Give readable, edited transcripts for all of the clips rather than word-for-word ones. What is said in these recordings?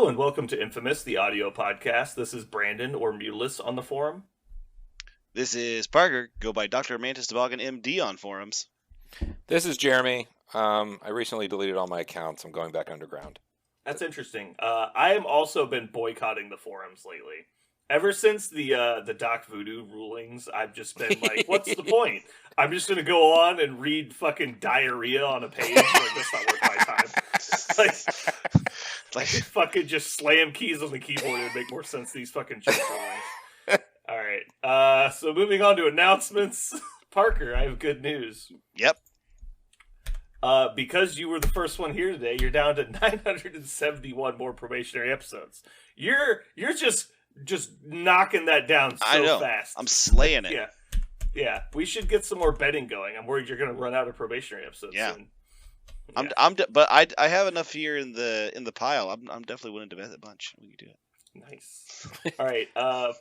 Hello and welcome to Infamous, the audio podcast. This is Brandon, or Mulus, on the forum. This is Parker. Go by Dr. Mantis Toboggan MD on forums. This is Jeremy. I recently deleted all my accounts. I'm going back underground. That's interesting. I have also been boycotting the forums lately. Ever since the Doc Voodoo rulings, I've just been like, what's the point? I'm just going to go on and read fucking diarrhea on a page. Like, that's not worth my time. Like fucking just slam keys on the keyboard and make more sense these fucking shit rulings. Alright, so moving on to announcements. Parker, I have good news. Yep. Because you were the first one here today, you're down to 971 more probationary episodes. You're just knocking that down so fast. I'm slaying it. Yeah. We should get some more betting going. I'm worried you're going to run out of probationary episodes soon. Yeah. But I have enough here in the pile. I'm definitely willing to bet a bunch. We can do it. Nice. All right.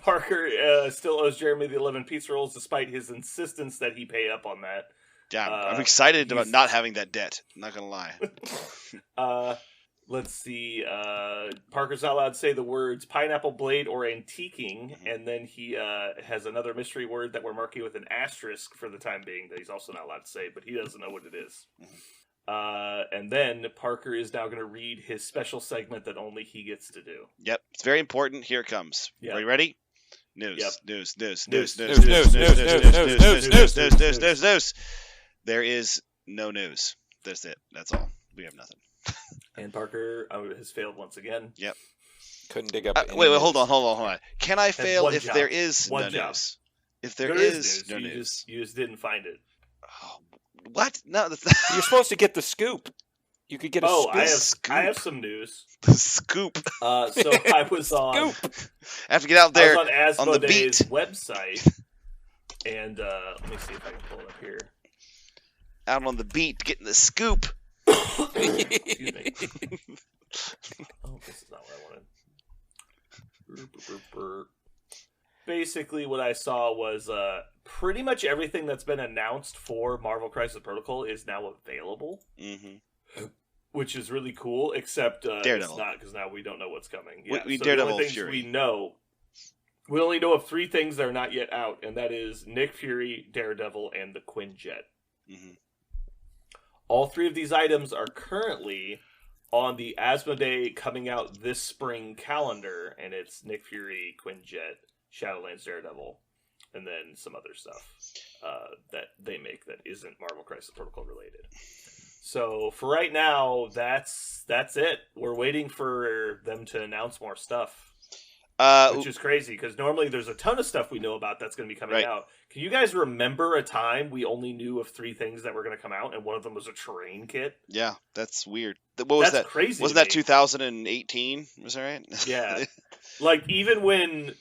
Parker still owes Jeremy the 11 pizza rolls, despite his insistence that he pay up on that. Yeah, I'm excited about not having that debt. I'm not gonna lie. Let's see. Parker's not allowed to say the words pineapple blade or antiquing, and then he has another mystery word that we're marking with an asterisk for the time being that he's also not allowed to say, but he doesn't know what it is. And then Parker is now going to read his special segment that only he gets to do. Yep, it's very important. Here it comes. Yep. Are you ready? News. Yep. News. There is no news. That's it. That's all. We have nothing. And Parker has failed once again. Yep. Couldn't dig up. Wait. Hold on. Can I fail if there is no news? If there is no news, you just didn't find it. Oh, what? No, that's You're supposed to get the scoop. You could get a scoop. I have some news. The scoop. So I was on. I have to get out there on the beat website, and let me see if I can pull it up here. Out on the beat, getting the scoop. Excuse me. Oh, this is not what I wanted. Basically, what I saw was pretty much everything that's been announced for Marvel Crisis Protocol is now available, which is really cool. Except it's not, because now we don't know what's coming. Yeah, so Daredevil, the only things Fury. we only know of 3 things that are not yet out, and that is Nick Fury, Daredevil, and the Quinjet. All 3 of these items are currently on the Asmodee coming out this spring calendar, and it's Nick Fury, Quinjet, Shadowlands Daredevil, and then some other stuff that they make that isn't Marvel Crisis Protocol related. So for right now, that's it. We're waiting for them to announce more stuff. Which is crazy, because normally there's a ton of stuff we know about that's going to be coming out. Can you guys remember a time we only knew of 3 things that were going to come out, and one of them was a terrain kit? Yeah, that's weird. What was that? Crazy. Wasn't that 2018? Was that right? Yeah. Like, even when...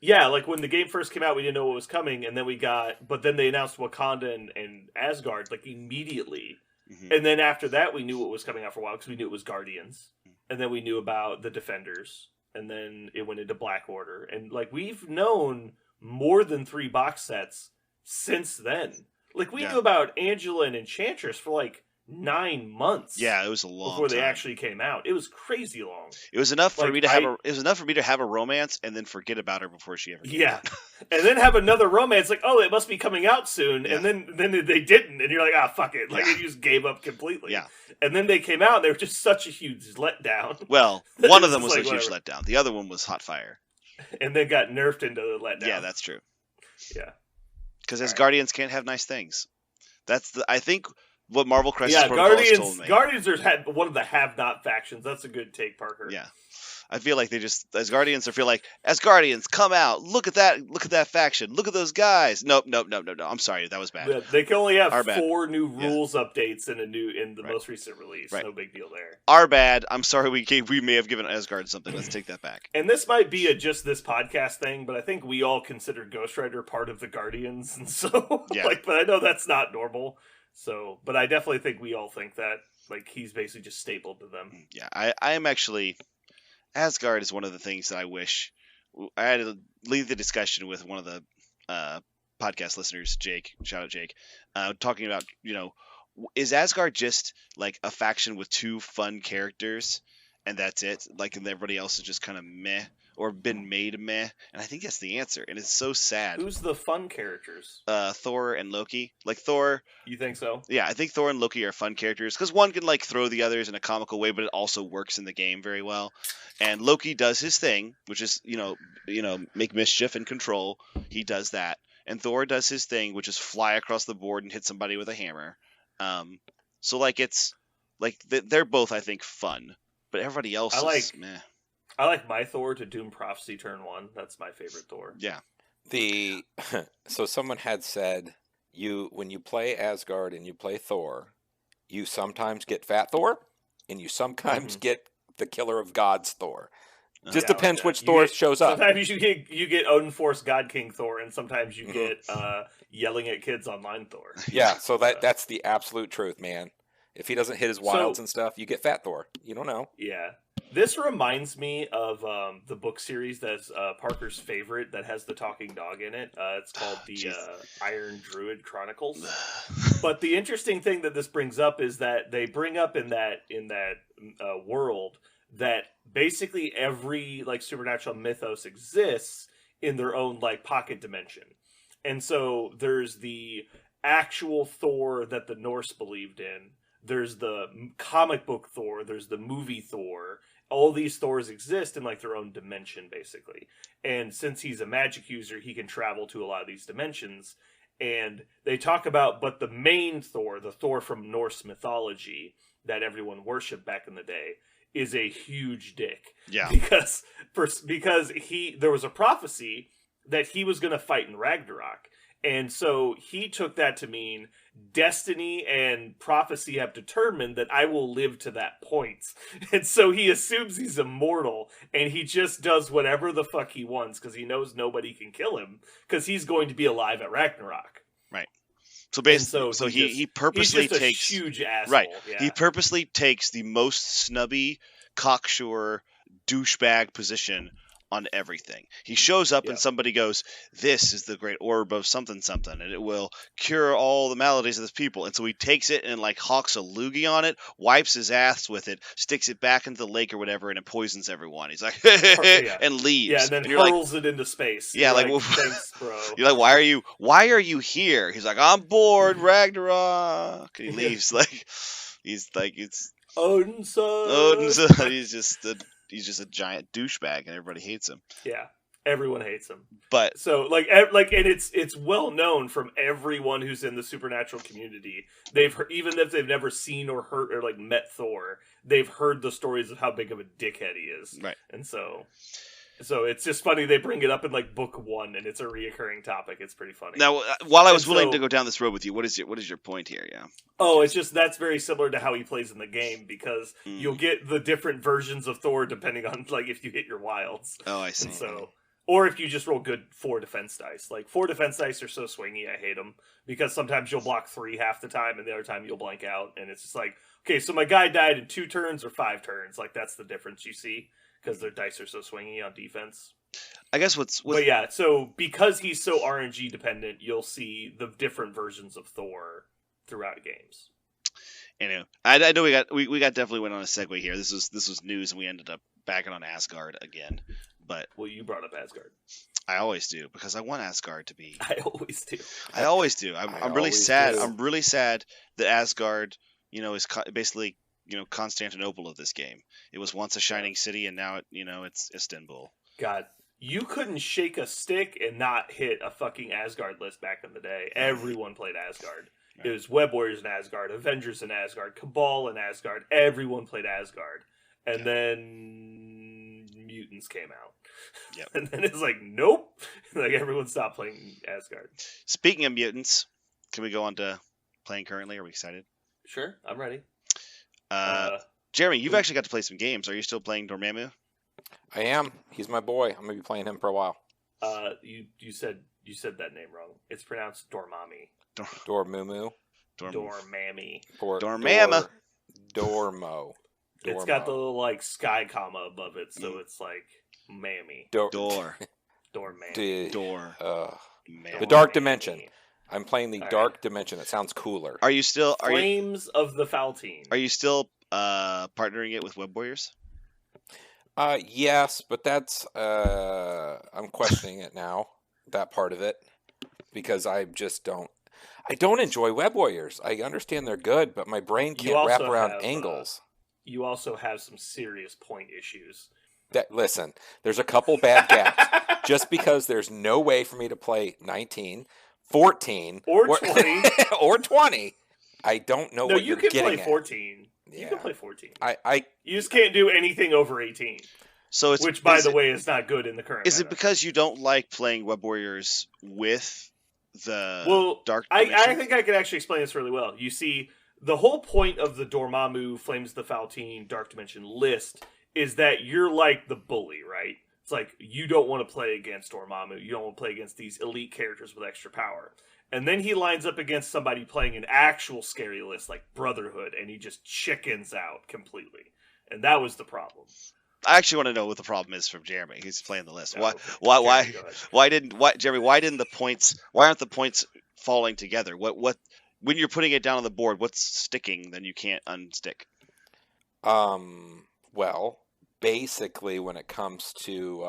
Yeah, like when the game first came out, we didn't know what was coming, and then but then they announced Wakanda and Asgard, like, immediately. And then after that, we knew what was coming out for a while, because we knew it was Guardians. And then we knew about the Defenders. And then it went into Black Order. And, like, we've known more than 3 box sets since then. Like, we knew about Angela and Enchantress for, like, 9 months. Yeah, it was a long before time. they actually came out. It was crazy long. It was enough for me to have a romance and then forget about her before she ever came out. And then have another romance, like, oh, it must be coming out soon. Yeah. And then they didn't. And you're like, fuck it. Like, you just gave up completely. Yeah. And then they came out, and they were just such a huge letdown. Well, one of them was a huge letdown. The other one was hot fire. And then got nerfed into the letdown. Yeah, that's true. Yeah. Because Guardians can't have nice things. I think what Marvel Crisis Protocol has told me. Guardians are one of the have-not factions. That's a good take, Parker. Yeah. I feel like Asgardians, come out. Look at that faction. Look at those guys. Nope. I'm sorry, that was bad. Yeah, they can only have 4 new rules updates in the most recent release. Right. No big deal there. Our bad. I'm sorry we may have given Asgard something. Let's take that back. And this might be a just this podcast thing, but I think we all consider Ghost Rider part of the Guardians, and so but I know that's not normal. So, but I definitely think we all think that, like, he's basically just stapled to them. Yeah, I am actually... Asgard is one of the things that I wish... I had to leave the discussion with one of the podcast listeners, Jake, shout out Jake, talking about, is Asgard just, like, a faction with 2 fun characters and that's it. Like, and everybody else is just kind of meh or been made meh. And I think that's the answer, and it's so sad. Who's the fun characters? Thor and Loki. Like Thor. You think so? Yeah, I think Thor and Loki are fun characters because one can like throw the others in a comical way, but it also works in the game very well. And Loki does his thing, which is make mischief and control. He does that, and Thor does his thing, which is fly across the board and hit somebody with a hammer. So like it's like they're both, I think, fun, but everybody else is meh. I like my Thor to Doom Prophecy turn 1. That's my favorite Thor. Yeah. So someone had said when you play Asgard and you play Thor, you sometimes get Fat Thor, and you sometimes get the Killer of Gods Thor. Just depends which Thor shows up. Sometimes you get Odin Force God King Thor, and sometimes you get yelling at kids online Thor. Yeah, so that's the absolute truth, man. If he doesn't hit his wilds and stuff, you get Fat Thor. You don't know. Yeah. This reminds me of the book series that's Parker's favorite that has the talking dog in it. It's called the Iron Druid Chronicles. But the interesting thing that this brings up is that they bring up in that world that basically every like supernatural mythos exists in their own like pocket dimension. And so there's the actual Thor that the Norse believed in. There's the comic book Thor. There's the movie Thor. All these Thors exist in like their own dimension, basically. And since he's a magic user, he can travel to a lot of these dimensions. And they talk about, but the main Thor, the Thor from Norse mythology that everyone worshipped back in the day, is a huge dick. Yeah. Because there was a prophecy that he was going to fight in Ragnarok. And so he took that to mean destiny and prophecy have determined that I will live to that point. And so he assumes he's immortal, and he just does whatever the fuck he wants because he knows nobody can kill him because he's going to be alive at Ragnarok. Right. So basically, he purposely he's just takes a huge asshole. Right. Yeah. He purposely takes the most snubby, cocksure, douchebag position on everything. He shows up and somebody goes, "This is the great orb of something something, and it will cure all the maladies of this people." And so he takes it and like hawks a loogie on it, wipes his ass with it, sticks it back into the lake or whatever, and it poisons everyone. He's like, and leaves. Yeah, and then and hurls it into space. Yeah, like thanks, bro. You're like, why are you here? He's like, I'm bored, Ragnarok. And he leaves he's like, it's Odin's son. He's just a giant douchebag, and everybody hates him. Yeah, everyone hates him. But so, and it's well known from everyone who's in the supernatural community. Even if they've never seen or heard or like met Thor, they've heard the stories of how big of a dickhead he is. Right. And so it's just funny they bring it up in like book 1, and it's a reoccurring topic. It's pretty funny. Now, while I was willing to go down this road with you, what is your point here? Yeah. Oh, it's just that's very similar to how he plays in the game because you'll get the different versions of Thor depending on like if you hit your wilds. Oh, I see. And so, or if you just roll good 4 defense dice. Like 4 defense dice are so swingy, I hate them because sometimes you'll block 3 half the time, and the other time you'll blank out, and it's just like, okay, so my guy died in 2 turns or 5 turns. Like that's the difference you see. Because their dice are so swingy on defense. I guess But yeah, so because he's so RNG dependent, you'll see the different versions of Thor throughout games. Anyway, I know we got definitely went on a segue here. This was news, and we ended up backing on Asgard again. But well, you brought up Asgard. I always do because I want Asgard to be. I always do. I always do. I'm really sad. I'm really sad that Asgard, is basically. Constantinople of this game. It was once a shining city, and now it's Istanbul. God, you couldn't shake a stick and not hit a fucking Asgard list back in the day. Everyone played Asgard. Right. It was Web Warriors in Asgard, Avengers in Asgard, Cabal in Asgard. Everyone played Asgard. And then Mutants came out. Yep. And then it's like, nope. Like everyone stopped playing Asgard. Speaking of Mutants, can we go on to playing currently? Are we excited? Sure, I'm ready. Jeremy, you've actually got to play some games. Are you still playing Dormammu? I am. He's my boy. I'm gonna be playing him for a while. You said that name wrong. It's pronounced Dormammu. Dormumu. Dormammu. Dormammu. Dormo. It's got the little like sky comma above it, so it's like mammy. Door. The Dark Dimension. I'm playing the Dark Dimension. It sounds cooler. Are you still Flames of the Faltine? Are you still partnering it with Web Warriors? Yes, but that's I'm questioning it now, that part of it, because I don't enjoy Web Warriors. I understand they're good, but my brain You can't wrap also around have angles. you also have some serious point issues. Listen, there's a couple bad gaps. Just because there's no way for me to play 19, 14, or 20 or 20, I don't know No, what you you're can getting play at. 14. You Yeah. can play 14. I You just can't do anything over 18. So it's Which, by the way, is not good in the current Is meta. it because you don't like playing Web Warriors with the Dark Dimension? I think I can actually explain this really well. You see, the whole point of the Dormammu, Flames of the Faltine, Dark Dimension list is that you're like the bully, right? It's like, you don't want to play against Dormammu. You don't want to play against these elite characters with extra power. And then he lines up against somebody playing an actual scary list like Brotherhood, and he just chickens out completely. And that was the problem. I actually want to know what the problem is from Jeremy. He's playing the list. Oh, okay. Why didn't the points? Why aren't the points falling together? What when you're putting it down on the board? What's sticking? Then you can't unstick. Well, basically, when it comes to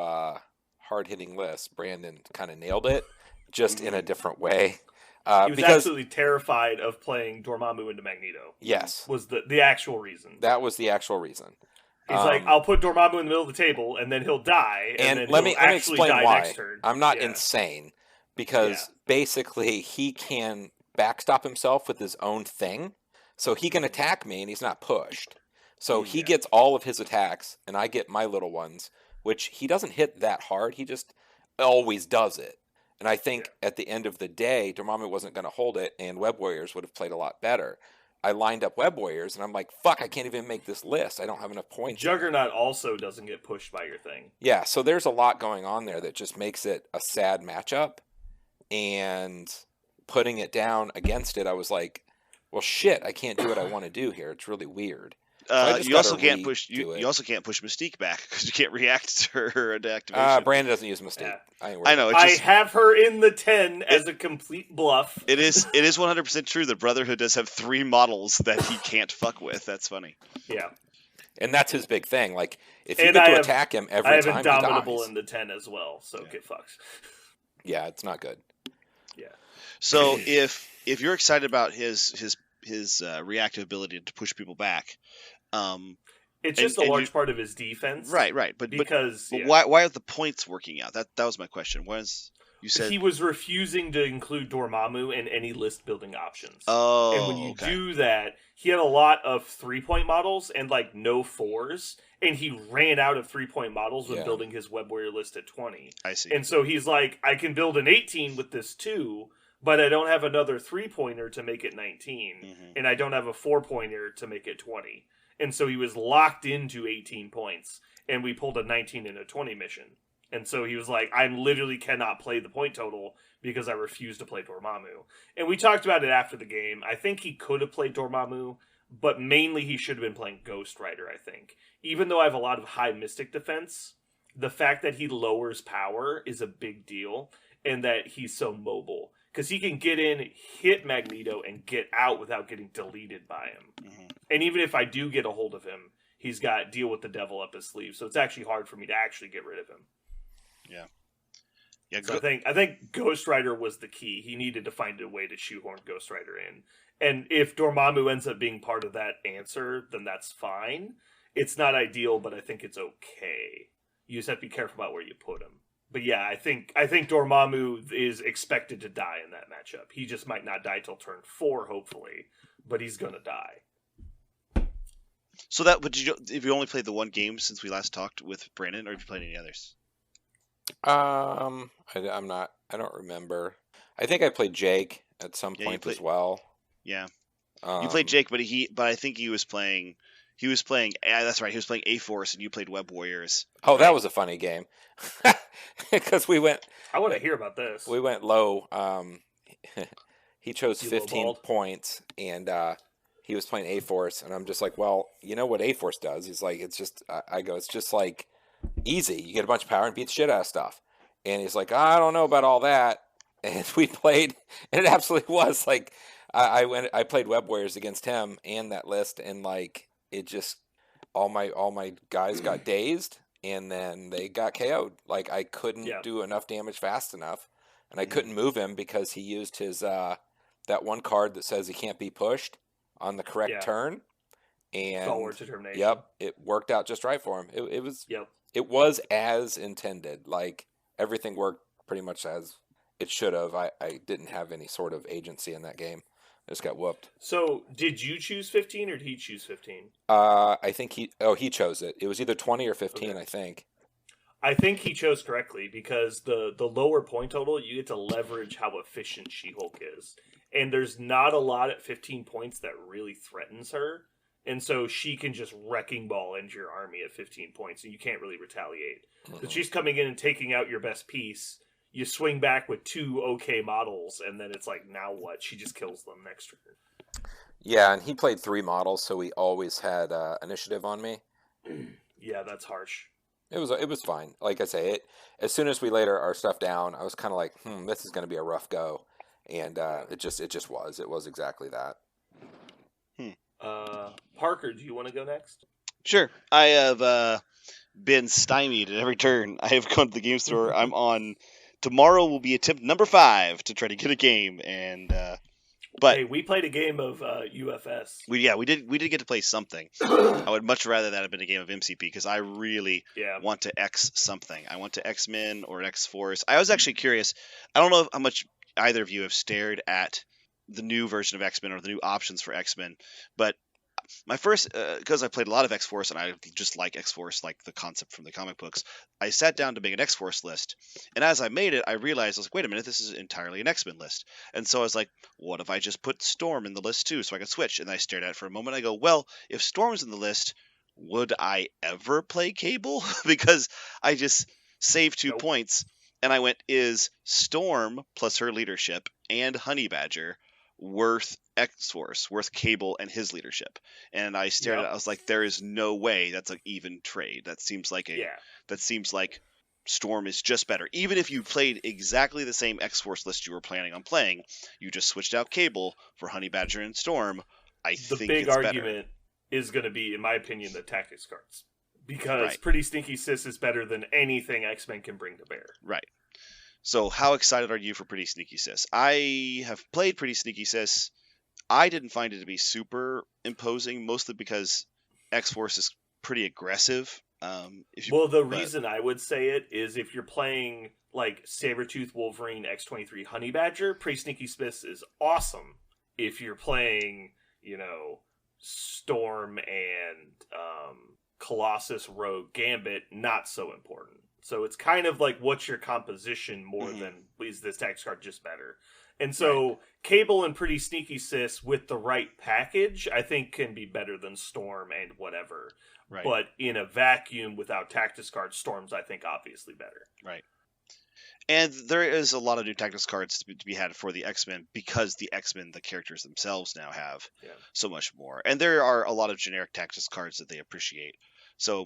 hard-hitting lists, Brandon kind of nailed it, just in a different way. He was absolutely terrified of playing Dormammu into Magneto. Yes. Was the actual reason. That was the actual reason. He's like, I'll put Dormammu in the middle of the table, and then he'll die. And then let me explain why. Next turn. I'm not insane, because basically he can backstop himself with his own thing, so he can attack me and he's not pushed. So he gets all of his attacks, and I get my little ones, which he doesn't hit that hard. He just always does it. And I think at the end of the day, Dormammu wasn't going to hold it, and Web Warriors would have played a lot better. I lined up Web Warriors, and I'm like, fuck, I can't even make this list. I don't have enough points. Juggernaut also doesn't get pushed by your thing. Yeah, so there's a lot going on there that just makes it a sad matchup. And putting it down against it, I was like, well, shit, I can't do what I want to do here. It's really weird. You also can't push. You also can't push Mystique back because you can't react to her activation. Brandon doesn't use Mystique. Yeah. I know. I have her in the 10 as a complete bluff. It is 100% true that Brotherhood does have 3 models that he can't fuck with. That's funny. Yeah. And that's his big thing. Like, if you get to attack him every time, he dies. I have Indomitable in the 10 as well, so get fucked. Yeah, it's not good. Yeah. So if you're excited about his reactive ability to push people back, it's just a large part of his defense, right? But why are the points working out? That was my question. You said he was refusing to include Dormammu in any list building options. Oh, and when you do that, he had a lot of 3-point models and like no 4s, and he ran out of 3-point models when building his Web Warrior list at 20. I see. And so he's like, I can build an 18 with this too, but I don't have another 3-pointer to make it 19, and I don't have a 4-pointer to make it 20. And so he was locked into 18 points, and we pulled a 19 and a 20 mission. And so he was like, I literally cannot play the point total because I refuse to play Dormammu. And we talked about it after the game. I think he could have played Dormammu, but mainly he should have been playing Ghost Rider, I think. Even though I have a lot of high Mystic defense, the fact that he lowers power is a big deal, and that he's so mobile. Because he can get in, hit Magneto, and get out without getting deleted by him. And even if I do get a hold of him, he's got Deal with the Devil up his sleeve. So it's actually hard for me to actually get rid of him. Yeah. So I think Ghost Rider was the key. He needed to find a way to shoehorn Ghost Rider in. And if Dormammu ends up being part of that answer, then that's fine. It's not ideal, but I think it's okay. You just have to be careful about where you put him. But yeah, I think Dormammu is expected to die in that matchup. He just might not die till turn 4, hopefully, but he's gonna die. So if you only played the one game since we last talked with Brandon, or have you played any others? I don't remember. I think I played Jake at some point as well. Yeah. You played Jake, but I think he was playing. That's right. He was playing A-Force, and you played Web Warriors. Oh, that was a funny game. Because we went. I want to hear about this. We went low. He chose 15 lowballed? points, and he was playing A-Force, and I'm just like, well, you know what A-Force does? He's like, it's just. I go, it's just like easy. You get a bunch of power and beat the shit out of stuff. And he's like, I don't know about all that. And we played, and it absolutely was like, I played Web Warriors against him and that list, and like it just all my guys got dazed, and then they got KO'd. Like I couldn't Yeah. do enough damage fast enough, and I couldn't move him because he used his that one card that says he can't be pushed on the correct Yeah. turn. And Forward determination. Yep, it worked out just right for him. Yep. It was as intended. Like everything worked pretty much as it should have. I didn't have any sort of agency in that game. I just got whooped. So, did you choose 15 or did he choose 15? I think he chose it. It was either 20 or 15, Okay. I think. I think he chose correctly because the lower point total, you get to leverage how efficient She-Hulk is. And there's not a lot at 15 points that really threatens her. And so she can just wrecking ball into your army at 15 points and you can't really retaliate. So she's coming in and taking out your best piece. You swing back with 2 okay models, and then it's like, now what? She just kills them next turn. Yeah, and he played 3 models, so he always had initiative on me. Yeah, that's harsh. It was fine. Like I say, as soon as we laid our stuff down, I was kind of like, this is going to be a rough go, and it just was. It was exactly that. Parker, do you want to go next? Sure. I have been stymied at every turn. I have gone to the game store. I'm on. Tomorrow will be attempt number 5 to try to get a game, and but hey, we played a game of UFS. we did get to play something. I would much rather that have been a game of MCP because I really want to X something. I want to X-Men or X-Force. I was actually curious. I don't know how much either of you have stared at the new version of X-Men or the new options for X-Men, but my first, because I played a lot of X-Force and I just like X-Force, like the concept from the comic books, I sat down to make an X-Force list. And as I made it, I realized, I was like, wait a minute, this is entirely an X-Men list. And so I was like, what if I just put Storm in the list too so I could switch? And I stared at it for a moment. I go, well, if Storm's in the list, would I ever play Cable? Because I just saved 2 points. And I went, is Storm plus her leadership and Honey Badger worth X-Force, worth Cable and his leadership? And I stared at it, I was like, there is no way that's an even trade. That seems like Storm is just better. Even if you played exactly the same X-Force list you were planning on playing, you just switched out Cable for Honey Badger and Storm, I think the big it's argument better. Is going to be, in my opinion, the tactics cards. Because Right. Pretty Sneaky Sis is better than anything X-Men can bring to bear. Right. So how excited are you for Pretty Sneaky Sis? I have played Pretty Sneaky Sis. I didn't find it to be super imposing, mostly because X-Force is pretty aggressive. Reason I would say it is if you're playing like Sabretooth, Wolverine, X-23, Honey Badger, Pretty Sneaky Sis is awesome. If you're playing, Storm and Colossus, Rogue, Gambit, not so important. So it's kind of like, what's your composition more than, is this tactics card just better? And so Cable and Pretty Sneaky Sis with the right package, I think can be better than Storm and whatever. Right. But in a vacuum without tactics cards, Storm's, I think, obviously better. Right. And there is a lot of new tactics cards to be had for the X-Men because the X-Men, the characters themselves, now have so much more. And there are a lot of generic tactics cards that they appreciate. So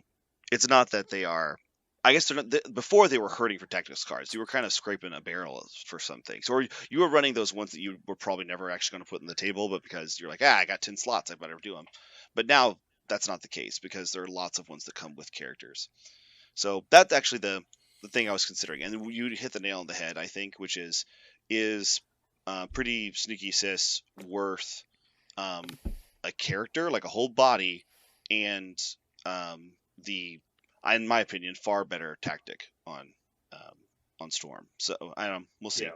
it's not that they are... I guess they're not, before they were hurting for tactics cards. You were kind of scraping a barrel for some things. Or you were running those ones that you were probably never actually going to put in the table, but because you're like, I got 10 slots, I better do them. But now that's not the case because there are lots of ones that come with characters. So that's actually the thing I was considering. And you hit the nail on the head, I think, which is Pretty Sneaky Sis worth a character, like a whole body, and in my opinion, far better tactic on Storm. So we'll see. Yeah.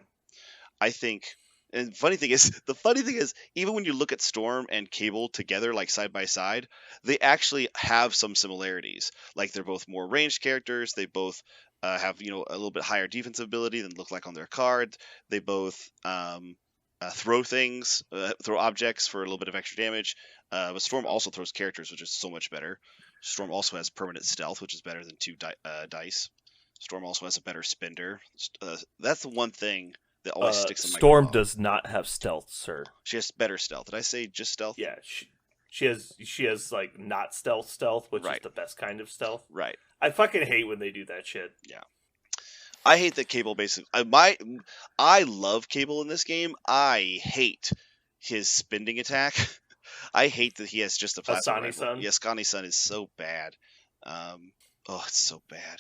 I think, and the funny thing is, even when you look at Storm and Cable together, like side by side, they actually have some similarities. Like they're both more ranged characters. They both have a little bit higher defensive ability than look like on their card. They both throw things, throw objects for a little bit of extra damage. But Storm also throws characters, which is so much better. Storm also has permanent stealth, which is better than 2 dice. Storm also has a better spender. That's the one thing that always sticks in my Storm craw. does not have stealth, sir. She has better stealth. Did I say just stealth? Yeah, she has like not stealth, which is the best kind of stealth. Right. I fucking hate when they do that shit. Yeah. I hate that Cable basically... I love Cable in this game. I hate his spending attack. I hate that he has just a plasma rifle. Asani-san? Yes, Asani-san is so bad. Oh, it's so bad.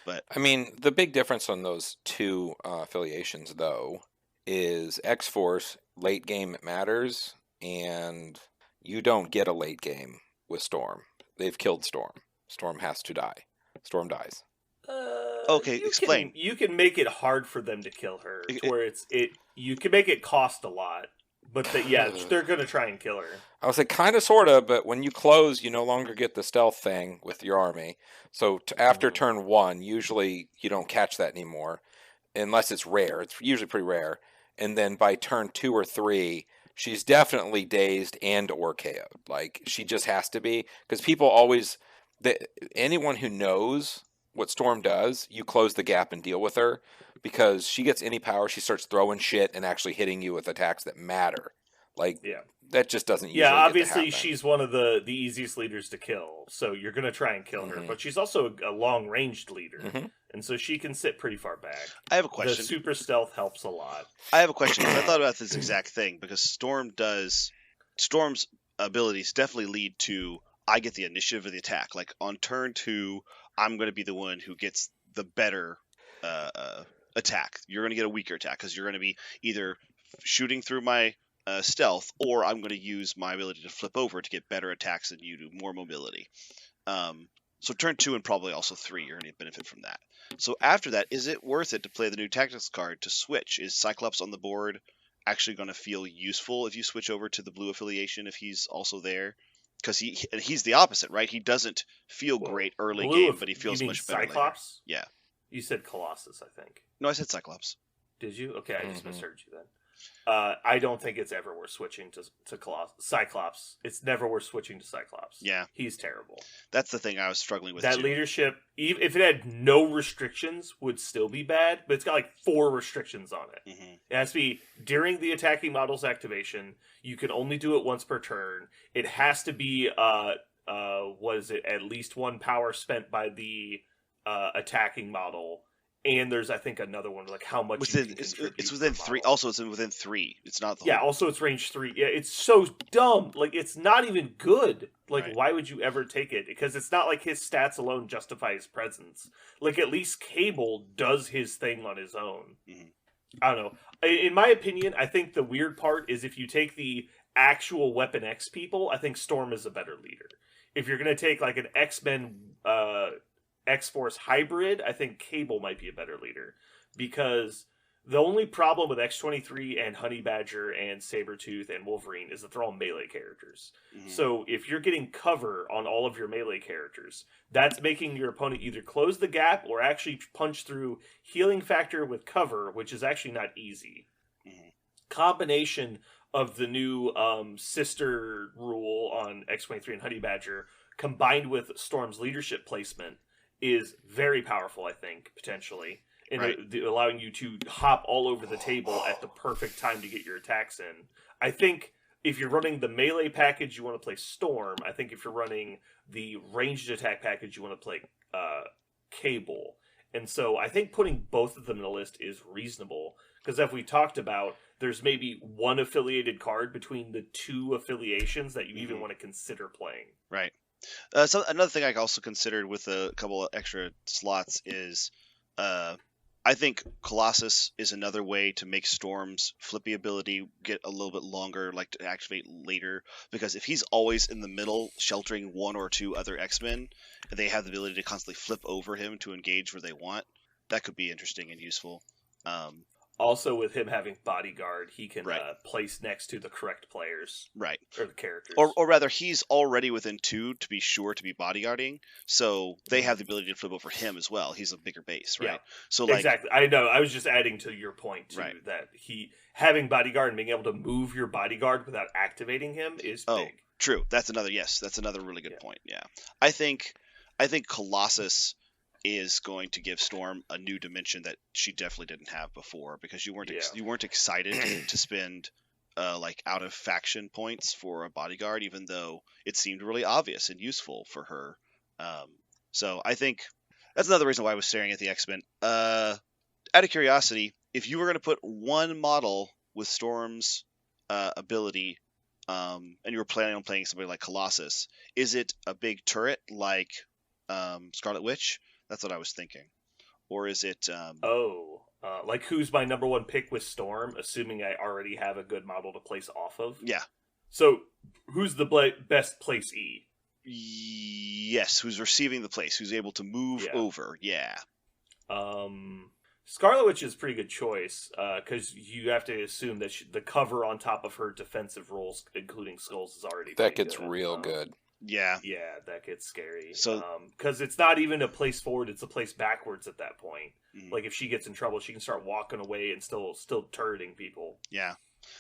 But I mean, the big difference on those two affiliations, though, is X Force late game matters, and you don't get a late game with Storm. They've killed Storm. Storm has to die. Storm dies. Okay, explain. You can make it hard for them to kill her, It- to where you can make it cost a lot, but they're gonna try and kill her. I would say kind of, sort of, but when you close, you no longer get the stealth thing with your army. So after Mhm. turn 1, usually you don't catch that anymore, unless it's rare. It's usually pretty rare. And then by turn 2 or 3, she's definitely dazed and or KO'd. Like, she just has to be, because people always, anyone who knows what Storm does, you close the gap and deal with her, because she gets any power, she starts throwing shit and actually hitting you with attacks that matter. Like, Yeah. that just doesn't usually Yeah, get to obviously happen. she's one of the easiest leaders to kill, so you're gonna try and kill her. Mhm. But she's also a long ranged leader, Mhm. and so she can sit pretty far back. I have a The question. super stealth helps a lot. I have a question. 'Cause I thought about this exact thing because Storm's abilities definitely lead to I get the initiative of the attack. Like on turn 2, I'm going to be the one who gets the better attack. You're going to get a weaker attack because you're going to be either shooting through my stealth, or I'm going to use my ability to flip over to get better attacks than you do, more mobility. So turn 2 and probably also 3, you're going to benefit from that. So after that, is it worth it to play the new tactics card to switch? Is Cyclops on the board actually going to feel useful if you switch over to the blue affiliation if he's also there? Because he's the opposite, right? He doesn't feel Well, great early Blue game, of- but he you feels mean much better later. Cyclops? Yeah. You said Colossus, I think. No, I said Cyclops. Did you? Okay, I just Mhm. misheard you then. I don't think it's ever worth switching to Cyclops. It's never worth switching to Cyclops. Yeah. He's terrible. That's the thing I was struggling with That too. leadership, even if it had no restrictions, would still be bad, but it's got like 4 restrictions on it. Mhm. It has to be during the attacking model's activation. You can only do it once per turn. It has to be was it at least 1 power spent by the attacking model. And there's, I think, another one like how much you Within can it's contribute within per 3. model. Also, it's within 3. It's not the Yeah, whole. also it's range 3. Yeah, it's so dumb. Like, it's not even good. Like, Right. why would you ever take it? Because it's not like his stats alone justify his presence. Like, at least Cable does his thing on his own. Mhm. I don't know. In my opinion, I think the weird part is if you take the actual Weapon X people, I think Storm is a better leader. If you're going to take, like, an X-Men, X-Force hybrid, I think Cable might be a better leader. Because the only problem with X-23 and Honey Badger and Sabretooth and Wolverine is that they're all melee characters. Mhm. So if you're getting cover on all of your melee characters, that's making your opponent either close the gap or actually punch through healing factor with cover, which is actually not easy. Mhm. Combination of the new sister rule on X-23 and Honey Badger combined with Storm's leadership placement is very powerful, I think, potentially. In Right. allowing you to hop all over the table at the perfect time to get your attacks in. I think if you're running the melee package, you want to play Storm. I think if you're running the ranged attack package, you want to play Cable. And so I think putting both of them in the list is reasonable. Because as we talked about, there's maybe one affiliated card between the 2 affiliations that you even Mhm. want to consider playing. Right. So another thing I also considered with a couple of extra slots is, I think Colossus is another way to make Storm's flippy ability get a little bit longer, like to activate later. Because if he's always in the middle, sheltering 1 or 2 other X-Men, and they have the ability to constantly flip over him to engage where they want, that could be interesting and useful. Also, with him having bodyguard, he can Right. place next to the correct players Right. or the characters. Or rather, he's already within 2 to be sure to be bodyguarding, so they have the ability to flip over him as well. He's a bigger base, right? Yeah. So like, Exactly. I know. I was just adding to your point too, Right. that he having bodyguard and being able to move your bodyguard without activating him is Oh, big. true. That's another really good Yeah. point. Yeah. I think Colossus is going to give Storm a new dimension that she definitely didn't have before, because you weren't excited to spend like out of faction points for a bodyguard, even though it seemed really obvious and useful for her. So I think that's another reason why I was staring at the X-Men. Out of curiosity, if you were going to put one model with Storm's ability, and you were planning on playing somebody like Colossus, is it a big turret like Scarlet Witch? That's what I was thinking. Or is it? Like who's my number one pick with Storm, assuming I already have a good model to place off of? Yeah. So, who's the best place E? Yes, who's receiving the place, who's able to move over. Yeah. Scarlet Witch is a pretty good choice, because you have to assume that the cover on top of her defensive rolls, including skulls, is already that gets good. real good. Yeah. Yeah, that gets scary. So, because it's not even a place forward; it's a place backwards at that point. Mhm. Like if she gets in trouble, she can start walking away and still turreting people. Yeah,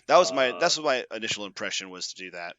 that's what my initial impression was to do that.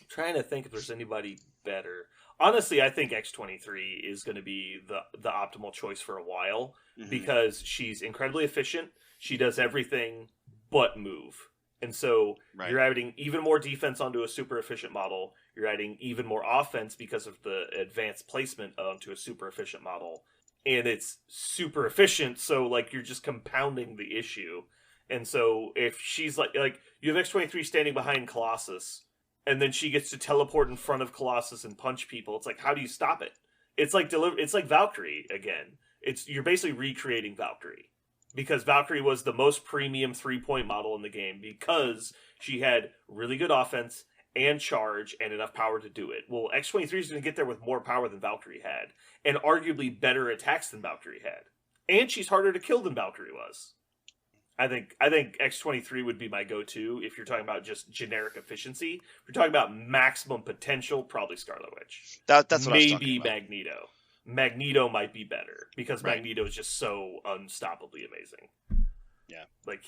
Trying to think if there's anybody better. Honestly, I think X-23 is going to be the optimal choice for a while because she's incredibly efficient. She does everything but move. And so you're adding even more defense onto a super efficient model. You're adding even more offense because of the advanced placement onto a super efficient model. And it's super efficient, so like you're just compounding the issue. And so if she's like you have X-23 standing behind Colossus, and then she gets to teleport in front of Colossus and punch people, it's like, how do you stop it? It's like it's like Valkyrie again. You're basically recreating Valkyrie. Because Valkyrie was the most premium 3-point model in the game because she had really good offense and charge and enough power to do it. Well, X-23 is going to get there with more power than Valkyrie had, and arguably better attacks than Valkyrie had. And she's harder to kill than Valkyrie was. I think X-23 would be my go-to if you're talking about just generic efficiency. If you're talking about maximum potential, probably Scarlet Witch. That's what I was talking maybe about. Magneto. Magneto might be better because Magneto is just so unstoppably amazing. Yeah. Like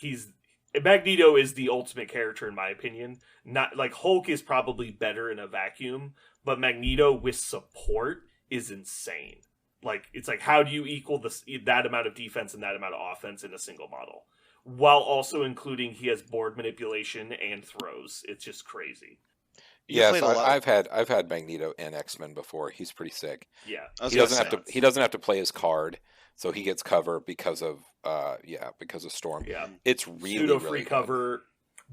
Magneto is the ultimate character in my opinion. Not like Hulk is probably better in a vacuum, but Magneto with support is insane. Like it's like how do you equal that amount of defense and that amount of offense in a single model while also including he has board manipulation and throws. It's just crazy. Yes, I've had Magneto in X-Men before. He's pretty sick. Yeah, he doesn't have to play his card, so he gets cover because of Storm. Yeah, it's really pseudo really free good. cover,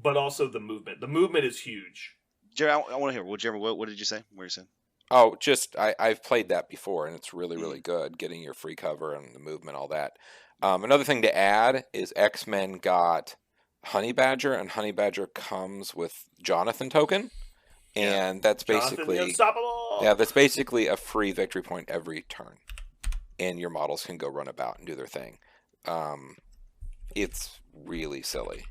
but also the movement. The movement is huge. Jerry, I want to hear. What did you say? What are you saying? Oh, just I've played that before, and it's really really good. Getting your free cover and the movement, all that. Another thing to add is X-Men got Honey Badger, and Honey Badger comes with Jonathan token. And that's basically that's basically a free victory point every turn, and your models can go run about and do their thing. It's really silly.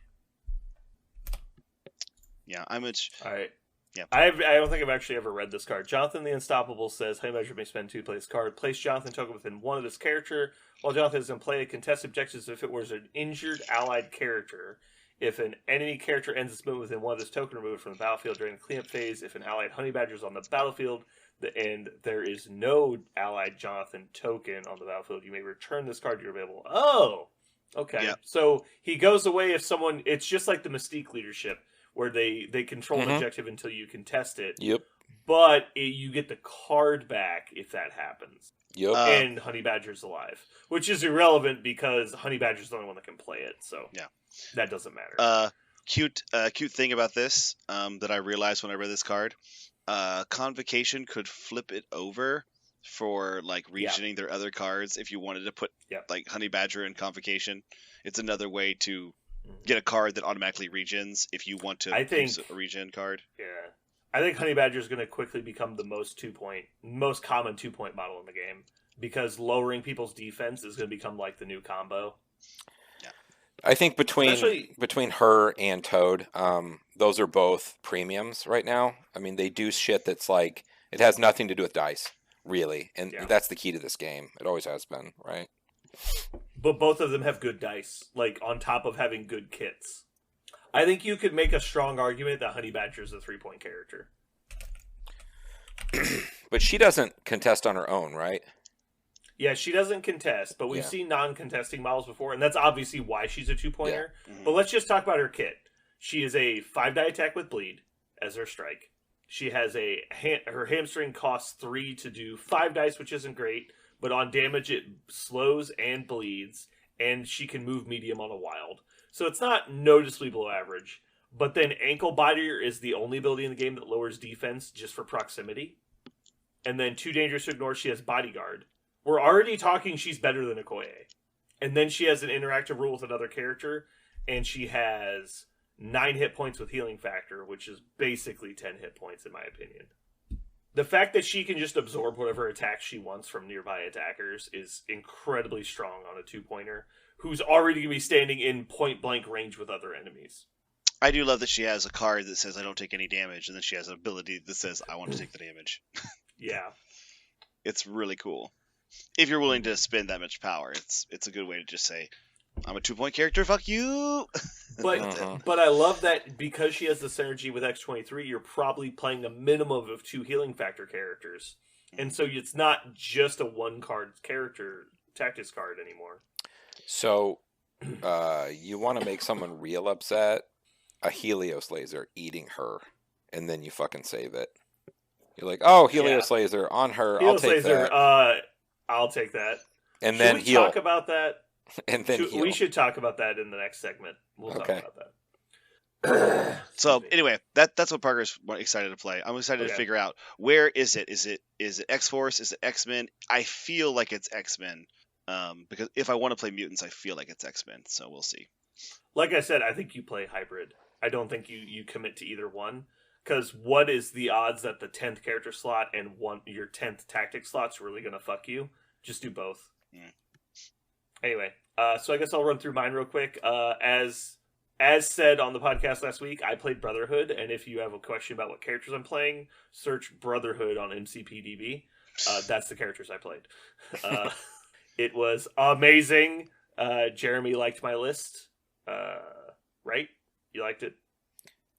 Yeah, All right. Yeah, I don't think I've actually ever read this card. Jonathan the Unstoppable says Honey Badger may spend 2 to play this card. Place Jonathan token within one of this character. While Jonathan is in play, contest objectives if it was an injured allied character. If an enemy character ends its movement within one of this token, remove it from the battlefield during the cleanup phase. If an allied Honey Badger is on the battlefield and there is no allied Jonathan token on the battlefield, you may return this card to your available. Oh, okay. Yep. So he goes away if someone. It's just like the Mystique leadership where they control an objective until you contest it. Yep. But you get the card back if that happens. Yep. And Honey Badger's alive, which is irrelevant because Honey Badger's the only one that can play it. So yeah. That doesn't matter. Cute thing about this that I realized when I read this card. Convocation could flip it over for like regioning their other cards if you wanted to put like Honey Badger in Convocation. It's another way to get a card that automatically regions if you want to use a regen card. Yeah. I think Honey Badger is going to quickly become the most common 2-point model in the game because lowering people's defense is going to become like the new combo. I think between her and Toad, those are both premiums right now. I mean, they do shit that's like it has nothing to do with dice, really, and that's the key to this game. It always has been, right? But both of them have good dice, like on top of having good kits. I think you could make a strong argument that Honey Badger is a 3-point character. But she doesn't contest on her own, right? Yeah, she doesn't contest, but we've seen non-contesting models before, and that's obviously why she's a 2-pointer. Yeah. Mm-hmm. But let's just talk about her kit. She is a 5-die attack with bleed as her strike. She has her hamstring costs 3 to do 5 dice, which isn't great, but on damage it slows and bleeds, and she can move medium on a wild. So it's not noticeably below average. But then Ankle Biter is the only ability in the game that lowers defense just for proximity. and then too dangerous to ignore. She has bodyguard. We're already talking she's better than Okoye. And then she has an interactive rule with another character, and she has 9 hit points with healing factor, which is basically 10 hit points in my opinion. The fact that she can just absorb whatever attacks she wants from nearby attackers is incredibly strong on a 2-pointer who's already going to be standing in point-blank range with other enemies. I do love that she has a card that says I don't take any damage, and then she has an ability that says I want to take the damage. Yeah. It's really cool. If you're willing to spend that much power, it's a good way to just say, I'm a 2-point character, fuck you! But I love that because she has the synergy with X-23, you're probably playing a minimum of 2 healing factor characters. And so it's not just a 1-card character tactics card anymore. So, you want to make someone real upset? A Helios laser eating her, and then you fucking save it. You're like, oh, Helios laser on her. Helios I'll take laser, that. I'll take that. And should then we heal. talk about that? And then heal. We should talk about that in the next segment. We'll talk about that. So anyway, that's what Parker's excited to play. I'm excited to figure out, where is it? Is it X-Force? Is it X-Men? I feel like it's X-Men. Because if I want to play mutants, I feel like it's X-Men. So we'll see. Like I said, I think you play hybrid. I don't think you commit to either one. Because what is the odds that the 10th character slot and your 10th tactic slot's really going to fuck you? Just do both. Anyway, so I guess I'll run through mine real quick. As said on the podcast last week, I played Brotherhood, and if you have a question about what characters I'm playing, search Brotherhood on MCPDB. That's the characters I played. It was amazing. Jeremy liked my list. Right? You liked it?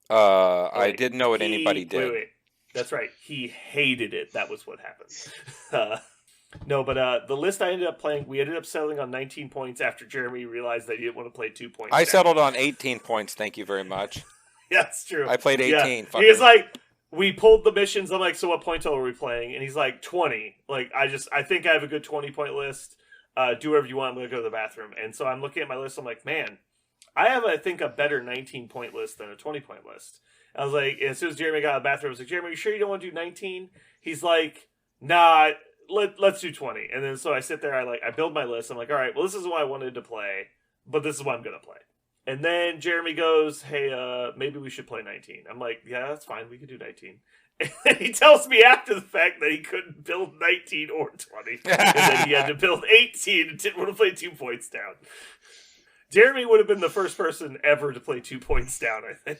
I didn't know what anybody did. Wait. That's right. He hated it. That was what happened. No, but the list I ended up playing, we ended up settling on 19 points after Jeremy realized that he didn't want to play 2 points. I settled on 18 points. Thank you very much. Yeah, that's true. I played 18. Yeah. He's like, we pulled the missions. I'm like, so what point total are we playing? And he's like, 20. Like, I think I have a good 20-point list. Do whatever you want. I'm going to go to the bathroom. And so I'm looking at my list. I'm like, man, I have, I think, a better 19-point list than a 20-point list. I was like, as soon as Jeremy got out of the bathroom, I was like, Jeremy, you sure you don't want to do 19? He's like, nah, let's do 20. And then so I sit there, I build my list. I'm like, all right, well, this is what I wanted to play, but this is what I'm going to play. And then Jeremy goes, hey, maybe we should play 19. I'm like, yeah, that's fine. We could do 19. And he tells me after the fact that he couldn't build 19 or 20. And then he had to build 18 and didn't want to play 2 points down. Jeremy would have been the first person ever to play 2 points down, I think.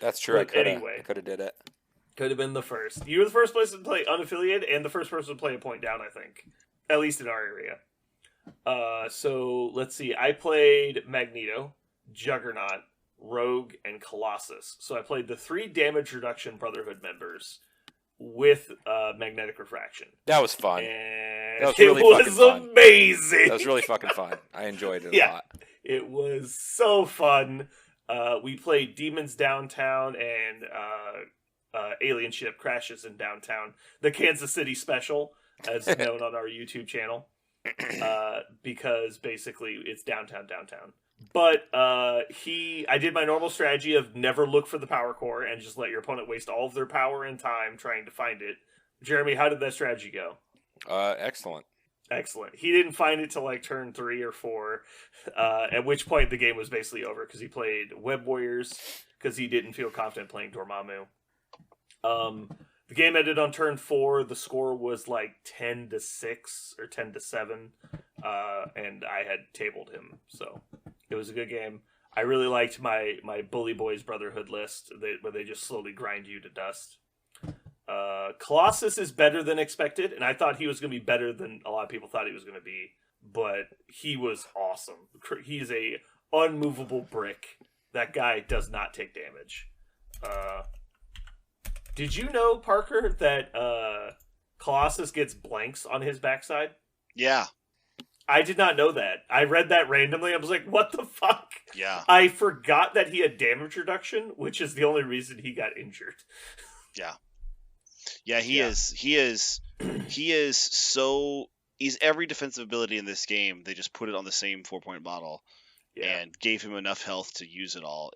That's true. But anyway, I could have did it. Could have been the first. You were the first person to play unaffiliated and the first person to play a point down, I think. At least in our area. So, let's see. I played Magneto, Juggernaut, Rogue, and Colossus. So I played the 3 damage reduction Brotherhood members with magnetic refraction. That was fun. And that was really fucking fun. Amazing. That was really fucking fun. I enjoyed it a lot. It was so fun. We played Demons Downtown and Alien Ship Crashes in Downtown. The Kansas City Special, as known on our YouTube channel. Because basically it's downtown. But I did my normal strategy of never look for the power core and just let your opponent waste all of their power and time trying to find it. Jeremy, how did that strategy go? Excellent. He didn't find it till like turn 3 or 4, at which point the game was basically over because he played Web Warriors because he didn't feel confident playing Dormammu. The game ended on turn 4. The score was like 10-6 or 10-7, and I had tabled him, so it was a good game. I really liked my Bully Boys Brotherhood list, where they just slowly grind you to dust. Colossus is better than expected, and I thought he was going to be better than a lot of people thought he was going to be, but he was awesome. He's a unmovable brick. That guy does not take damage. Did you know, Parker, that Colossus gets blanks on his backside? Yeah. I did not know that. I read that randomly. I was like, what the fuck? Yeah. I forgot that he had damage reduction, which is the only reason he got injured. Yeah. Yeah, he is so, he's every defensive ability in this game. They just put it on the same 4-point model and gave him enough health to use it all.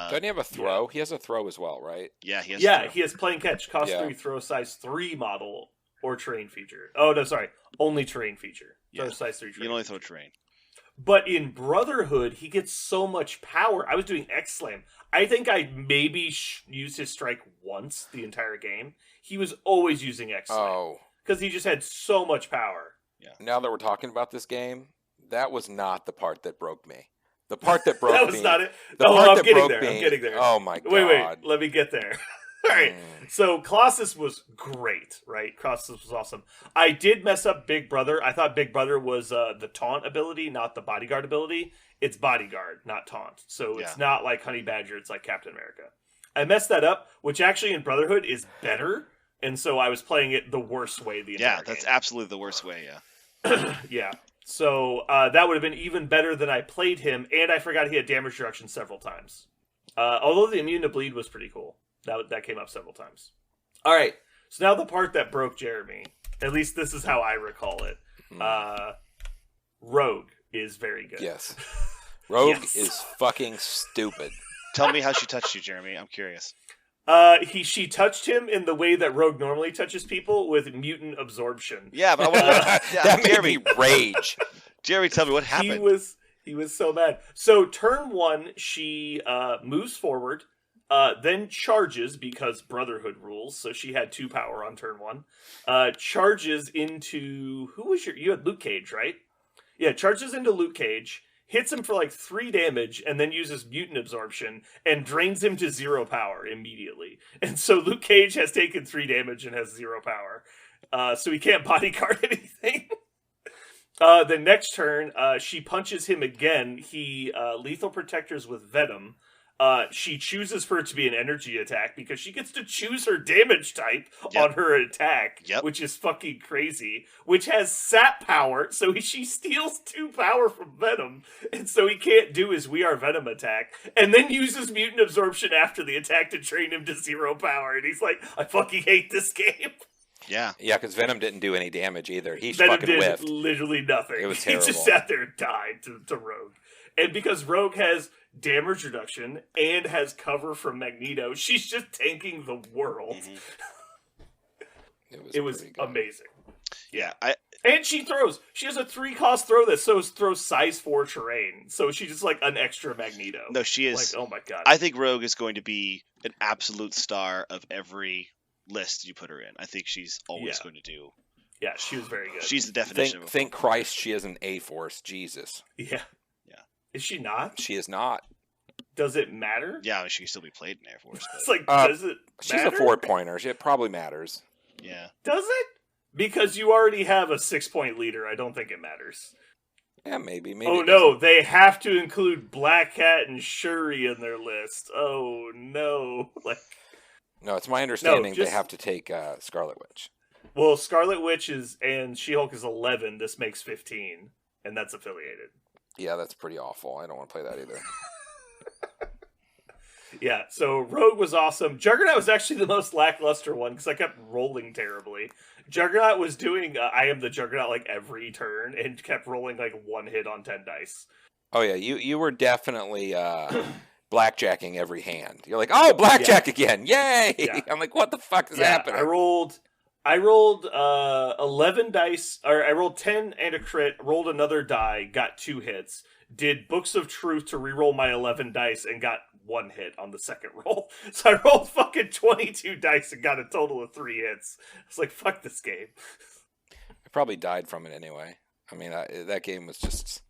Doesn't he have a throw? He has a throw as well, right? Yeah, he has. Yeah, he has play and catch, cost Yeah. 3, throw size 3 model or terrain feature. Oh no, sorry, only terrain feature. Throw Yeah. size 3. You can only throw terrain. But in Brotherhood, he gets so much power. I was doing X-Slam. I think I maybe used his strike once the entire game. He was always using X-Slam. Oh. Because he just had so much power. Now that we're talking about this game, that was not the part that broke me. The part that broke That was me. not it. The Oh, part I'm that getting broke there. me. I'm getting there. Oh my god. Wait. Let me get there. All right. Mm. So Colossus was great, right? Colossus was awesome. I did mess up Big Brother. I thought Big Brother was the taunt ability, not the bodyguard ability. It's bodyguard, not taunt. So it's not like Honey Badger. It's like Captain America. I messed that up, which actually in Brotherhood is better. And so I was playing it the worst way the entire Yeah, that's game. absolutely the worst way, yeah. Yeah. So that would have been even better than I played him, and I forgot he had damage reduction several times. Although the immune to bleed was pretty cool. That came up several times. All right. So now the part that broke Jeremy, at least this is how I recall it. Rogue is very good. Yes. Rogue Yes. is fucking stupid. Tell me how she touched you, Jeremy. I'm curious. She touched him in the way that Rogue normally touches people with mutant absorption. Yeah, but I want to. That made Jeremy, me rage. Jeremy, tell me what happened. He was so mad. So turn 1, she moves forward, then charges because Brotherhood rules. So she had 2 power on turn 1. Charges into you had Luke Cage, right? Yeah, charges into Luke Cage, hits him for like 3 damage, and then uses mutant absorption and drains him to 0 power immediately. And so Luke Cage has taken 3 damage and has 0 power. So he can't bodyguard anything. The next turn, she punches him again. He lethal protectors with Venom. She chooses for it to be an energy attack because she gets to choose her damage type on her attack, which is fucking crazy. Which has sap power, so she steals 2 power from Venom, and so he can't do his We Are Venom attack. And then uses mutant absorption after the attack to train him to 0 power. And he's like, I fucking hate this game. Yeah, because Venom didn't do any damage either. He Venom fucking did whiffed. literally nothing. It was He terrible. just sat there and died to Rogue. And because Rogue has damage reduction and has cover from Magneto, she's just tanking the world. Mm-hmm. It was amazing. Yeah. And she throws. She has a 3-cost throw that throws size 4 terrain. So she's just like an extra Magneto. No, she is. Like, oh my god. I think Rogue is going to be an absolute star of every list you put her in. I think she's always going to do. Yeah, she was very good. She's the definition of a Thank Christ she is an A-Force. Jesus. Yeah. Is she not? She is not. Does it matter? Yeah, she can still be played in Air Force. It's But, like, does it She's matter? a 4-pointer. It probably matters. yeah. Does it? Because you already have a 6-point leader. I don't think it matters. Yeah, maybe. Oh it no, they have to include Black Cat and Shuri in their list. Oh no. Like, No, it's my understanding just- they have to take Scarlet Witch. well, Scarlet Witch and She-Hulk is 11. This makes 15, and that's affiliated. Yeah, that's pretty awful. I don't want to play that either. Yeah, so Rogue was awesome. Juggernaut was actually the most lackluster one because I kept rolling terribly. Juggernaut was doing I am the Juggernaut like every turn and kept rolling like 1 hit on 10 dice. Oh yeah, you were definitely blackjacking every hand. You're like, oh, blackjack again, yay! Yeah. I'm like, what the fuck is happening? I rolled 11 dice, or I rolled 10 and a crit, rolled another die, got 2 hits, did Books of Truth to reroll my 11 dice, and got 1 hit on the second roll. So I rolled fucking 22 dice and got a total of 3 hits. I was like, fuck this game. I probably died from it anyway. I mean, that game was just...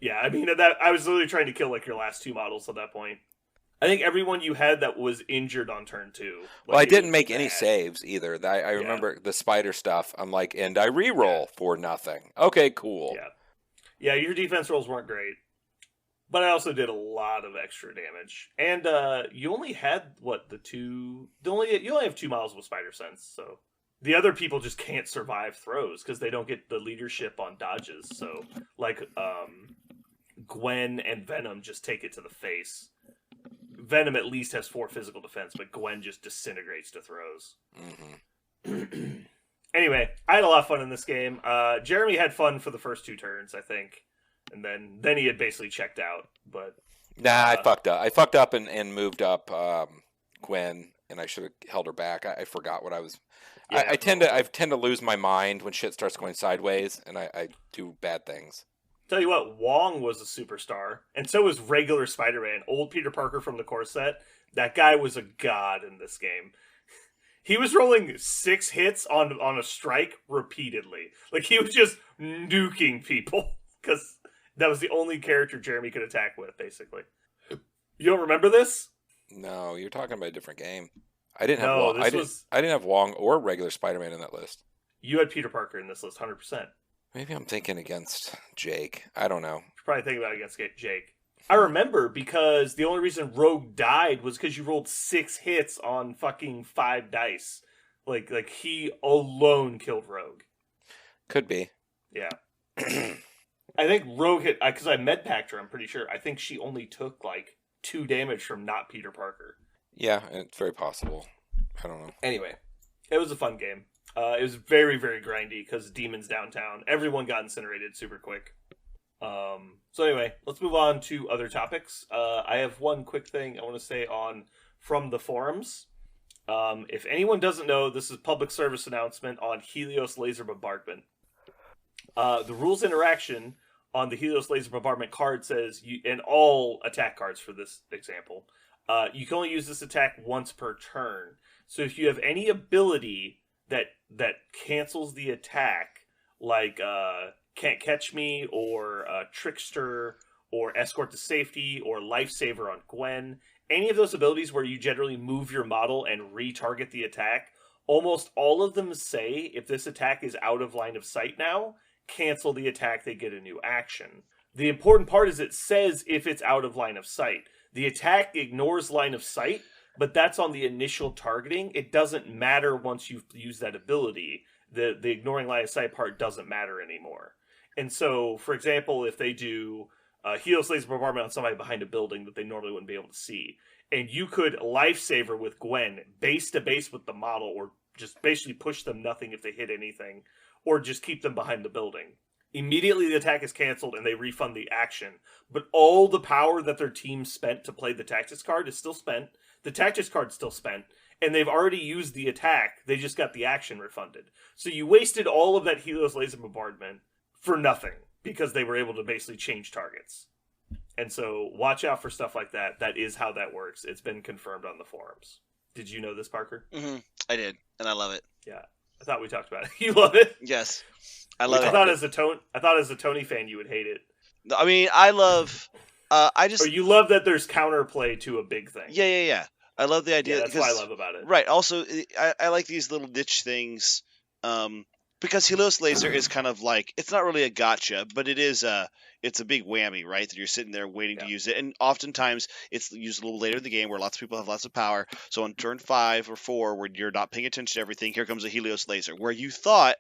Yeah, I mean, that I was literally trying to kill like your last 2 models at that point. I think everyone you had that was injured on turn 2. Well, I it didn't was make any bad. saves either. I remember the spider stuff. I'm like, and I re-roll for nothing. Okay, cool. Yeah, your defense rolls weren't great. But I also did a lot of extra damage. And you only had, you only have 2 models with Spider Sense, so... The other people just can't survive throws, because they don't get the leadership on dodges, so... Like, Gwen and Venom just take it to the face. Venom at least has 4 physical defense, but Gwen just disintegrates to throws. Mm-hmm. Anyway, I had a lot of fun in this game. Jeremy had fun for the first 2 turns, I think. And then he had basically checked out, but Nah, I fucked up. I fucked up and moved up Gwen, and I should have held her back. I forgot what I was. Yeah, I tend to lose my mind when shit starts going sideways, and I do bad things. Tell you what, Wong was a superstar, and so was regular Spider-Man. Old Peter Parker from the core set. That guy was a god in this game. He was rolling 6 hits on a strike repeatedly. Like, he was just nuking people, because that was the only character Jeremy could attack with, basically. You don't remember this? No, you're talking about a different game. I didn't have No, Wong. I didn't have Wong or regular Spider-Man in that list. You had Peter Parker in this list, 100%. Maybe I'm thinking against Jake. I don't know. You're probably thinking about it against Jake. I remember because the only reason Rogue died was because you rolled 6 hits on fucking 5 dice. Like he alone killed Rogue. Could be. Yeah. I think Rogue hit, because I medpacked her, I'm pretty sure. I think she only took like 2 damage from not Peter Parker. Yeah, it's very possible. I don't know. Anyway, it was a fun game. It was very, very grindy because demons downtown. Everyone got incinerated super quick. So anyway, let's move on to other topics. I have one quick thing I want to say from the forums. If anyone doesn't know, this is a public service announcement on Helios Laser Bombardment. The rules interaction on the Helios Laser Bombardment card says, and all attack cards for this example, you can only use this attack once per turn. So if you have any ability that cancels the attack, like Can't Catch Me, or Trickster, or Escort to Safety, or Lifesaver on Gwen, any of those abilities where you generally move your model and retarget the attack, almost all of them say if this attack is out of line of sight now, cancel the attack, they get a new action. The important part is it says if it's out of line of sight. The attack ignores line of sight, but that's on the initial targeting. It doesn't matter once you've used that ability. The ignoring line of sight part doesn't matter anymore. And so, for example, if they do Helios Laser Bombardment on somebody behind a building that they normally wouldn't be able to see, and you could Lifesaver with Gwen base to base with the model, or just basically push them nothing if they hit anything, or just keep them behind the building. Immediately the attack is canceled and they refund the action. But all the power that their team spent to play the tactics card is still spent. The tactics card's still spent. And they've already used the attack. They just got the action refunded. So you wasted all of that Helios Laser Bombardment for nothing, because they were able to basically change targets. And so watch out for stuff like that. That is how that works. It's been confirmed on the forums. Did you know this, Parker? Mm-hmm. I did, and I love it. Yeah. I thought we talked about it. You love it? Yes. I love it. I thought as a Tony fan you would hate it. I mean, I love... Or you love that there's counterplay to a big thing. Yeah. I love the idea. Yeah, that's what I love about it. Right. Also, I like these little niche things, because Helios Laser is kind of like, it's not really a gotcha, but it's a big whammy, right? That you're sitting there waiting to use it, and oftentimes it's used a little later in the game where lots of people have lots of power. So on turn 5 or 4, where you're not paying attention to everything, here comes a Helios Laser, where you thought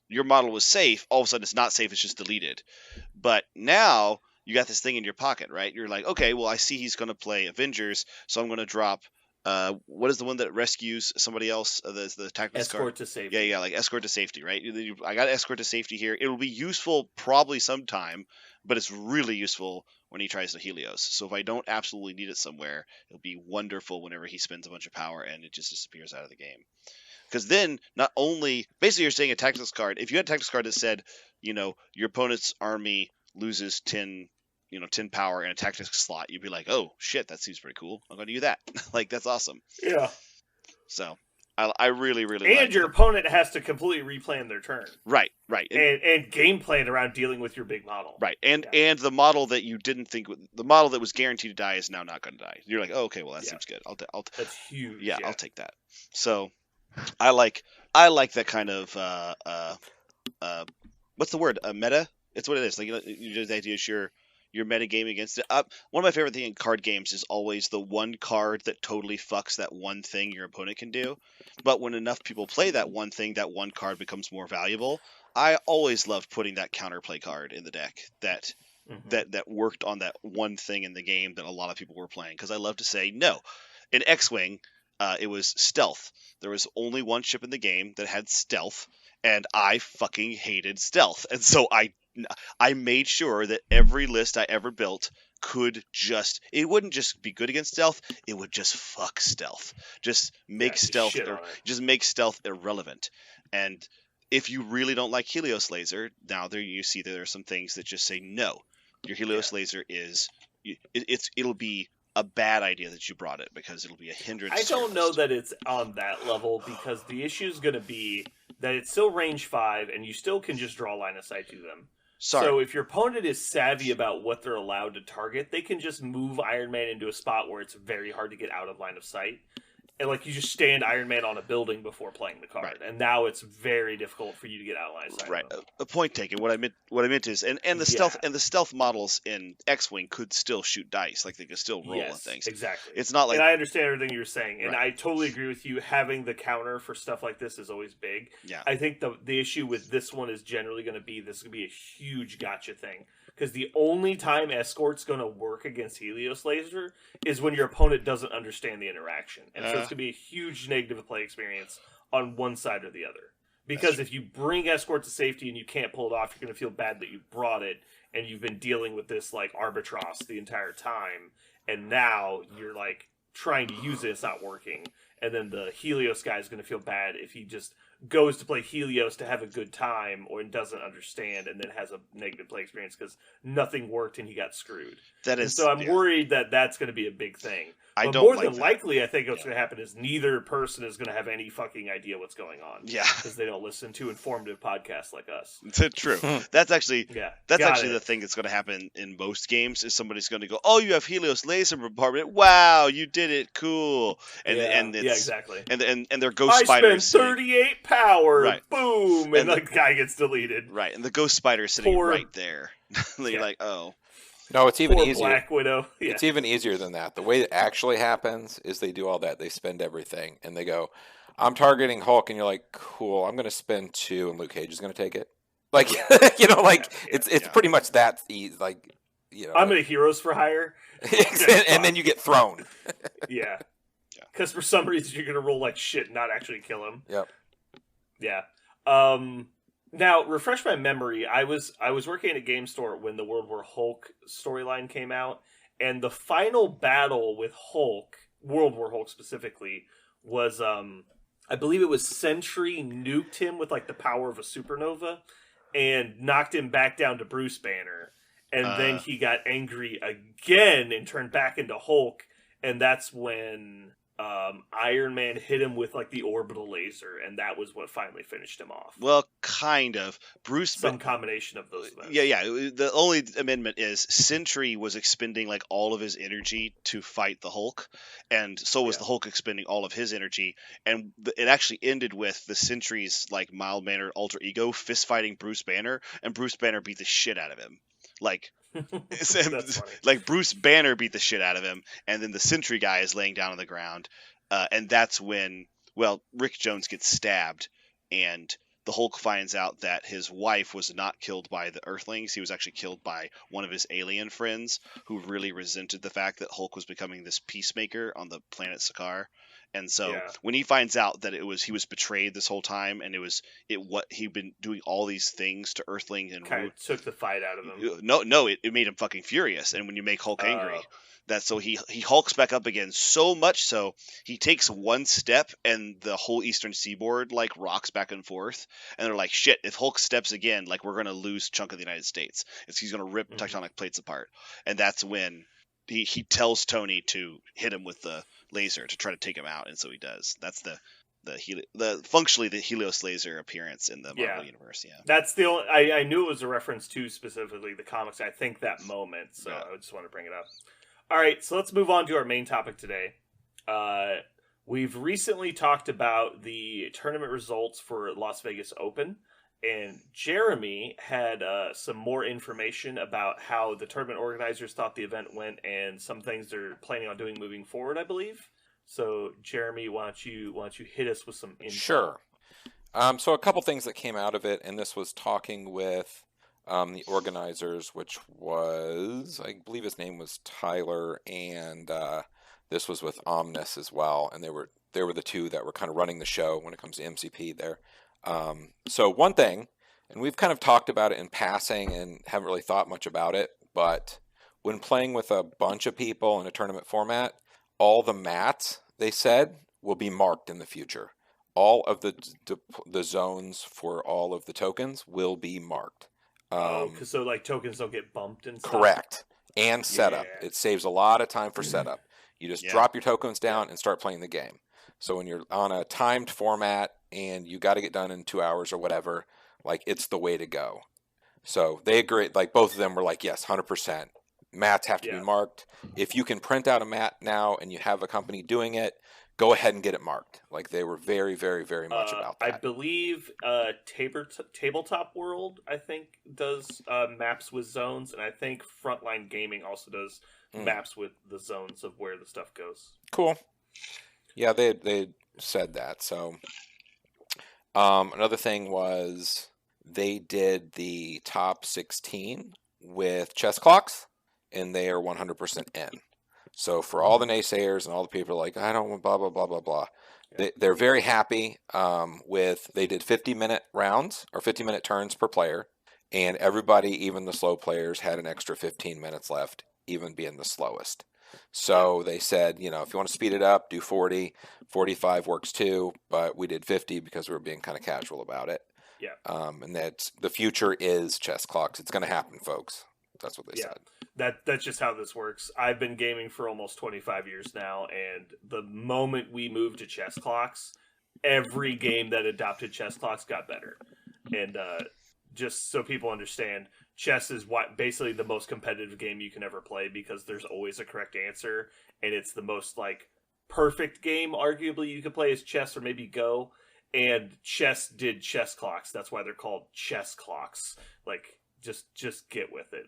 your model was safe, all of a sudden it's not safe, it's just deleted. But now you got this thing in your pocket, right? You're like, okay, well, I see he's going to play Avengers, so I'm going to drop, what is the one that rescues somebody else? The tactics card? Escort to Safety. Yeah, like Escort to Safety, right? I got Escort to Safety here. It will be useful probably sometime, but it's really useful when he tries to Helios. So if I don't absolutely need it somewhere, it'll be wonderful whenever he spends a bunch of power and it just disappears out of the game. Because then, not only, basically you're saying a tactics card, if you had a tactics card that said, your opponent's army loses 10 power in a tactics slot, you'd be like, oh, shit, that seems pretty cool. I'm going to do that. Like, that's awesome. Yeah. So, I really, really like it. And your opponent has to completely replan their turn. Right. And game plan around dealing with your big model. Right. And the model that you didn't think, the model that was guaranteed to die is now not going to die. You're like, oh, okay, well, that seems good. That's huge. Yeah, I'll take that. So, I like that kind of, what's the word? Meta? It's what it is. Like, the idea is your metagame against it. One of my favorite things in card games is always the one card that totally fucks that one thing your opponent can do. But when enough people play that one thing, that one card becomes more valuable. I always loved putting that counterplay card in the deck that worked on that one thing in the game that a lot of people were playing. Because I love to say, no. In X-Wing, it was stealth. There was only one ship in the game that had stealth, and I fucking hated stealth. And so I made sure that every list I ever built it wouldn't just be good against stealth, it would just fuck stealth. Just make stealth irrelevant. And if you really don't like Helios Laser, now you see there are some things that just say no. Your Helios Laser it'll be a bad idea that you brought it because it'll be a hindrance. I don't know that it's on that level because the issue is going to be that it's still range 5 and you still can just draw line of sight to them. So if your opponent is savvy about what they're allowed to target, they can just move Iron Man into a spot where it's very hard to get out of line of sight. And like you just stand Iron Man on a building before playing the card, Right. and now it's very difficult for you to get out of line of sight. Right, a point taken. What I meant is, and the stealth models in X-wing could still shoot dice, like they could still roll on things. Exactly. It's not like, and I understand everything you're saying, and Right. I totally agree with you. Having the counter for stuff like this is always big. Yeah. I think the issue with this one is generally going to be this is going to be a huge gotcha thing. Because the only time Escort's going to work against Helios Laser is when your opponent doesn't understand the interaction. And so it's going to be a huge negative play experience on one side or the other. Because if you bring Escort to safety and you can't pull it off, you're going to feel bad that you brought it and you've been dealing with this like Arbitros the entire time. And now you're like trying to use it, it's not working. And then the Helios guy is going to feel bad if he just goes to play Helios to have a good time or doesn't understand and then has a negative play experience because nothing worked and he got screwed. So I'm worried that that's going to be a big thing. But more than likely, I think what's going to happen is neither person is going to have any fucking idea what's going on. Yeah. Because they don't listen to informative podcasts like us. True. That's actually the thing that's going to happen in most games is somebody's going to go, oh, you have Helios Laser Bombardment. Wow, you did it. Cool. And exactly. And their Ghost Spider is spent 38 power. Right. Boom. And the guy gets deleted. Right. And the Ghost Spider is sitting right there. You're like, oh. No, it's even easier. Black Widow. Yeah. It's even easier than that. The way it actually happens is they do all that. They spend everything, and they go, "I'm targeting Hulk," and you're like, "Cool, I'm going to spend 2, and Luke Cage is going to take it." Like, it's pretty much that easy. Like, I'm going to Heroes for Hire, and then you get thrown. Yeah, because for some reason you're going to roll like shit and not actually kill him. Yep. Yeah. Now, refresh my memory. I was working at a game store when the World War Hulk storyline came out, and the final battle with Hulk, World War Hulk specifically, was I believe it was Sentry nuked him with like the power of a supernova and knocked him back down to Bruce Banner, and then he got angry again and turned back into Hulk, and that's when Iron Man hit him with like the orbital laser, and that was what finally finished him off. Well, kind of. Some combination of those events. Yeah. The only amendment is Sentry was expending like all of his energy to fight the Hulk, and so was the Hulk expending all of his energy, and it actually ended with the Sentry's like mild-mannered alter ego fist fighting Bruce Banner, and Bruce Banner beat the shit out of him. Like Bruce Banner beat the shit out of him, and then the Sentry guy is laying down on the ground, and that's when Rick Jones gets stabbed, and the Hulk finds out that his wife was not killed by the Earthlings. He was actually killed by one of his alien friends who really resented the fact that Hulk was becoming this peacemaker on the planet Sakaar. And so when he finds out that he was betrayed this whole time, and he'd been doing all these things to Earthling and kind of took the fight out of him. No, it made him fucking furious. And when you make Hulk angry, so he hulks back up again, so much so he takes one step and the whole eastern seaboard like rocks back and forth. And they're like, shit, if Hulk steps again, like we're gonna lose a chunk of the United States. He's gonna rip tectonic plates apart. And that's when he tells Tony to hit him with the laser to try to take him out, and so he does. That's functionally the Helios Laser appearance in the Marvel universe. Yeah, that's the only. I knew it was a reference to specifically the comics. I think that moment, so I just want to bring it up. All right, so let's move on to our main topic today. We've recently talked about the tournament results for Las Vegas Open. And Jeremy had some more information about how the tournament organizers thought the event went and some things they're planning on doing moving forward, I believe. So, Jeremy, why don't you hit us with some info? Sure. So a couple things that came out of it, and this was talking with the organizers, which was, I believe his name was Tyler, and this was with Omnis as well, and they were the two that were kind of running the show when it comes to MCP there. So one thing, and we've kind of talked about it in passing and haven't really thought much about it, but when playing with a bunch of people in a tournament format, all the mats, they said, will be marked in the future. All of the zones for all of the tokens will be marked. Because so like tokens don't get bumped and stuff. Correct. And setup. Yeah. It saves a lot of time for setup. You just Yeah. drop your tokens down and start playing the game. So when you're on a timed format and you got to get done in 2 hours or whatever, like it's the way to go. So they agree. Like both of them were like, yes, 100%. Mats have to be Yeah. marked. If you can print out a mat now and you have a company doing it, go ahead and get it marked. Like they were very, very, very much about that. I believe Tabletop World, I think, does maps with zones, and I think Frontline Gaming also does maps with the zones of where the stuff goes. Cool. Yeah, they said that. So another thing was they did the top 16 with chess clocks, and they are 100% in. So for all the naysayers and all the people like, I don't want blah, blah, blah, blah, blah, they're very happy they did 50-minute rounds or 50-minute turns per player, and everybody, even the slow players, had an extra 15 minutes left, even being the slowest. So they said, if you want to speed it up, do 40. 45 works too, but we did 50 because we were being kind of casual about it. Yeah. And that's the future is chess clocks. It's going to happen, folks. That's what they said. That's just how this works. I've been gaming for almost 25 years now, and the moment we moved to chess clocks, every game that adopted chess clocks got better. And just so people understand, chess is basically the most competitive game you can ever play because there's always a correct answer, and it's the most perfect game arguably you could play is chess or maybe Go. And chess did chess clocks. That's why they're called chess clocks. Just get with it.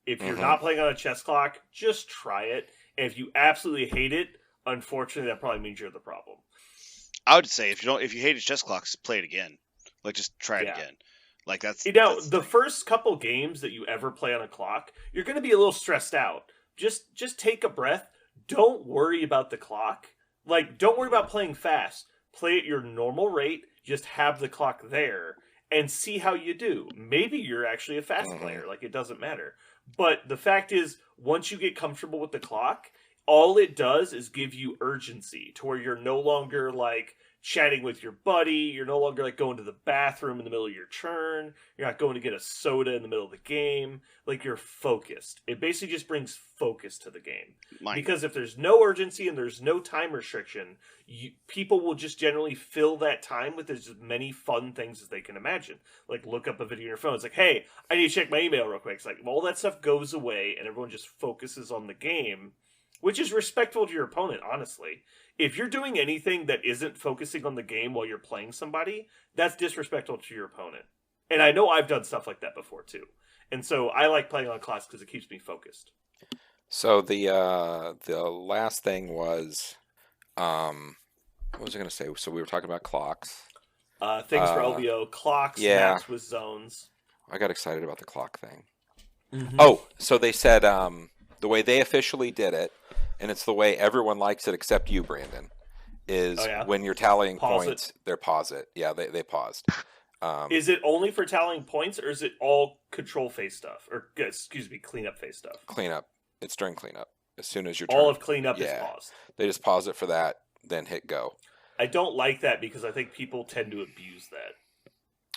If you're not playing on a chess clock, just try it. And if you absolutely hate it, unfortunately, that probably means you're the problem. I would say if you hate chess clocks, play it again. Just try it again. That's the first couple games that you ever play on a clock, you're going to be a little stressed out. Just take a breath. Don't worry about the clock. Don't worry about playing fast. Play at your normal rate. Just have the clock there and see how you do. Maybe you're actually a fast player. It doesn't matter. But the fact is, once you get comfortable with the clock, all it does is give you urgency to where you're no longer chatting with your buddy. You're no longer going to the bathroom in the middle of your turn. You're not going to get a soda in the middle of the game. You're focused. It basically just brings focus to the game. Because if there's no urgency and there's no time restriction, people will just generally fill that time with as many fun things as they can imagine. Look up a video on your phone. It's hey, I need to check my email real quick. It's all that stuff goes away and everyone just focuses on the game, which is respectful to your opponent, honestly. If you're doing anything that isn't focusing on the game while you're playing somebody, that's disrespectful to your opponent. And I know I've done stuff like that before, too. And so I like playing on clocks because it keeps me focused. So the last thing was, what was I going to say? So we were talking about clocks. Things for LVO, clocks, maps with zones. I got excited about the clock thing. Mm-hmm. Oh, so they said the way they officially did it, and it's the way everyone likes it except you, Brandon, is when you're tallying points, they pause it. Yeah, they paused. Is it only for tallying points, or is it all control phase stuff? Or, cleanup phase stuff? Cleanup. It's during cleanup. As soon as you're all of cleanup is paused. They just pause it for that, then hit go. I don't like that because I think people tend to abuse that.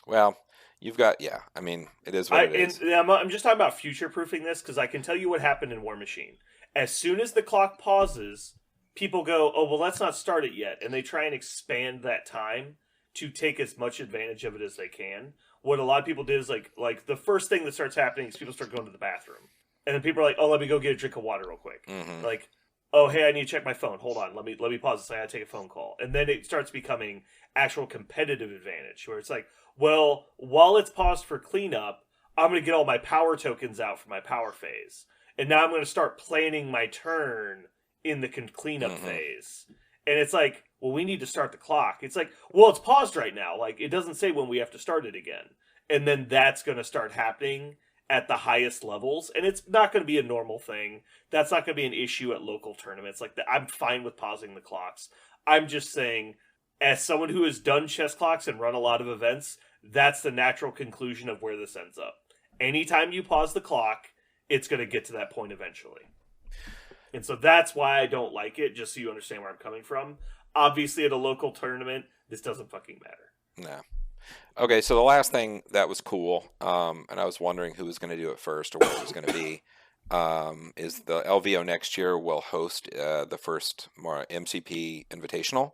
Well, you've got, I mean, it is what it is. I'm just talking about future-proofing this because I can tell you what happened in War Machine. As soon as the clock pauses, people go, oh, well, let's not start it yet. And they try and expand that time to take as much advantage of it as they can. What a lot of people did is, the first thing that starts happening is people start going to the bathroom. And then people are like, oh, let me go get a drink of water real quick. Mm-hmm. Oh, hey, I need to check my phone. Hold on. Let me pause this. I gotta take a phone call. And then it starts becoming actual competitive advantage where it's well, while it's paused for cleanup, I'm going to get all my power tokens out for my power phase. And now I'm going to start planning my turn in the cleanup phase. And it's well, we need to start the clock. It's well, it's paused right now. It doesn't say when we have to start it again. And then that's going to start happening at the highest levels. And it's not going to be a normal thing. That's not going to be an issue at local tournaments. I'm fine with pausing the clocks. I'm just saying, as someone who has done chess clocks and run a lot of events, that's the natural conclusion of where this ends up. Anytime you pause the clock, it's going to get to that point eventually. And so that's why I don't like it, just so you understand where I'm coming from. Obviously, at a local tournament, this doesn't fucking matter. No. Okay, so the last thing that was cool, and I was wondering who was going to do it first or what it was going to be, is the LVO next year will host the first MCP Invitational,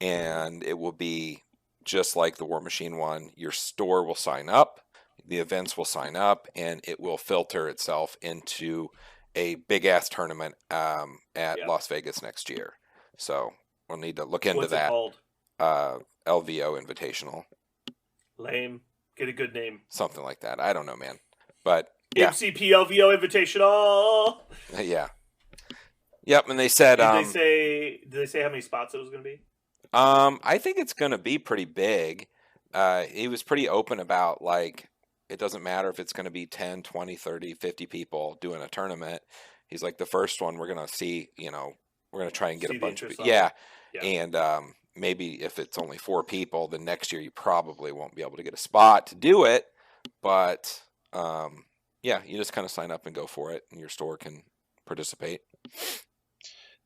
and it will be just like the War Machine one. Your store will sign up, the events will sign up, and it will filter itself into a big-ass tournament at Las Vegas next year. So we'll need to look into What's that. It called? LVO Invitational. Lame. Get a good name. Something like that. I don't know, man. But yeah. MCP LVO Invitational. Yeah. Yep. And they said, did they say how many spots it was going to be? I think it's going to be pretty big. He was pretty open about, like, it doesn't matter if it's going to be 10, 20, 30, 50 people doing a tournament. He's like, the first one we're going to see, we're going to try and get a bunch of people. Yeah. And maybe if it's only 4 people, then next year you probably won't be able to get a spot to do it. But, you just kind of sign up and go for it, and your store can participate.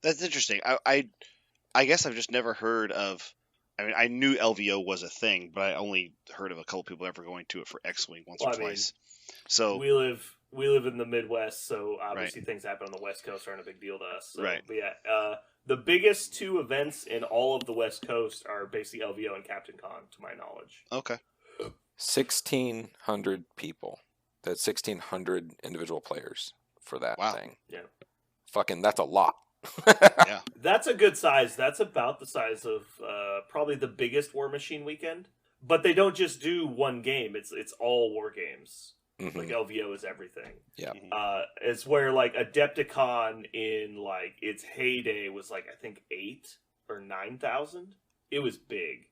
That's interesting. I guess I've just never heard of. I mean, I knew LVO was a thing, but I only heard of a couple people ever going to it for X-Wing once or twice. So we live in the Midwest, so obviously things happen on the West Coast aren't a big deal to us. So, right. But yeah, the biggest 2 events in all of the West Coast are basically LVO and Captain Con, to my knowledge. Okay. 1,600 people. That's 1,600 individual players for that thing. Yeah. Fucking, that's a lot. Yeah. That's a good size. That's about the size of probably the biggest War Machine weekend. But they don't just do one game. It's all war games. Mm-hmm. Like LVO is everything. Yeah. It's where like Adepticon in like its heyday was like I think 8 or 9,000. It was big.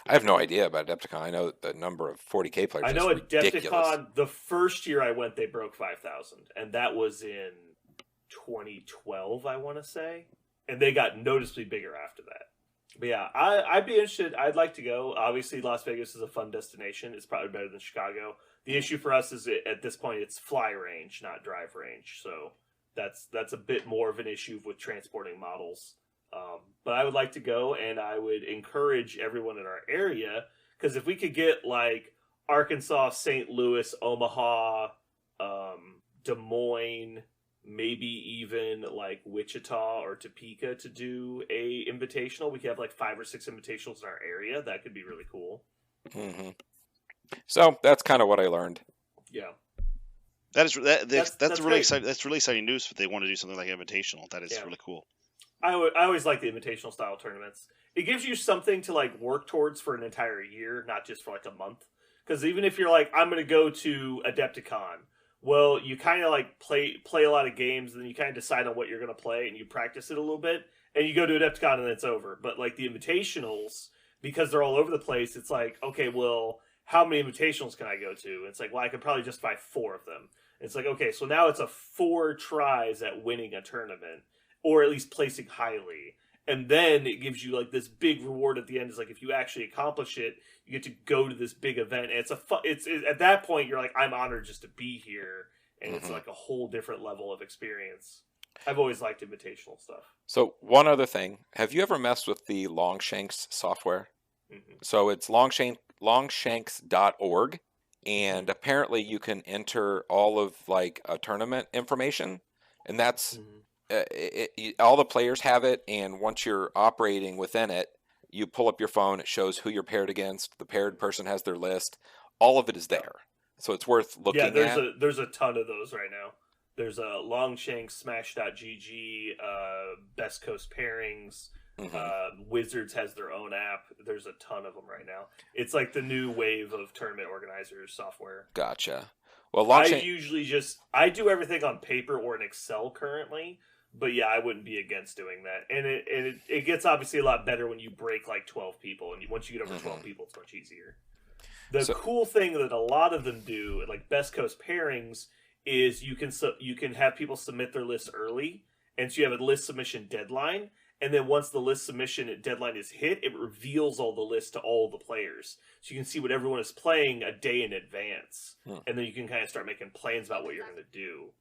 I have no idea about Adepticon. I know the number of 40K players. I know is ridiculous. Adepticon. The first year I went, they broke 5,000, and that was in 2012, I want to say, and they got noticeably bigger after that. But yeah, I'd be interested. I'd like to go. Obviously, Las Vegas is a fun destination. It's probably better than Chicago. The issue for us is at this point it's fly range, not drive range. So that's a bit more of an issue with transporting models. But I would like to go, and I would encourage everyone in our area, because if we could get like Arkansas, St. Louis, Omaha, Des Moines, maybe even like Wichita or Topeka to do a invitational. We could have like 5 or 6 invitationals in our area. That could be really cool. Mm-hmm. So that's kind of what I learned. Yeah, that's really exciting. That's really exciting news if they want to do something like invitational. That is really cool. I always like the invitational style tournaments. It gives you something to like work towards for an entire year, not just for like a month. Because even if you're like, I'm going to go to Adepticon. Well, you kind of like play a lot of games, and then you kind of decide on what you're going to play, and you practice it a little bit, and you go to Adepticon, and then it's over. But like the invitationals, because they're all over the place, it's like, okay, well, how many invitationals can I go to? And it's like, well, I could probably just buy 4 of them. And it's like, okay, so now it's a 4 tries at winning a tournament, or at least placing highly. And then it gives you like this big reward at the end. It's like if you actually accomplish it, you get to go to this big event. And it's at that point you're like, I'm honored just to be here, and it's like a whole different level of experience. I've always liked invitational stuff. So one other thing, have you ever messed with the Longshanks software? Mm-hmm. So it's longshanks.org, and apparently you can enter all of like a tournament information, and that's. All the players have it, and once you're operating within it, you pull up your phone, it shows who you're paired against, the paired person has their list, all of it is there. So it's worth looking at. There's a ton of those right now. There's a Longshanks, Smash.gg, Best Coast Pairings, Wizards has their own app. There's a ton of them right now. It's like the new wave of tournament organizers software. Gotcha. Well, I do everything on paper or in Excel currently. But yeah, I wouldn't be against doing that. And it gets obviously a lot better when you break like 12 people. And once you get over 12 people, it's much easier. The cool thing that a lot of them do, like Best Coast Pairings, is you can have people submit their list early. And so you have a list submission deadline. And then once the list submission deadline is hit, it reveals all the lists to all the players. So you can see what everyone is playing a day in advance. And then you can kind of start making plans about what you're going to do.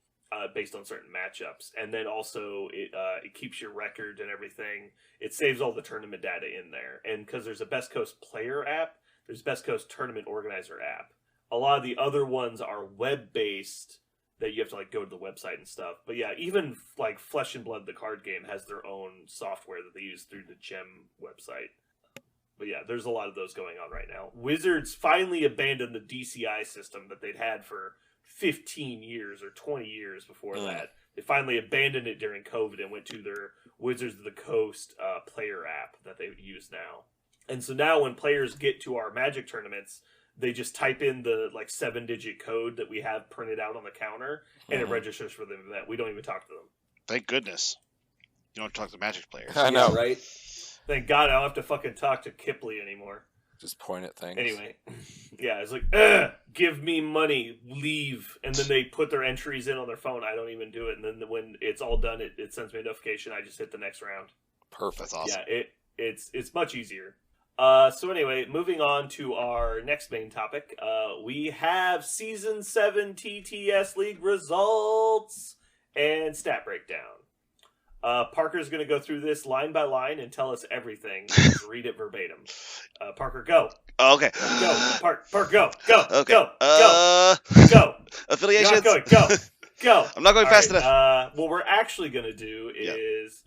based on certain matchups, and then also it keeps your record and everything. It saves all the tournament data in there, and because there's a Best Coast player app, there's Best Coast tournament organizer app. A lot of the other ones are web based that you have to like go to the website and stuff. But yeah, even like Flesh and Blood, the card game, has their own software that they use through the Gem website. But yeah, there's a lot of those going on right now. Wizards finally abandoned the DCI system that they'd had for 15 years or 20 years before that. They finally abandoned it during COVID and went to their Wizards of the Coast player app that they use now. And so now when players get to our Magic tournaments, they just type in the like 7-digit code that we have printed out on the counter, and it registers for the event. We don't even talk to them. Thank goodness. You don't talk to Magic players. I know, right? Thank God I don't have to fucking talk to Kipley anymore. Just point at things. Anyway, yeah, it's like, give me money, leave. And then they put their entries in on their phone. I don't even do it. And then when it's all done, it sends me a notification. I just hit the next round. Perfect. That's awesome. Yeah, it's much easier. So anyway, moving on to our next main topic. We have Season 7 TTS League results and stat breakdown. Parker's going to go through this line by line and tell us everything. Read it verbatim. Parker, go. Oh, okay. Go. Park, go. Go. Okay. Go. Affiliations. You're not going. Go. I'm not going fast enough. What we're actually going to do is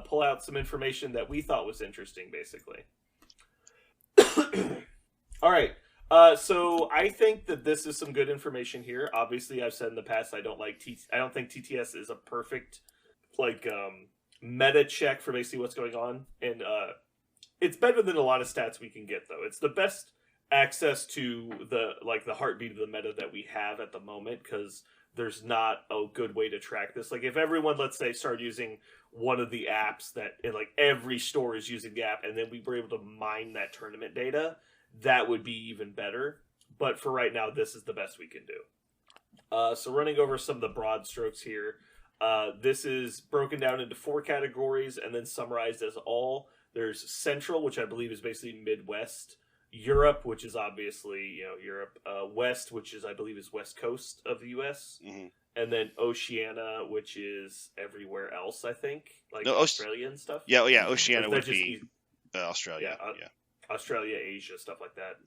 pull out some information that we thought was interesting, basically. All right. So I think that this is some good information here. Obviously, I've said in the past I don't think TTS is a perfect meta check for basically what's going on, and it's better than a lot of stats we can get, though. It's the best access to the heartbeat of the meta that we have at the moment, because there's not a good way to track this. Like, if everyone, let's say, started using one of the apps that every store is using the app, and then we were able to mine that tournament data, that would be even better. But for right now, this is the best we can do. So running over some of the broad strokes here, this is broken down into 4 categories and then summarized as all. There's Central, which I believe is basically Midwest. Europe, which is obviously, Europe. West, which is, I believe, is West Coast of the U.S. Mm-hmm. And then Oceania, which is everywhere else, I think. Like No, Australia and stuff. Yeah, Oceania would just be Australia. Australia, Asia, stuff like that.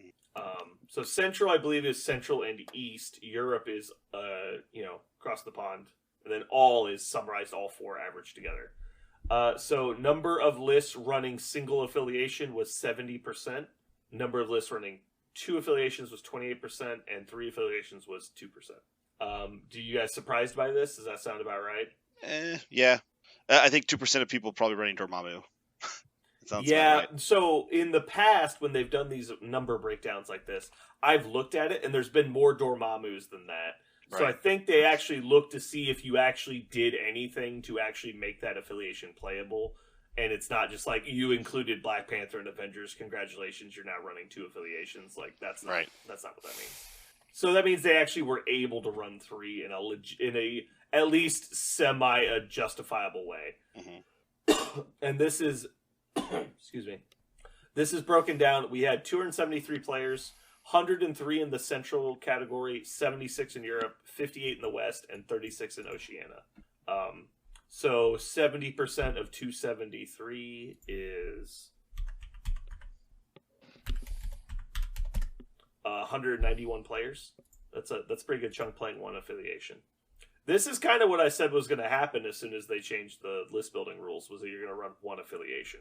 So Central, I believe, is Central and East. Europe is, across the pond. And then all is summarized, all 4 averaged together. So number of lists running single affiliation was 70%. Number of lists running 2 affiliations was 28%, and 3 affiliations was 2%. Do you guys surprised by this? Does that sound about right? Yeah. I think 2% of people probably running Dormammu. Right. So in the past, when they've done these number breakdowns like this, I've looked at it, and there's been more Dormammus than that. Right. So I think they actually look to see if you actually did anything to actually make that affiliation playable. And it's not just like you included Black Panther and Avengers. Congratulations, you're now running 2 affiliations. Like that's not That's not what that means. So that means they actually were able to run 3 in a at least semi justifiable way. Mm-hmm. And this is, excuse me, this is broken down. We had 273 players, 103 in the Central category, 76 in Europe, 58 in the West, and 36 in Oceania. So 70% of 273 is 191 players. That's a pretty good chunk playing 1 affiliation. This is kind of what I said was going to happen as soon as they changed the list building rules, was that you're going to run 1 affiliation.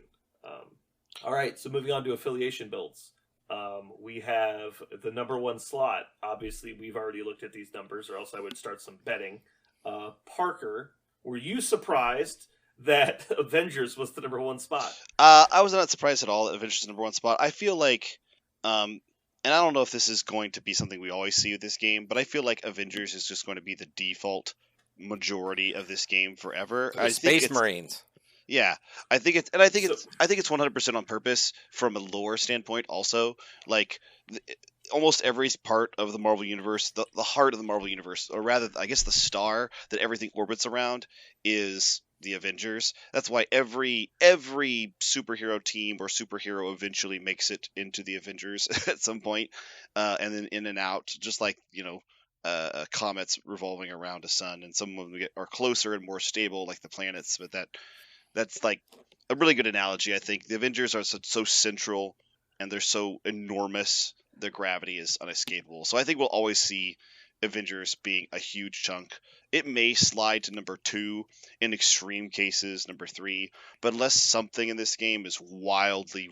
All right, so moving on to affiliation builds. We have the number 1 slot. Obviously, we've already looked at these numbers, or else I would start some betting. Parker, were you surprised that Avengers was the number 1 spot? I was not surprised at all that Avengers is the number 1 spot. I feel like, and I don't know if this is going to be something we always see with this game, but I feel like Avengers is just going to be the default majority of this game forever. Space Marines. Yeah, I think it's 100% on purpose from a lore standpoint. Also, like almost every part of the Marvel Universe, the heart of the Marvel Universe, or rather, I guess the star that everything orbits around is the Avengers. That's why every superhero team or superhero eventually makes it into the Avengers at some point, and then in and out, just like comets revolving around a sun, and some of them are closer and more stable, like the planets. But that's like a really good analogy. I think the Avengers are so central, and they're so enormous. Their gravity is unescapable. So I think we'll always see Avengers being a huge chunk. It may slide to number 2 in extreme cases, number 3, but unless something in this game is wildly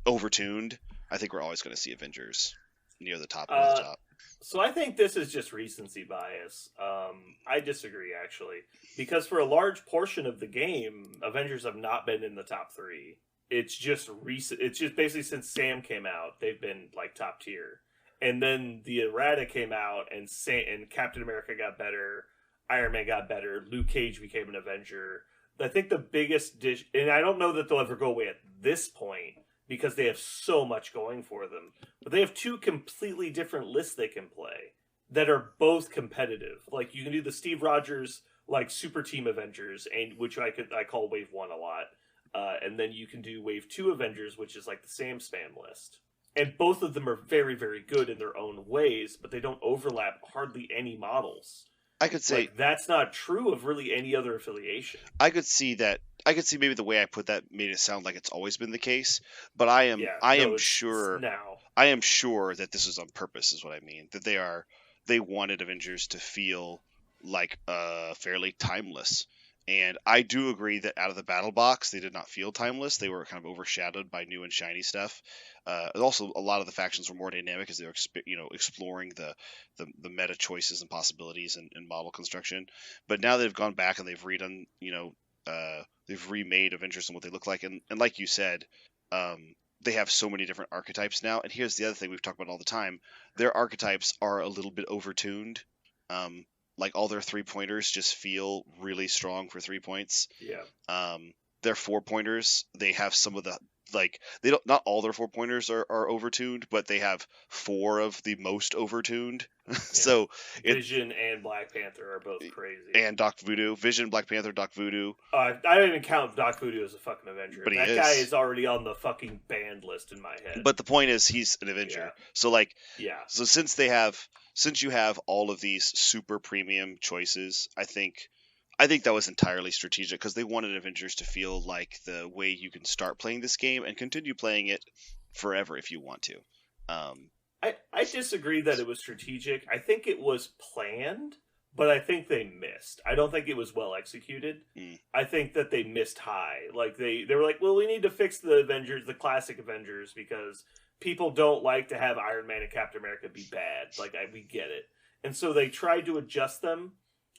overtuned, I think we're always going to see Avengers near the top of the top. So I think this is just recency bias. I disagree, actually, because for a large portion of the game, Avengers have not been in the top 3. It's just recent. It's just basically since Sam came out, they've been like top tier. And then the errata came out, and Captain America got better, Iron Man got better, Luke Cage became an Avenger. I think the biggest dish, and I don't know that they'll ever go away at this point because they have so much going for them. But they have 2 completely different lists they can play that are both competitive. Like you can do the Steve Rogers like Super Team Avengers, and which I call Wave 1 a lot, and then you can do Wave 2 Avengers, which is like the Sam Spam list. And both of them are very, very good in their own ways, but they don't overlap hardly any models. I could say that's not true of really any other affiliation. I could see maybe the way I put that made it sound like it's always been the case, but I am sure that this is on purpose, is what I mean. That they wanted Avengers to feel like fairly timeless. And I do agree that out of the battle box, they did not feel timeless. They were kind of overshadowed by new and shiny stuff. Also, a lot of the factions were more dynamic as they were, exploring the meta choices and possibilities and model construction. But now they've gone back and they've redone, they've remade Avengers and what they look like. And like you said, they have so many different archetypes now. And here's the other thing we've talked about all the time: their archetypes are a little bit overtuned. Like all their 3-pointers just feel really strong for 3 points. Yeah. Their 4-pointers, they have some of the not all their 4-pointers are overtuned, but they have 4 of the most overtuned. Yeah. So Vision and Black Panther are both crazy. And Doc Voodoo, Vision, Black Panther, Doc Voodoo. I don't even count Doc Voodoo as a fucking Avenger. But that guy is already on the fucking banned list in my head. But the point is, he's an Avenger. Yeah. So since you have all of these super premium choices, I think that was entirely strategic because they wanted Avengers to feel like the way you can start playing this game and continue playing it forever if you want to. I disagree that it was strategic. I think it was planned, but I think they missed. I don't think it was well executed. I think that they missed high. Like they were like, well, we need to fix the Avengers, the classic Avengers, because people don't like to have Iron Man and Captain America be bad. Like we get it. And so they tried to adjust them,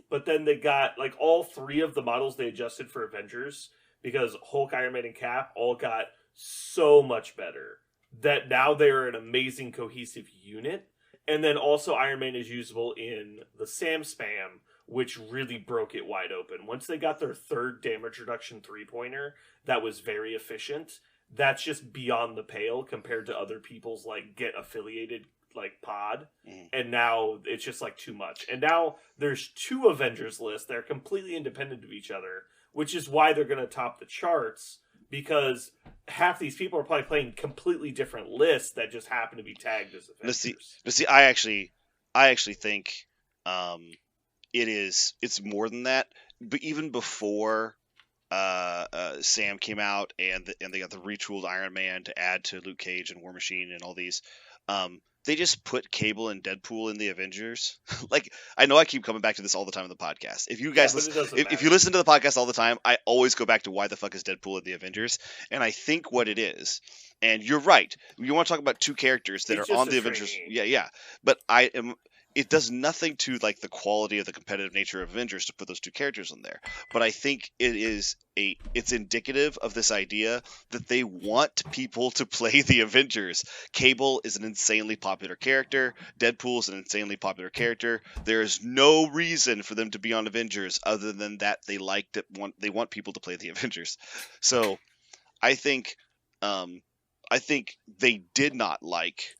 but then they got like all 3 of the models they adjusted for Avengers because Hulk, Iron Man, and Cap all got so much better that now they're an amazing cohesive unit. And then also Iron Man is usable in the Sam Spam, which really broke it wide open. Once they got their 3rd damage reduction 3-pointer, that was very efficient. That's just beyond the pale compared to other people's like get affiliated like pod. And now it's just like too much. And now there's 2 Avengers lists that are completely independent of each other, which is why they're going to top the charts, because half these people are probably playing completely different lists that just happen to be tagged as Avengers. See, I actually think it's more than that. But even before Sam came out and they got the retooled Iron Man to add to Luke Cage and War Machine and all these, they just put Cable and Deadpool in the Avengers. Like, I know I keep coming back to this all the time on the podcast. If you guys if you listen to the podcast all the time, I always go back to why the fuck is Deadpool in the Avengers? And I think what it is, and you're right, you want to talk about 2 characters that are on the Avengers. Yeah. But it does nothing to like the quality of the competitive nature of Avengers to put those 2 characters on there. But I think it's indicative of this idea that they want people to play the Avengers. Cable is an insanely popular character. Deadpool is an insanely popular character. There is no reason for them to be on Avengers other than that they want people to play the Avengers. So I think they did not like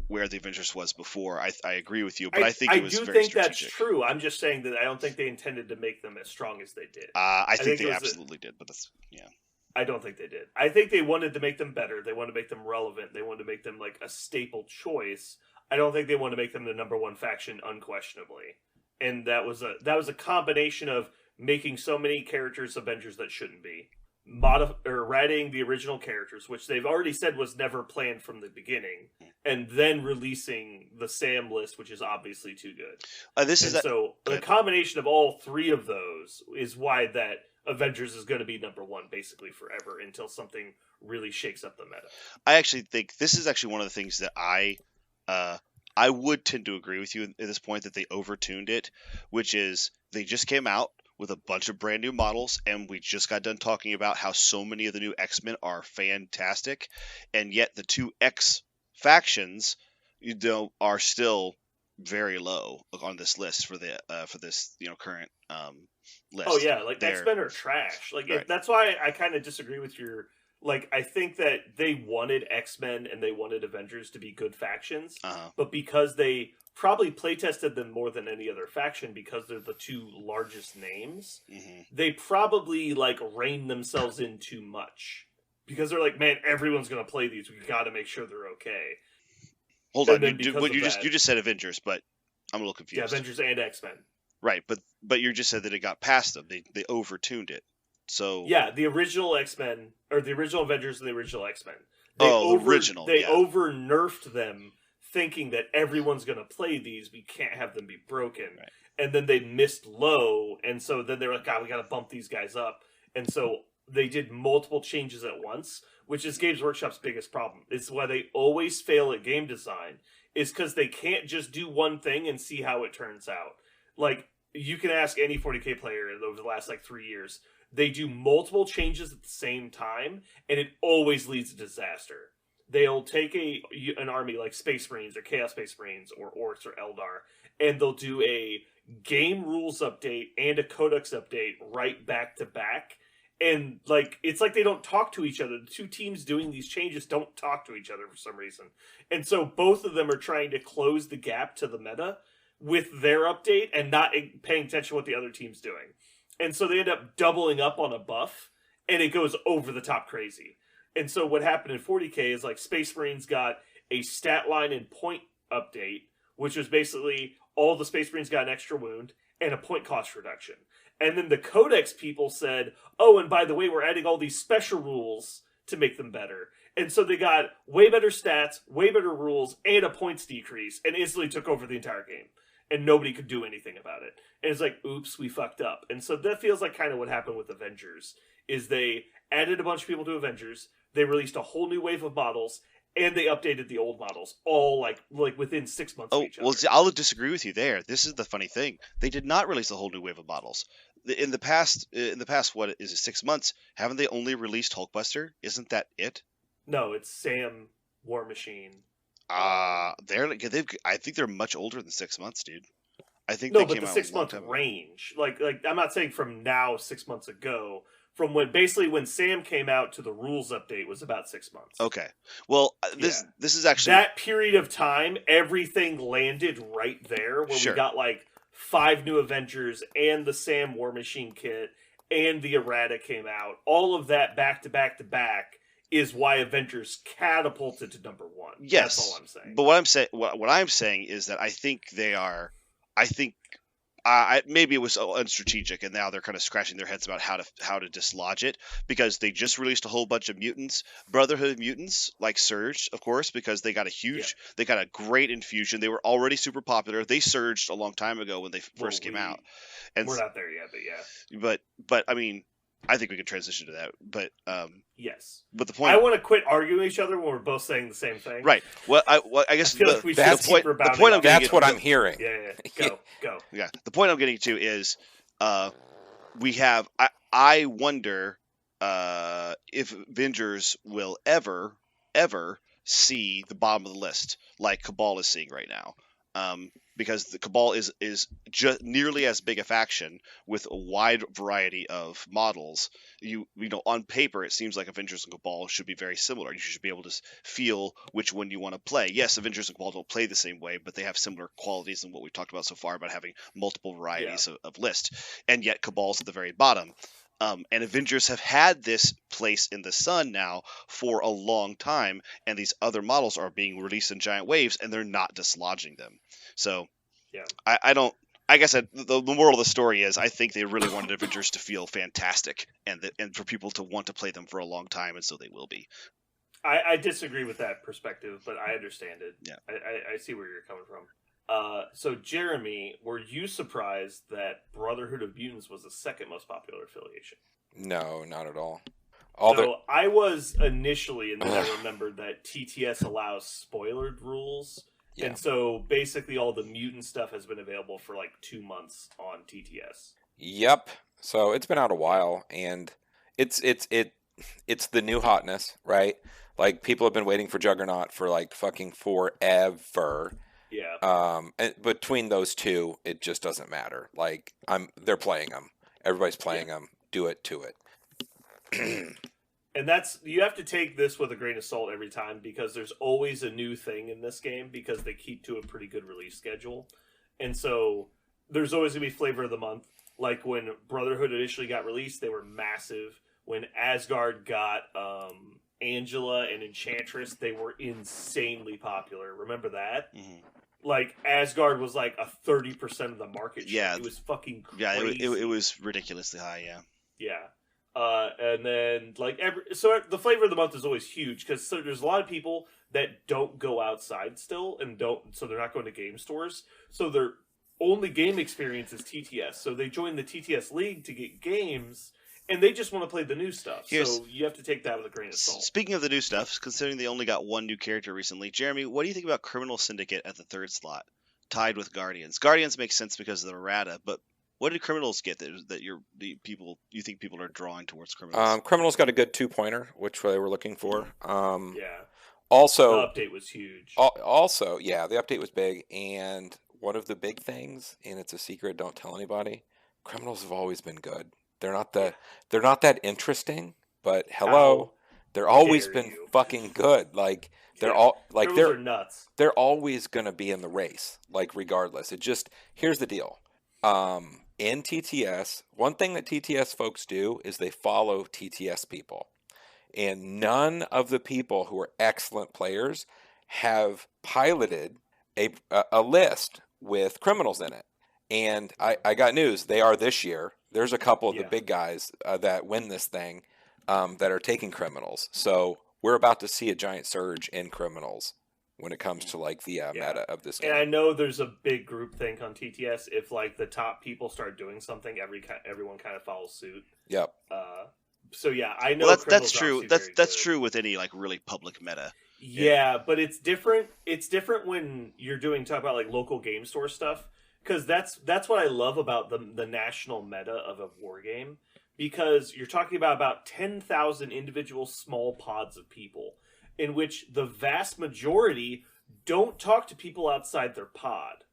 where the Avengers was before. I agree with you, but I think it was very strategic. That's true. I'm just saying that I don't think they intended to make them as strong as they did. I think they absolutely did, but that's, yeah. I don't think they did. I think they wanted to make them better. They wanted to make them relevant. They wanted to make them like a staple choice. I don't think they want to make them the number one faction unquestionably. And that was a combination of making so many characters Avengers that shouldn't be, writing the original characters, which they've already said was never planned from the beginning, and then releasing the Sam list, which is obviously too good. The combination of all three of those is why that Avengers is going to be number one basically forever until something really shakes up the meta. I actually think this is actually one of the things that I would tend to agree with you at this point, that they overtuned it, which is they just came out with a bunch of brand new models, and we just got done talking about how so many of the new X-Men are fantastic, and yet the two X factions, are still very low on this list for this current list. Oh yeah, like X-Men are trash. Like right. That's why I kind of disagree with your. Like, I think that they wanted X-Men and they wanted Avengers to be good factions, but because they probably playtested them more than any other faction because they're the two largest names, they probably, reined themselves in too much. Because they're like, man, everyone's going to play these. We got to make sure they're okay. Hold on, you just said Avengers, but I'm a little confused. Yeah, Avengers and X-Men. Right, but you just said that it got past them. They overtuned it. So yeah, the original X-Men, or the original Avengers and the original X-Men. They over nerfed them, thinking that everyone's going to play these. We can't have them be broken. Right. And then they missed low, and so then they were like, God, we got to bump these guys up. And so they did multiple changes at once, which is Games Workshop's biggest problem. It's why they always fail at game design, is because they can't just do one thing and see how it turns out. Like, you can ask any 40k player over the last 3 years. They do multiple changes at the same time, and it always leads to disaster. They'll take an army like Space Marines or Chaos Space Marines or Orcs or Eldar, and they'll do a game rules update and a codex update right back to back. And it's like they don't talk to each other. The two teams doing these changes don't talk to each other for some reason. And so both of them are trying to close the gap to the meta with their update and not paying attention to what the other team's doing. And so they end up doubling up on a buff, and it goes over the top crazy. And so what happened in 40k is Space Marines got a stat line and point update, which was basically all the Space Marines got an extra wound and a point cost reduction. And then the Codex people said, oh, and by the way, we're adding all these special rules to make them better. And so they got way better stats, way better rules, and a points decrease, and instantly took over the entire game. And nobody could do anything about it. And it's like, oops, we fucked up. And so that feels like kind of what happened with Avengers, is they added a bunch of people to Avengers, they released a whole new wave of models, and they updated the old models, all like within 6 months of each other. Well, I'll disagree with you there. This is the funny thing. They did not release a whole new wave of models. In the past, what is it, 6 months, haven't they only released Hulkbuster? Isn't that it? No, it's Sam, War Machine. I think they're much older than 6 months, dude. I think no, but the 6 month range, like I'm not saying from now 6 months ago, from when Sam came out to the rules update was about 6 months. Okay, well this is actually that period of time. Everything landed right there where we got 5 new Avengers and the Sam War Machine kit and the errata came out. All of that back to back to back is why Avengers catapulted to number one. Yes, that's all I'm saying. But what I'm saying is that I think maybe it was unstrategic, and now they're kind of scratching their heads about how to dislodge it, because they just released a whole bunch of mutants, Brotherhood of Mutants, surged, of course, because they got they got a great infusion. They were already super popular. They surged a long time ago when they first came out. And we're not there yet, but yeah. But I mean, I think we can transition to that, but yes. But the point, I want to quit arguing each other when we're both saying the same thing. Right. Well, I guess that's what I'm hearing. Yeah. Go. Yeah. The point I'm getting to is, we have. I wonder if Avengers will ever see the bottom of the list like Cabal is seeing right now. Because the Cabal is just nearly as big a faction with a wide variety of models. You know, on paper, it seems like Avengers and Cabal should be very similar. You should be able to feel which one you want to play. Yes, Avengers and Cabal don't play the same way, but they have similar qualities in what we've talked about so far about having multiple varieties of list. And yet Cabal's at the very bottom. And Avengers have had this place in the sun now for a long time, and these other models are being released in giant waves, and they're not dislodging them. So, Yeah. I don't. I guess the moral of the story is I think they really wanted Avengers to feel fantastic, and for people to want to play them for a long time, and so they will be. I disagree with that perspective, but I understand it. Yeah. I see where you're coming from. So Jeremy, were you surprised that Brotherhood of Mutants was the second most popular affiliation? No, not at all. I was initially, and then I remembered that TTS allows spoilered rules. Yeah. And so basically all the mutant stuff has been available for like 2 months on TTS. Yep. So it's been out a while, and it's the new hotness, right? Like, people have been waiting for Juggernaut for like fucking forever. Yeah. And between those two, it just doesn't matter. Like, they're playing them. Everybody's playing them. Do it to it. And you have to take this with a grain of salt every time, because there's always a new thing in this game because they keep to a pretty good release schedule. And so there's always going to be flavor of the month. Like when Brotherhood initially got released, they were massive. When Asgard got Angela and Enchantress, they were insanely popular. Remember that? Mm-hmm. Like, Asgard was like a 30% of the market share. Yeah. It was fucking crazy. Yeah, it was ridiculously high, yeah. Yeah. And then, like, so the flavor of the month is always huge, because there's a lot of people that don't go outside still, and so they're not going to game stores. So their only game experience is TTS. So they join the TTS League to get games, and they just want to play the new stuff. So you have to take that with a grain of salt. Speaking of the new stuff, considering they only got one new character recently, Jeremy, what do you think about Criminal Syndicate at the 3rd slot, tied with Guardians? Guardians makes sense because of the errata, but what did Criminals get that you think people are drawing towards Criminals? Criminals got a good 2-pointer, which they were looking for. Yeah. Also, the update was huge. Also, yeah, the update was big, and one of the big things, and it's a secret, don't tell anybody, Criminals have always been good. They're not that interesting, but hello, they're always been fucking good. Like, they're nuts. They're always gonna be in the race, like, regardless. Here's the deal. In TTS, one thing that TTS folks do is they follow TTS people. And none of the people who are excellent players have piloted a list with Criminals in it. And I got news. They are this year. There's a couple of the big guys that win this thing that are taking Criminals. So we're about to see a giant surge in Criminals when it comes to, like, the meta of this game. And I know there's a big group think on TTS. If, like, the top people start doing something, everyone kind of follows suit. Yep. So yeah, I know. Well, that's true. That's true with any, like, really public meta. Yeah, but it's different. It's different when you're talk about like local game store stuff, because that's what I love about the national meta of a war game, because you're talking about 10,000 individual small pods of people, in which the vast majority don't talk to people outside their pod.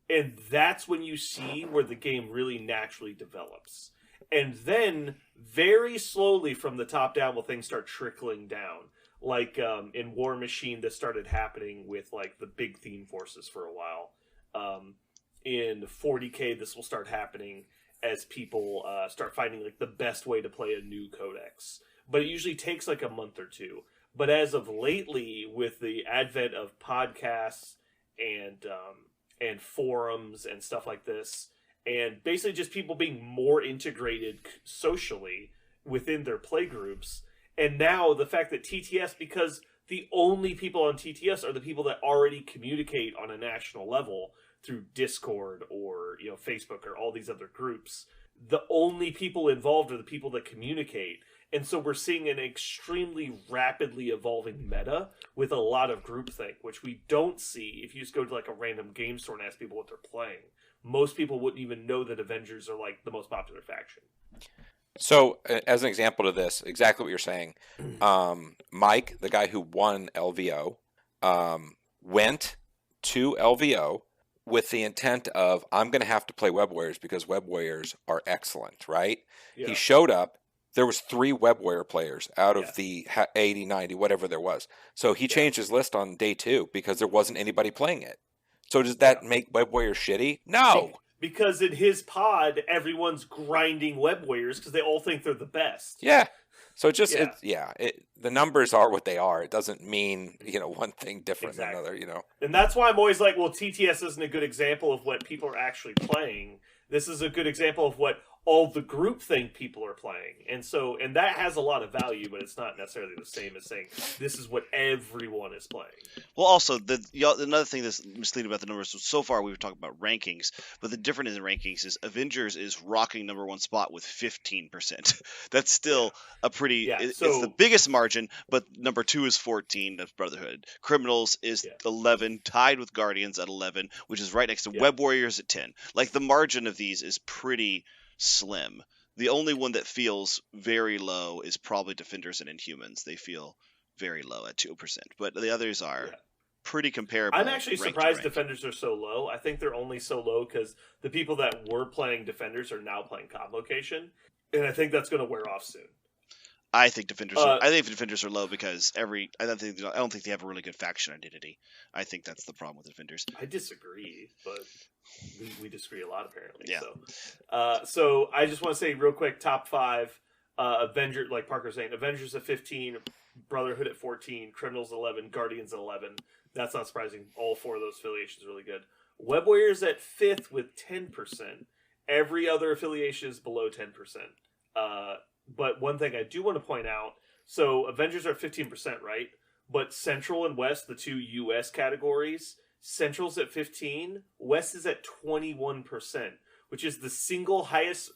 And that's when you see where the game really naturally develops. And then, very slowly from the top down, will things start trickling down. Like, in War Machine, this started happening with, like, the big theme forces for a while. In 40K, this will start happening as people start finding, like, the best way to play a new codex. But it usually takes, like, a month or two. But as of lately, with the advent of podcasts and forums and stuff like this, and basically just people being more integrated socially within their play groups, and now the fact that TTS, because the only people on TTS are the people that already communicate on a national level through Discord or Facebook or all these other groups, the only people involved are the people that communicate. And so we're seeing an extremely rapidly evolving meta with a lot of groupthink, which we don't see if you just go to like a random game store and ask people what they're playing. Most people wouldn't even know that Avengers are like the most popular faction. So, as an example to this, exactly what you're saying, Mike, the guy who won LVO, went to LVO with the intent of, I'm going to have to play Web Warriors because Web Warriors are excellent, right? Yeah. He showed up. There was 3 Web Warrior players out of the 80, 90, whatever there was. So he changed his list on day 2 because there wasn't anybody playing it. So does that make Web Warriors shitty? No. because in his pod, everyone's grinding Web Warriors because they all think they're the best. Yeah. So the numbers are what they are. It doesn't mean, one thing different than another, And that's why I'm always like, well, TTS isn't a good example of what people are actually playing. This is a good example of what all the group think people are playing. And that has a lot of value, but it's not necessarily the same as saying this is what everyone is playing. Well, also, another thing that's misleading about the numbers, so far we were talking about rankings, but the difference in the rankings is Avengers is rocking number one spot with 15%. That's still a pretty, it's the biggest margin, but number two is 14, that's Brotherhood. Criminals is 11, tied with Guardians at 11, which is right next to Web Warriors at 10. Like, the margin of these is pretty slim. The only one that feels very low is probably Defenders and Inhumans. They feel very low at 2%, but the others are pretty comparable. I'm actually surprised Defenders are so low. I think they're only so low because the people that were playing Defenders are now playing Convocation, and I think that's going to wear off soon. I think Defenders are low because I don't think they have a really good faction identity. I think that's the problem with Defenders. I disagree, but we disagree a lot apparently. Yeah. So I just want to say real quick, top 5, Avengers, like Parker's saying, Avengers at 15, Brotherhood at 14, Criminals 11, Guardians at 11. That's not surprising. All 4 of those affiliations are really good. Web Warriors at 5th with 10%. Every other affiliation is below 10%. But one thing I do want to point out, so Avengers are 15%, right? But Central and West, the 2 US categories, Central's at 15, West is at 21%, which is the single highest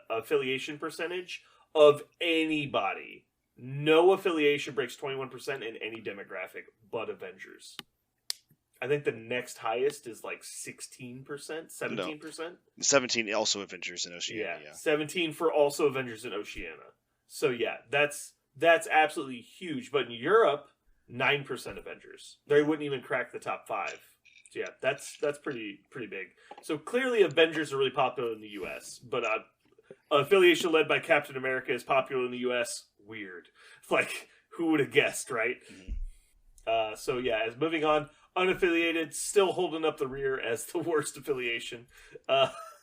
affiliation percentage of anybody. No affiliation breaks 21% in any demographic but Avengers. I think the next highest is like 16%, 17%. No. 17 also Avengers in Oceania. Yeah, 17 for also Avengers in Oceania. So yeah, that's absolutely huge. But in Europe, 9% Avengers. They wouldn't even crack the top 5. So yeah, that's pretty big. So clearly Avengers are really popular in the US, but affiliation led by Captain America is popular in the US. Weird. Like, who would have guessed, right? Mm-hmm. So yeah, as moving on, unaffiliated, still holding up the rear as the worst affiliation.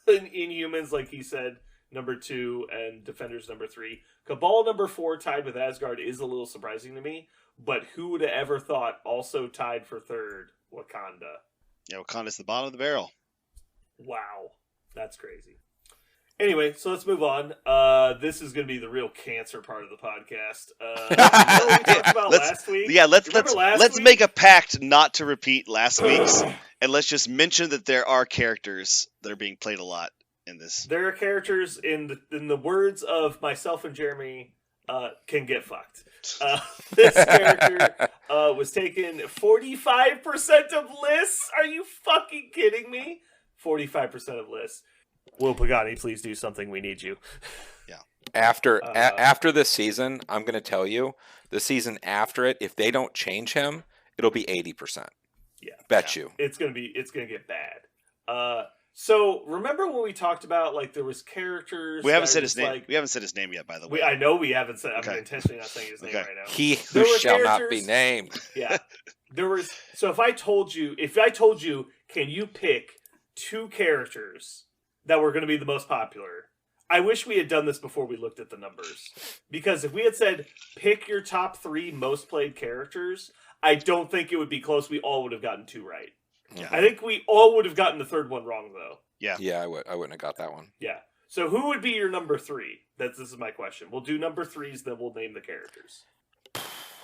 Inhumans, like he said, number 2, and Defenders number 3. Cabal number 4, tied with Asgard, is a little surprising to me. But who would have ever thought, also tied for 3rd, Wakanda? Yeah, Wakanda's the bottom of the barrel. Wow, that's crazy. Anyway, so let's move on. This is going to be the real cancer part of the podcast. We talked about last week. Yeah, let's make a pact not to repeat last week's, and let's just mention that there are characters that are being played a lot in this. There are characters in the words of myself and Jeremy can get fucked. This character was taken 45% of lists. Are you fucking kidding me? 45% of lists. Will Pagani, please do something. We need you. Yeah. After this season, I'm going to tell you, the season after it, if they don't change him, it'll be 80%. Yeah. Bet you. It's gonna get bad. So remember when we talked about, like, there was characters. We haven't said his name. Like, we haven't said his name yet, by the way. I know we haven't said. I'm intentionally not saying his name right now. He who shall not be named. Yeah. There was. So if I told you, can you pick 2 characters that were going to be the most popular? I wish we had done this before we looked at the numbers. Because if we had said, pick your top 3 most played characters, I don't think it would be close. We all would have gotten 2 right. Yeah. I think we all would have gotten the 3rd one wrong, though. Yeah. Yeah, I wouldn't have got that one. Yeah. So who would be your number 3? This is my question. We'll do number 3s, then we'll name the characters.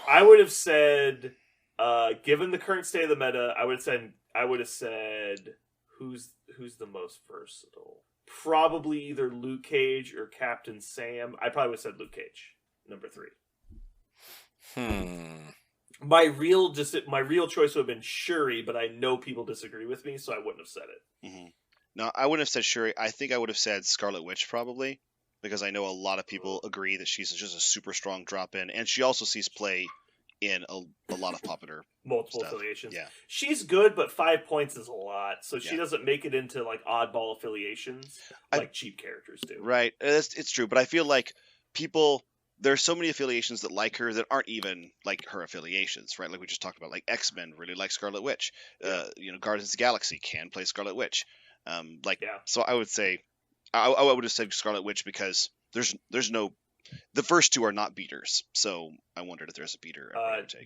I would have said, given the current state of the meta, I would have said, who's the most versatile? Probably either Luke Cage or Captain Sam. I probably would have said Luke Cage, number 3. My real choice would have been Shuri, but I know people disagree with me, so I wouldn't have said it. Mm-hmm. No, I wouldn't have said Shuri. I think I would have said Scarlet Witch, probably, because I know a lot of people agree that she's just a super strong drop-in, and she also sees play in a lot of popular multiple stuff. Affiliations. Yeah. She's good, but 5 points is a lot, so she doesn't make it into, like, oddball affiliations like cheap characters do. Right, it's true, but I feel like people... There are so many affiliations that like her that aren't even like her affiliations, right? Like we just talked about, like X-Men really like Scarlet Witch. Guardians of the Galaxy can play Scarlet Witch. So I would say I would have said Scarlet Witch because there's no, the first two are not beaters. So I wondered if there's a beater.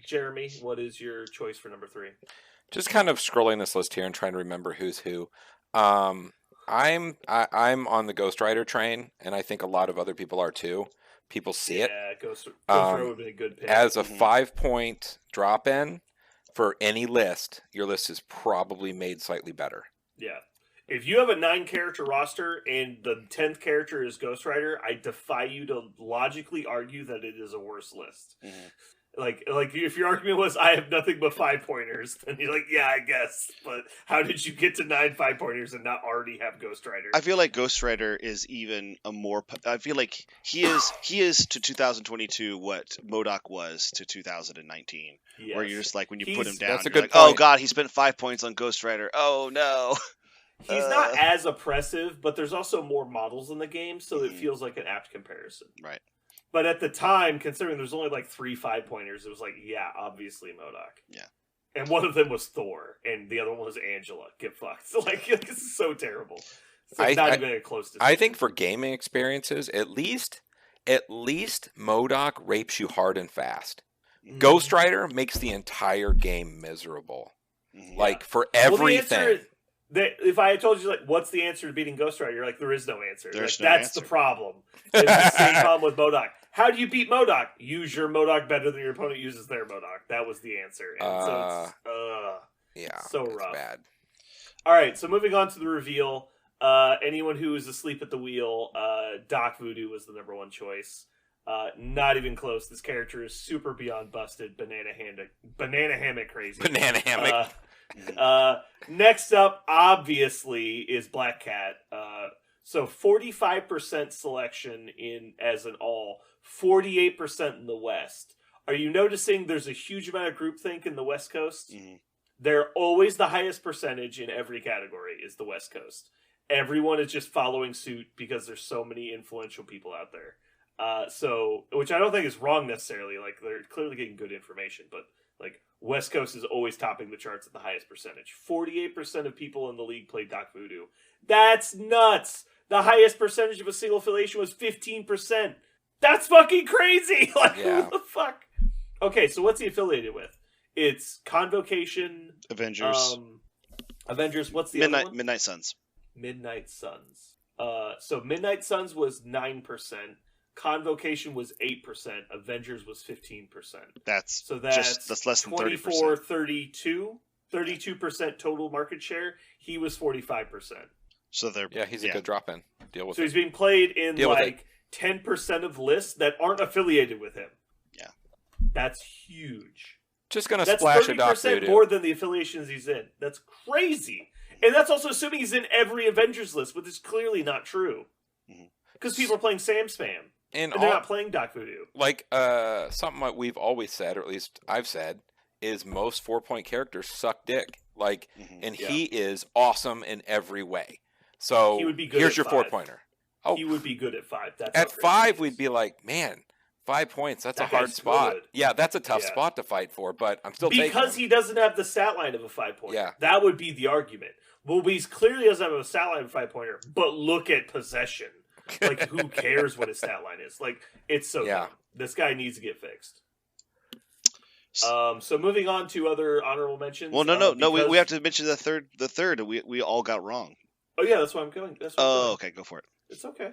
Jeremy, what is your choice for number 3? Just kind of scrolling this list here and trying to remember who's who. I'm on the Ghost Rider train, and I think a lot of other people are too. People see it. Yeah, Ghost Rider would have been a good pick. As a 5-point drop-in for any list, your list is probably made slightly better. Yeah. If you have a 9-character roster and the 10th character is Ghost Rider, I defy you to logically argue that it is a worse list. Mm-hmm. Like if your argument was I have nothing but 5-pointers, then you're like, yeah, I guess. But how did you get to 9 5-pointers and not already have Ghost Rider? I feel like Ghost Rider is even a more. I feel like he is to 2022 what MODOK was to 2019. Yes. Where you're just like when you put him down, that's a you're good like, point. oh god, he spent 5 points on Ghost Rider. Oh no. He's not as oppressive, but there's also more models in the game, so it feels like an apt comparison. Right. But at the time, considering there's only like 3 5-pointers, it was like, yeah, obviously MODOK. Yeah. And one of them was Thor, and the other one was Angela. Get fucked. So like, this is so terrible. It's like not even a close decision. I think for gaming experiences, at least MODOK rapes you hard and fast. Mm-hmm. Ghost Rider makes the entire game miserable. Mm-hmm. Like for everything. Well, if I had told you, like, what's the answer to beating Ghost Rider, you're like, there is no answer. There's like, no that's answer. the problem. It's the same problem with MODOK. How do you beat MODOK? Use your MODOK better than your opponent uses their MODOK. That was the answer. And so rough. Bad. All right, so moving on to the reveal. Anyone who was asleep at the wheel, Doc Voodoo was the number 1 choice. Not even close. This character is super beyond busted. Banana hammock crazy. Banana hammock. Next up, obviously, is Black Cat. So 45% selection as an all, 48% in the West. Are you noticing there's a huge amount of groupthink in the West Coast? Mm-hmm. They're always the highest percentage in every category is the West Coast. Everyone is just following suit because there's so many influential people out there. Which I don't think is wrong necessarily. Like, they're clearly getting good information, but like West Coast is always topping the charts at the highest percentage. 48% of people in the league played Doc Voodoo. That's nuts. The highest percentage of a single affiliation was 15%. That's fucking crazy. Like, yeah. Who the fuck? Okay, so what's he affiliated with? It's Convocation, Avengers. Avengers. What's the other one? Midnight Suns. Midnight Suns. So Midnight Suns was 9%. Convocation was 8%. Avengers was 15%. That's less than 24, 30%. 32% total market share. He was 45%. So he's a good drop-in. Deal with it. So he's being played in 10% of lists that aren't affiliated with him. Yeah. That's huge. Just gonna splash a Doc Voodoo. That's 30% more than the affiliations he's in. That's crazy. And that's also assuming he's in every Avengers list, which is clearly not true. Because people are playing Sam Spam. And they're not playing Doc Voodoo. Like, something that we've always said, or at least I've said, is most 4-point characters suck dick. Like, and he is awesome in every way. So he would be good here's at your 5. 4-pointer. Oh, he would be good at 5. That's at 5, we'd be like, man, 5 points. That's a hard spot. Good. Yeah, that's a tough spot to fight for, but I'm still taking him. Because he doesn't have the stat line of a 5-pointer. Yeah. That would be the argument. Well, he clearly doesn't have a stat line of a 5-pointer, but look at possession. Like, who cares what his stat line is? Like, it's so dumb. This guy needs to get fixed. So moving on to other honorable mentions. Well, no. We have to mention the third. We all got wrong. Oh yeah, that's why I'm going. Okay, go for it. It's okay.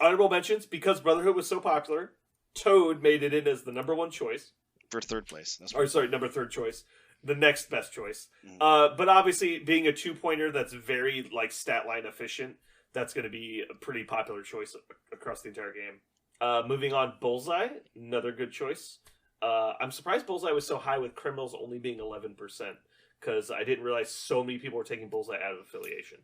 Honorable mentions because Brotherhood was so popular. Toad made it in as the number 1 choice for 3rd place. Number 3rd choice, the next best choice. But obviously, being a 2-pointer that's very like stat line efficient, that's going to be a pretty popular choice across the entire game. Moving on, Bullseye, another good choice. I'm surprised Bullseye was so high with Criminals only being 11%, because I didn't realize so many people were taking Bullseye out of affiliation.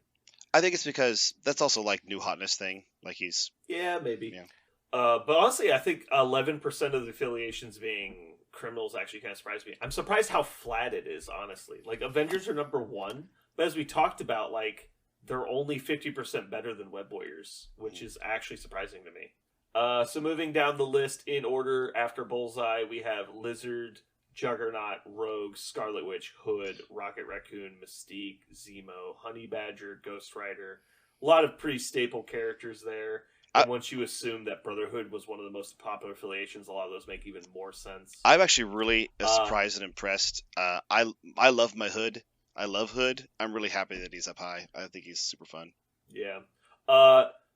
I think it's because that's also like new hotness thing. Like he's maybe. Yeah. But honestly, I think 11% of the affiliations being Criminals actually kind of surprised me. I'm surprised how flat it is, honestly. Like, Avengers are number 1, but as we talked about, like, they're only 50% better than Web Warriors, which is actually surprising to me. So moving down the list in order after Bullseye, we have Lizard, Juggernaut, Rogue, Scarlet Witch, Hood, Rocket Raccoon, Mystique, Zemo, Honey Badger, Ghost Rider. A lot of pretty staple characters there. And once you assume that Brotherhood was one of the most popular affiliations, a lot of those make even more sense. I'm actually really surprised and impressed. I love my Hood. I love Hood. I'm really happy that he's up high. I think he's super fun. Yeah.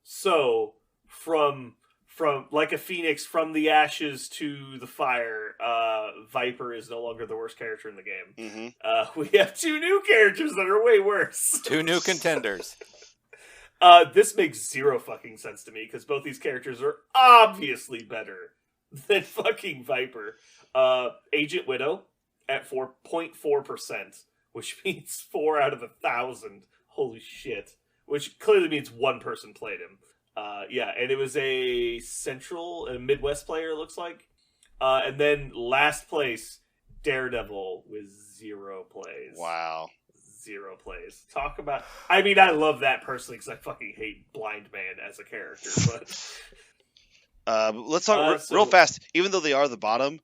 So from like a phoenix from the ashes to the fire, Viper is no longer the worst character in the game. Mm-hmm. We have 2 new characters that are way worse. 2 new contenders. This makes zero fucking sense to me because both these characters are obviously better than fucking Viper. Agent Widow at 4.4%, which means 4 out of 1,000. Holy shit. Which clearly means one person played him. Yeah, and it was a Midwest player, it looks like. And then last place, Daredevil with 0 plays. Wow. 0 plays. Talk about... I mean, I love that personally because I fucking hate Blind Man as a character, but... Let's talk real fast. Even though they are the bottom,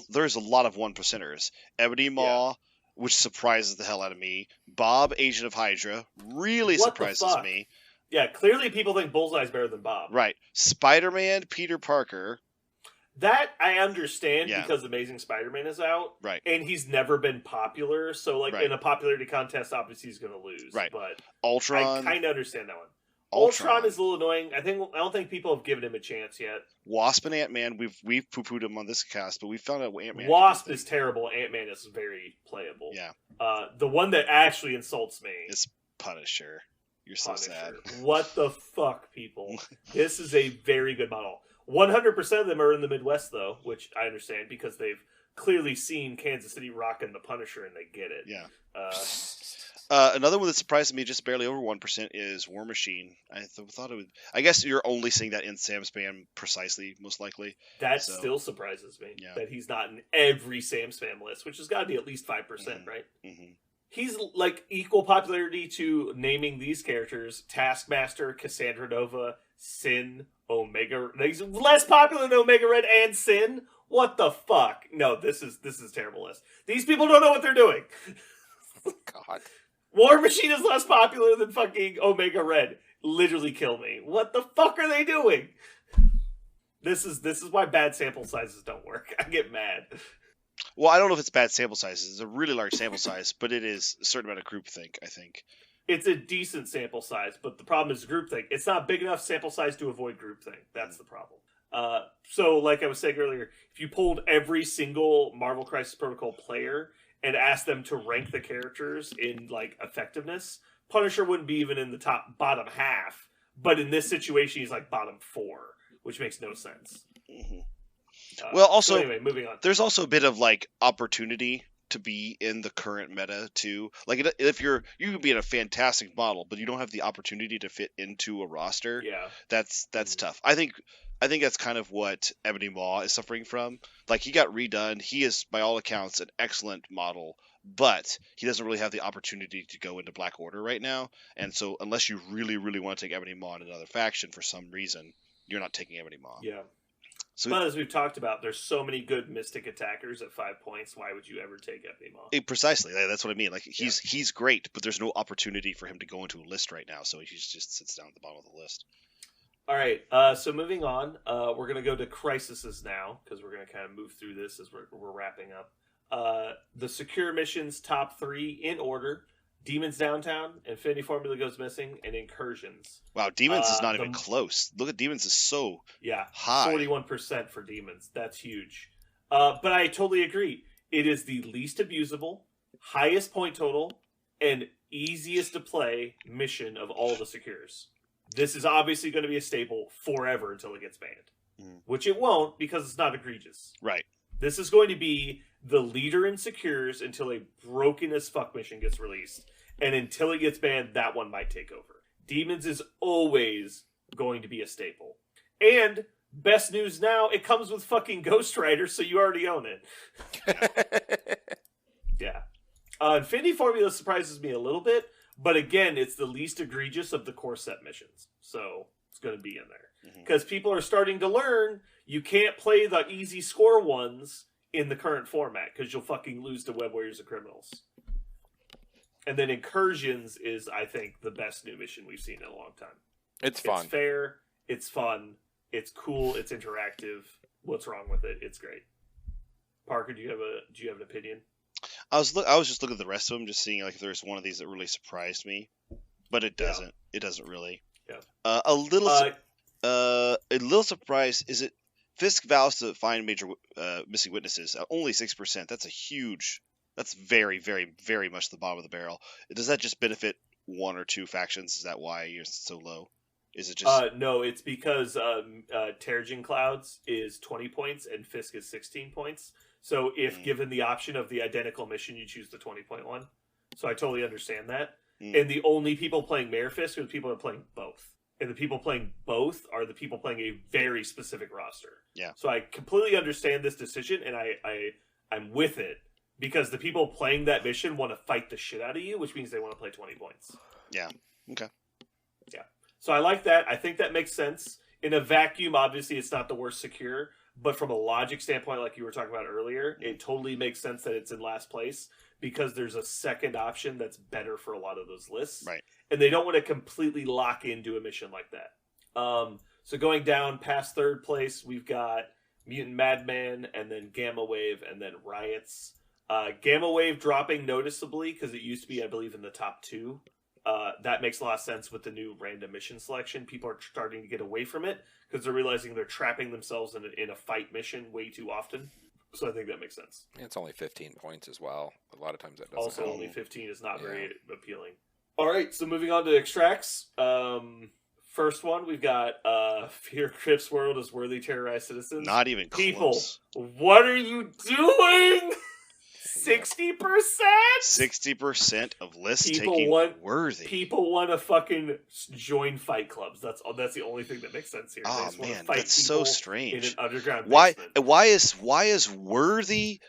there's a lot of 1%ers. Ebony Maw, which surprises the hell out of me. Bob, Agent of Hydra, really surprises me. Yeah, clearly people think Bullseye's better than Bob. Right. Spider-Man, Peter Parker. That I understand because Amazing Spider-Man is out. Right. And he's never been popular, so like in a popularity contest, obviously he's going to lose. Right. But Ultron. I kind of understand that one. Ultron is a little annoying. I don't think people have given him a chance yet. Wasp and Ant-Man, we've poo-pooed him on this cast, but we found out Ant-Man. Wasp is terrible. Ant-Man is very playable. Yeah. The one that actually insults me is Punisher. You're so sad. What the fuck, people? This is a very good model. 100% of them are in the Midwest, though, which I understand because they've clearly seen Kansas City rocking the Punisher and they get it. Yeah. Another one that surprised me just barely over 1% is War Machine. I thought it would... I guess you're only seeing that in Sam Spam precisely, most likely. That still surprises me. Yeah. That he's not in every Sam Spam list, which has got to be at least 5%, right? Mm-hmm. He's like equal popularity to naming these characters: Taskmaster, Cassandra Nova, Sin, Omega. He's less popular than Omega Red and Sin. What the fuck? No, this is a terrible list. These people don't know what they're doing. God. War Machine is less popular than fucking Omega Red. Literally kill me. What the fuck are they doing? This is why bad sample sizes don't work. I get mad. Well, I don't know if it's bad sample sizes. It's a really large sample size, but it is a certain amount of groupthink, I think. It's a decent sample size, but the problem is groupthink. It's not big enough sample size to avoid groupthink. That's the problem. So, like I was saying earlier, if you pulled every single Marvel Crisis Protocol player and asked them to rank the characters in like effectiveness, Punisher wouldn't be even in the bottom half. But in this situation, he's like bottom 4, which makes no sense. Mm-hmm. Well, also, so anyway, moving on. There's also a bit of like opportunity to be in the current meta too. Like if you could be in a fantastic model, but you don't have the opportunity to fit into a roster. Yeah, that's tough. I think that's kind of what Ebony Maw is suffering from. Like he got redone. He is by all accounts an excellent model, but he doesn't really have the opportunity to go into Black Order right now. And so unless you really, really want to take Ebony Maw in another faction for some reason, you're not taking Ebony Maw. Yeah. So, but as we've talked about, there's so many good Mystic attackers at 5 points. Why would you ever take Ebony Maw? Precisely. That's what I mean. Like he's great, but there's no opportunity for him to go into a list right now, so he just sits down at the bottom of the list. All right. So moving on, we're gonna go to Crises now because we're gonna kind of move through this as we're wrapping up. The secure missions top 3 in order: Demons Downtown, Infinity Formula Goes Missing, and Incursions. Wow, Demons is not even close. Look at Demons is so high. 41% for Demons. That's huge. But I totally agree. It is the least abusable, highest point total, and easiest to play mission of all the secures. This is obviously going to be a staple forever until it gets banned. Which it won't because it's not egregious. Right. This is going to be the leader in secures until a broken as fuck mission gets released. And until it gets banned, that one might take over. Demons is always going to be a staple. And best news now, it comes with fucking Ghost Rider, so you already own it. Yeah. Infinity Formula surprises me a little bit, but again, it's the least egregious of the core set missions. So it's going to be in there. Because people are starting to learn you can't play the easy score ones in the current format because you'll fucking lose to Web Warriors and Criminals. And then Incursions is, I think, the best new mission we've seen in a long time. It's fun. It's fair. It's fun. It's cool. It's interactive. What's wrong with it? It's great. Parker, do you have an opinion? I was just looking at the rest of them, just seeing like if there's one of these that really surprised me, but it doesn't. It doesn't really. Yeah. A little surprised is it. Fisk vows to find major missing witnesses. Only 6%. That's a huge. That's very, very, very much the bottom of the barrel. Does that just benefit one or two factions? Is that why you're so low? Is it just? No, it's because Terrigen Clouds is 20 points and Fisk is 16 points. So if given the option of the identical mission, you choose the 20-point one. So I totally understand that. And the only people playing Mayor Fisk are the people that are playing both. And the people playing both are the people playing a very specific roster. Yeah. So I completely understand this decision, and I'm with it. Because the people playing that mission want to fight the shit out of you, which means they want to play 20 points. Yeah. Okay. Yeah. So I like that. I think that makes sense. In a vacuum, obviously, it's not the worst secure. But from a logic standpoint, like you were talking about earlier, it totally makes sense that it's in last place. Because there's a second option that's better for a lot of those lists. Right. And they don't want to completely lock into a mission like that. So going down past third place, we've got Mutant Madman, and then Gamma Wave, and then Riots. Gamma Wave dropping noticeably because it used to be, I believe, in the top 2. That makes a lot of sense with the new random mission selection. People are starting to get away from it because they're realizing they're trapping themselves in a fight mission way too often. So I think that makes sense. It's only 15 points as well. A lot of times that doesn't Also, help. only 15 is not very appealing. All right, so moving on to extracts. First one, we've got Fear Crypt's world as worthy terrorized citizens. Not even People, close. what are you doing? 60%? 60% of lists People taking want- worthy. People want to fucking join fight clubs. That's the only thing that makes sense here. They Oh just wanna man, fight that's so people strange. in an underground Why basement. why is worthy?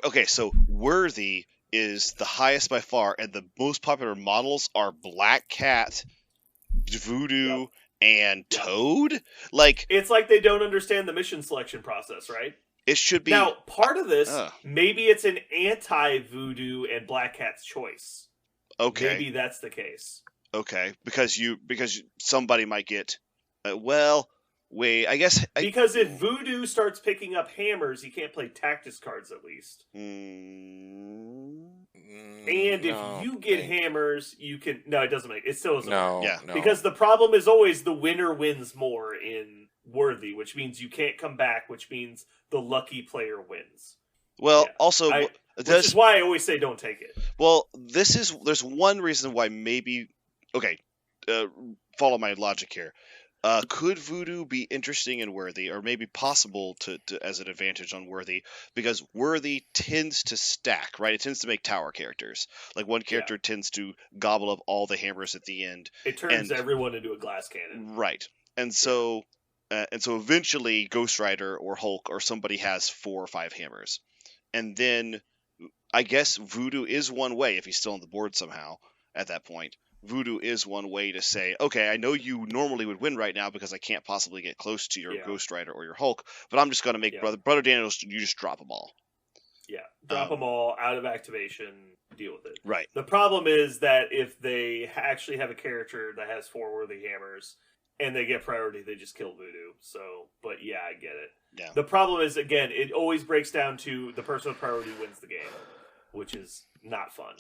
Okay, so worthy is the highest by far, and the most popular models are Black Cat, Voodoo, and Toad. Like It's like they don't understand the mission selection process, right? it should be. Now, part of this, Ugh. maybe it's an anti-Voodoo and Black Cat's choice. Okay, Maybe that's the case. okay, because somebody might get. Well, wait, I guess. Because if Voodoo starts picking up hammers, he can't play Tactics cards at least. And if you get hammers, you can... No, it doesn't make... It still doesn't No, work. Yeah. no. Because the problem is always the winner wins more in Worthy, which means you can't come back, which means the lucky player wins. Well, Yeah. also, Which is why I always say don't take it. well, there's one reason why maybe. Okay, follow my logic here. Could Voodoo be interesting and Worthy, or maybe possible to as an advantage on Worthy? Because Worthy tends to stack, right? It tends to make tower characters. Like one character tends to gobble up all the hammers at the end. It turns And- everyone into a glass cannon. Right. And so eventually Ghost Rider or Hulk or somebody has 4 or 5 hammers. And then I guess Voodoo is one way, if he's still on the board somehow at that point. Voodoo is one way to say, okay, I know you normally would win right now because I can't possibly get close to your Ghost Rider or your Hulk, but I'm just going to make Brother Daniels, you just drop them all. Yeah. Drop them all out of activation, deal with it. Right. The problem is that if they actually have a character that has 4 worthy hammers and they get priority, they just kill Voodoo. So, but yeah, I get it. Yeah. The problem is, again, it always breaks down to the person with priority wins the game, which is not fun.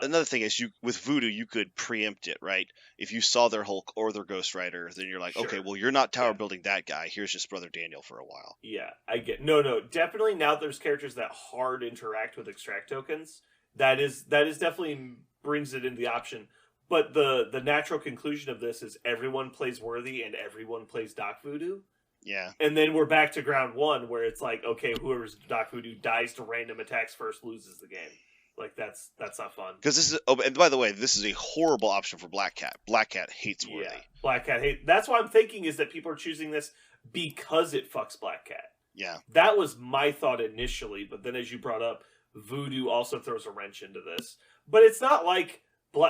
Another thing is, with Voodoo, you could preempt it, right? If you saw their Hulk or their Ghost Rider, then you're like, okay, well, you're not tower building that guy. Here's just Brother Daniel for a while. Yeah, I get. No, definitely. Now there's characters that hard interact with extract tokens. That is definitely brings it into the option. But the natural conclusion of this is everyone plays Worthy and everyone plays Doc Voodoo. Yeah. And then we're back to ground one where it's like, okay, whoever's Doc Voodoo dies to random attacks first loses the game. Like that's not fun. Because this is, and by the way, this is a horrible option for Black Cat. Black Cat hates Worthy. Yeah, Black Cat hate. That's what I'm thinking is that people are choosing this because it fucks Black Cat. Yeah. That was my thought initially, but then as you brought up, Voodoo also throws a wrench into this. But it's not like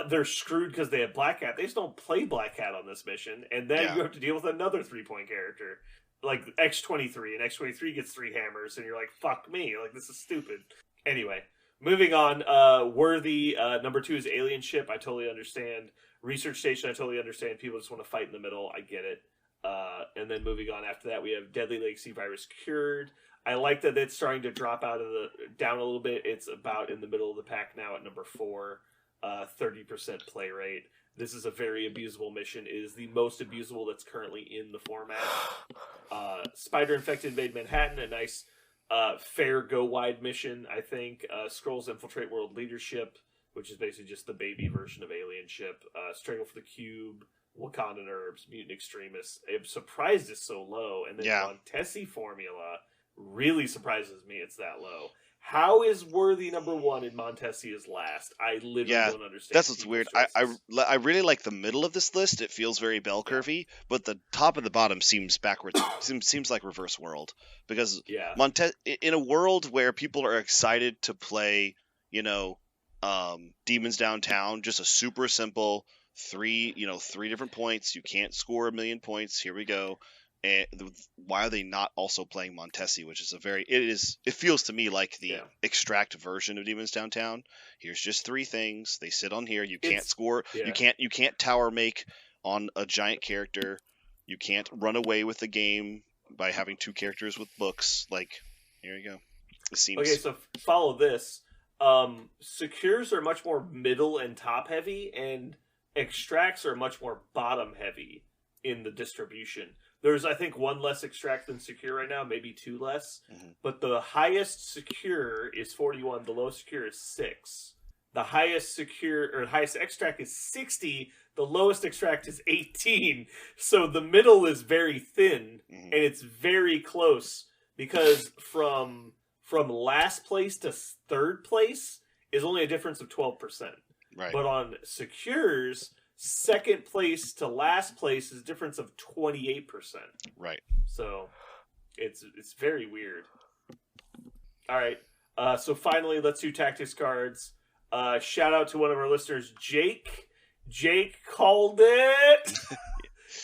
they're screwed because they have Black Cat. They just don't play Black Cat on this mission, and then you have to deal with another 3-point character. like X-23, and X-23 gets 3 hammers, and you're like, fuck me, like, this is stupid. Anyway, moving on, Worthy, number 2 is Alien Ship, I totally understand. Research Station, I totally understand. People just want to fight in the middle, I get it. And then moving on after that, we have Deadly Legacy Virus Cured. I like that it's starting to drop down a little bit. It's about in the middle of the pack now at number 4, 30% play rate. This is a very abusable mission. It is the most abusable that's currently in the format. Spider Infected Made Manhattan, a nice fair go wide mission, I think. Skrulls Infiltrate World Leadership, which is basically just the baby version of Alien Ship. Strangle for the Cube, Wakandan Herbs, Mutant Extremists. I'm surprised it's so low. And then Montesi Formula really surprises me it's that low. How is Worthy number 1 and Montesi is last? I literally don't understand. That's what's weird. I really like the middle of this list. It feels very bell curvy, but the top and the bottom seems backwards. seems like reverse world, because in a world where people are excited to play, Demons Downtown, just a super simple 3 different points. You can't score 1 million points. Here we go. And why are they not also playing Montesi, which is it feels to me like the extract version of Demons Downtown. Here's just 3 things. They sit on here. You can't score. Yeah. You can't tower make on a giant character. You can't run away with the game by having 2 characters with books. Like, here you go. It seems okay. So follow this. Secures are much more middle and top heavy, and extracts are much more bottom heavy in the distribution. There's, I think, 1 less extract than secure right now, maybe 2 less. Mm-hmm. But the highest secure is 41. The lowest secure is 6. The highest highest extract is 60. The lowest extract is 18. So the middle is very thin, and it's very close, because from last place to 3rd place is only a difference of 12%. Right. But on secures, 2nd place to last place is a difference of 28%. Right. So it's very weird. All right. So finally, let's do tactics cards. Shout out to one of our listeners, Jake. Jake called it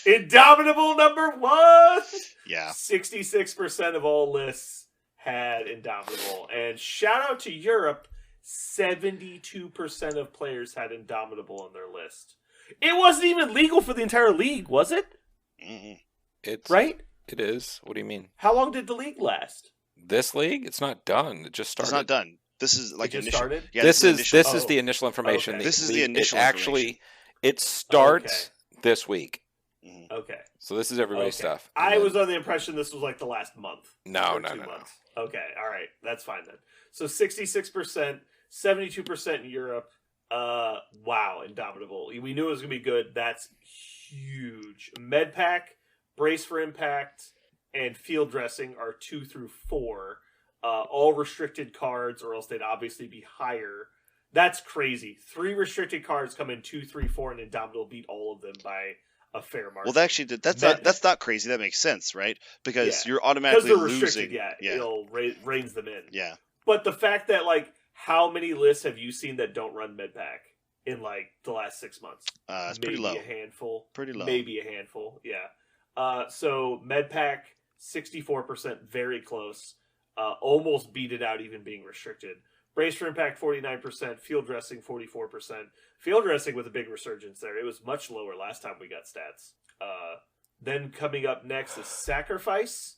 Indomitable number 1. Yeah. 66% of all lists had Indomitable. And shout out to Europe. 72% of players had Indomitable on their list. It wasn't even legal for the entire league, was it? Mm-hmm. It's right. It is. What do you mean? How long did the league last? This league? It's not done. It just started. It's not done. This is like it just started. Yeah, this is the initial information. Okay. This is the initial. It starts this week. Mm-hmm. Okay. So this is everybody's stuff. I was under the impression this was like the last month. No. Months. Okay. All right. That's fine then. So 66%, 72% in Europe. Wow, Indomitable. We knew it was going to be good. That's huge. MedPack, Brace for Impact, and Field Dressing are 2 through 4. All restricted cards, or else they'd obviously be higher. That's crazy. 3 restricted cards come in 2, 3, 4, and Indomitable beat all of them by a fair margin. Well, actually, that's not crazy. That makes sense, right? Because you're automatically losing. It'll reins them in. Yeah. But the fact that, like, how many lists have you seen that don't run MedPack in, like, the last 6 months? It's pretty low. Maybe a handful. Pretty low. Maybe a handful, yeah. So MedPack, 64%, very close. Almost beat it out even being restricted. Brace for Impact, 49%. Field Dressing, 44%. Field Dressing with a big resurgence there. It was much lower last time we got stats. Then coming up next is Sacrifice,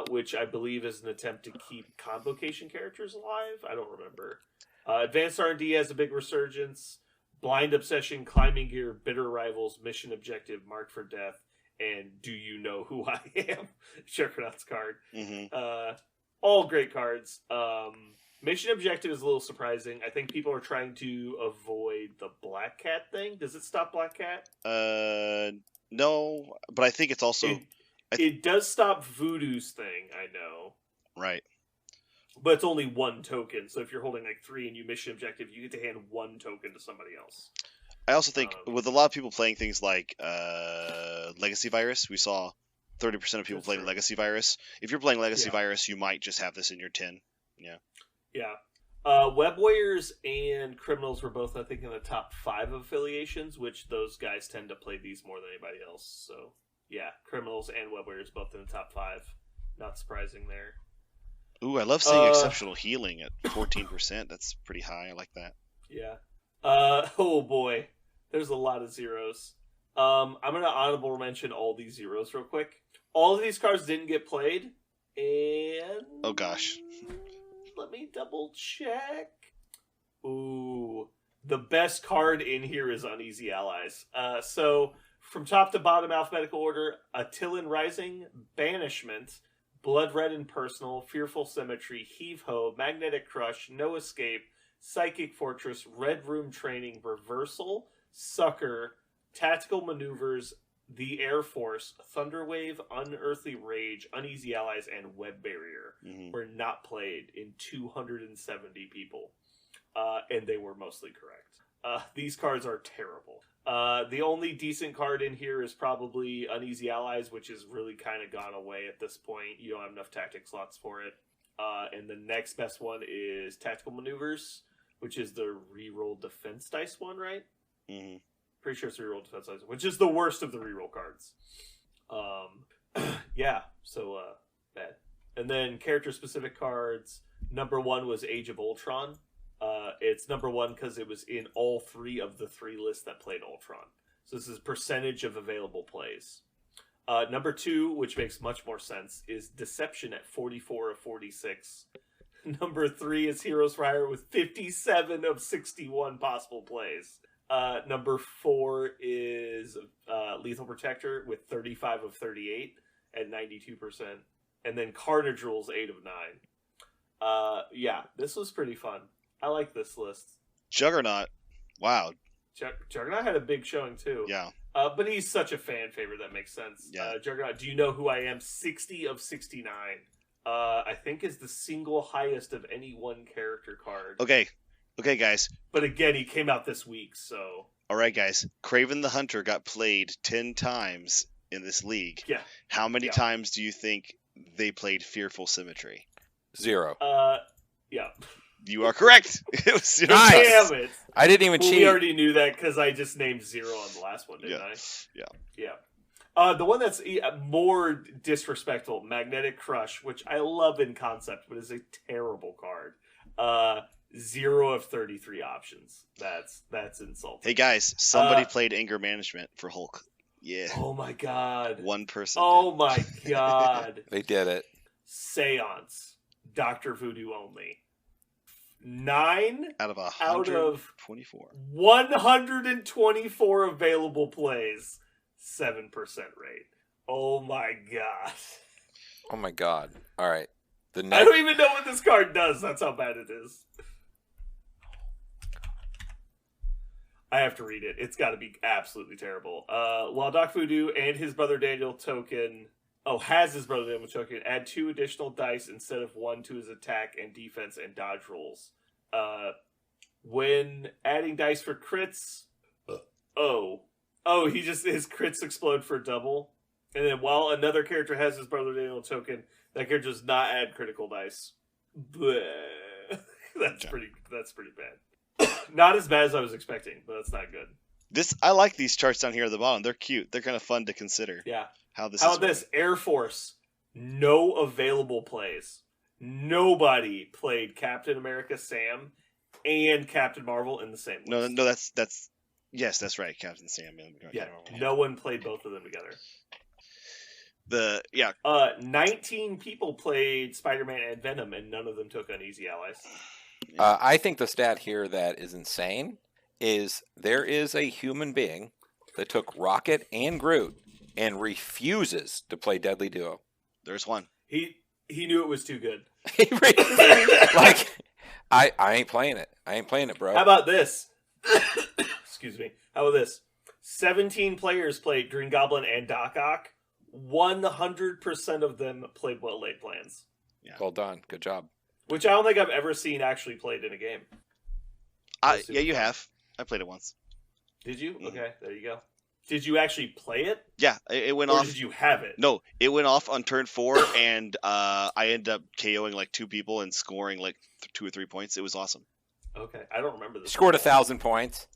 which I believe is an attempt to keep Convocation characters alive. I don't remember. Advanced R&D has a big resurgence. Blind Obsession, Climbing Gear, Bitter Rivals, Mission Objective, Marked for Death, and Do You Know Who I Am? Sharknauts card. Mm-hmm. All great cards. Mission Objective is a little surprising. I think people are trying to avoid the Black Cat thing. Does it stop Black Cat? No, but I think it's also... It does stop Voodoo's thing, I know. Right. But it's only 1 token, so if you're holding like 3 and you Mission Objective, you get to hand 1 token to somebody else. I also think with a lot of people playing things like Legacy Virus, we saw 30% of people playing Legacy Virus. If you're playing Legacy Virus, you might just have this in your 10. Yeah. Yeah. Web Warriors and Criminals were both, I think, in the top 5 affiliations, which those guys tend to play these more than anybody else. So Yeah, Criminals and Web Warriors both in the top 5. Not surprising there. Ooh, I love seeing Exceptional Healing at 14%. That's pretty high. I like that. Yeah. Oh boy, there's a lot of zeros. I'm gonna honorable mention all these zeros real quick. All of these cards didn't get played, and Oh gosh. let me double check. Ooh, the best card in here is Uneasy Allies. So from top to bottom alphabetical order: Attilan Rising, Banishment, Blood Red and Personal, Fearful Symmetry, Heave Ho, Magnetic Crush, No Escape, Psychic Fortress, Red Room Training, Reversal, Sucker, Tactical Maneuvers, the Air Force, Thunderwave, Unearthly Rage, Uneasy Allies, and Web Barrier were not played in 270 people. And they were mostly correct. These cards are terrible. The only decent card in here is probably Uneasy Allies, which has really kind of gone away at this point. You don't have enough tactic slots for it. And the next best one is Tactical Maneuvers, which is the reroll defense dice one, right? Mm-hmm. Pretty sure it's reroll defense dice, which is the worst of the reroll cards. Yeah, so bad. And then character-specific cards. Number 1 was Age of Ultron. It's number 1 because it was in all 3 of the 3 lists that played Ultron. So this is percentage of available plays. Number 2, which makes much more sense, is Deception at 44 of 46. Number 3 is Heroes for Hire with 57 of 61 possible plays. Number 4 is Lethal Protector with 35 of 38 at 92%. And then Carnage Rules 8 of 9. Yeah, this was pretty fun. I like this list. Juggernaut. Wow. Juggernaut had a big showing too. Yeah. But he's such a fan favorite that makes sense. Yeah. Juggernaut, do you know who I am? 60 of 69. I think is the single highest of any one character card. Okay, guys. But again, he came out this week, so... All right, guys. Craven the Hunter got played 10 times in this league. Yeah. How many times do you think they played Fearful Symmetry? 0. Yeah. You are correct. It was 0 Nice. times. Damn it. I didn't even cheat. We already knew that because I just named 0 on the last one, didn't I? Yeah. The one that's more disrespectful, Magnetic Crush, which I love in concept, but is a terrible card. 0 of 33 options. That's insulting. Hey guys, somebody played Anger Management for Hulk. Yeah. Oh my god. One person. Oh my god. They did it. Seance. Dr. Voodoo only. 9 out of 124. 124. 124 available plays. 7% rate. Oh my god. Oh my god. All right. The I next. don't even know what this card does. That's how bad it is. I have to read it. It's got to be absolutely terrible. While Doc Voodoo and his brother Daniel token... has his brother Daniel token. Add 2 additional dice instead of 1 to his attack and defense and dodge rolls. When adding dice for crits... his crits explode for double. And then while another character has his brother Daniel token, that character does not add critical dice. Bleh. That's pretty bad. Not as bad as I was expecting, but that's not good. I like these charts down here at the bottom. They're cute. They're kind of fun to consider. Yeah. How about this? Air Force. No available plays. Nobody played Captain America Sam and Captain Marvel in the same list. No, that's right. Captain Sam. Yeah, no one played both of them together. 19 people played Spider-Man and Venom, and none of them took Uneasy Allies. I think the stat here that is insane is there is a human being that took Rocket and Groot and refuses to play Deadly Duo. There's one. He knew it was too good. I ain't playing it. I ain't playing it, bro. How about this? Excuse me. How about this? 17 players played Green Goblin and Doc Ock. 100% of them played well-laid plans. Yeah. Well done. Good job. Which I don't think I've ever seen actually played in a game. Yeah, you have. I played it once. Did you? Mm-hmm. Okay, there you go. Did you actually play it? Yeah, it went off. Or did you have it? No, it went off on turn 4, and I ended up KOing like 2 people and scoring like 2 or 3 points. It was awesome. Okay, I don't remember this. Scored 1,000 points.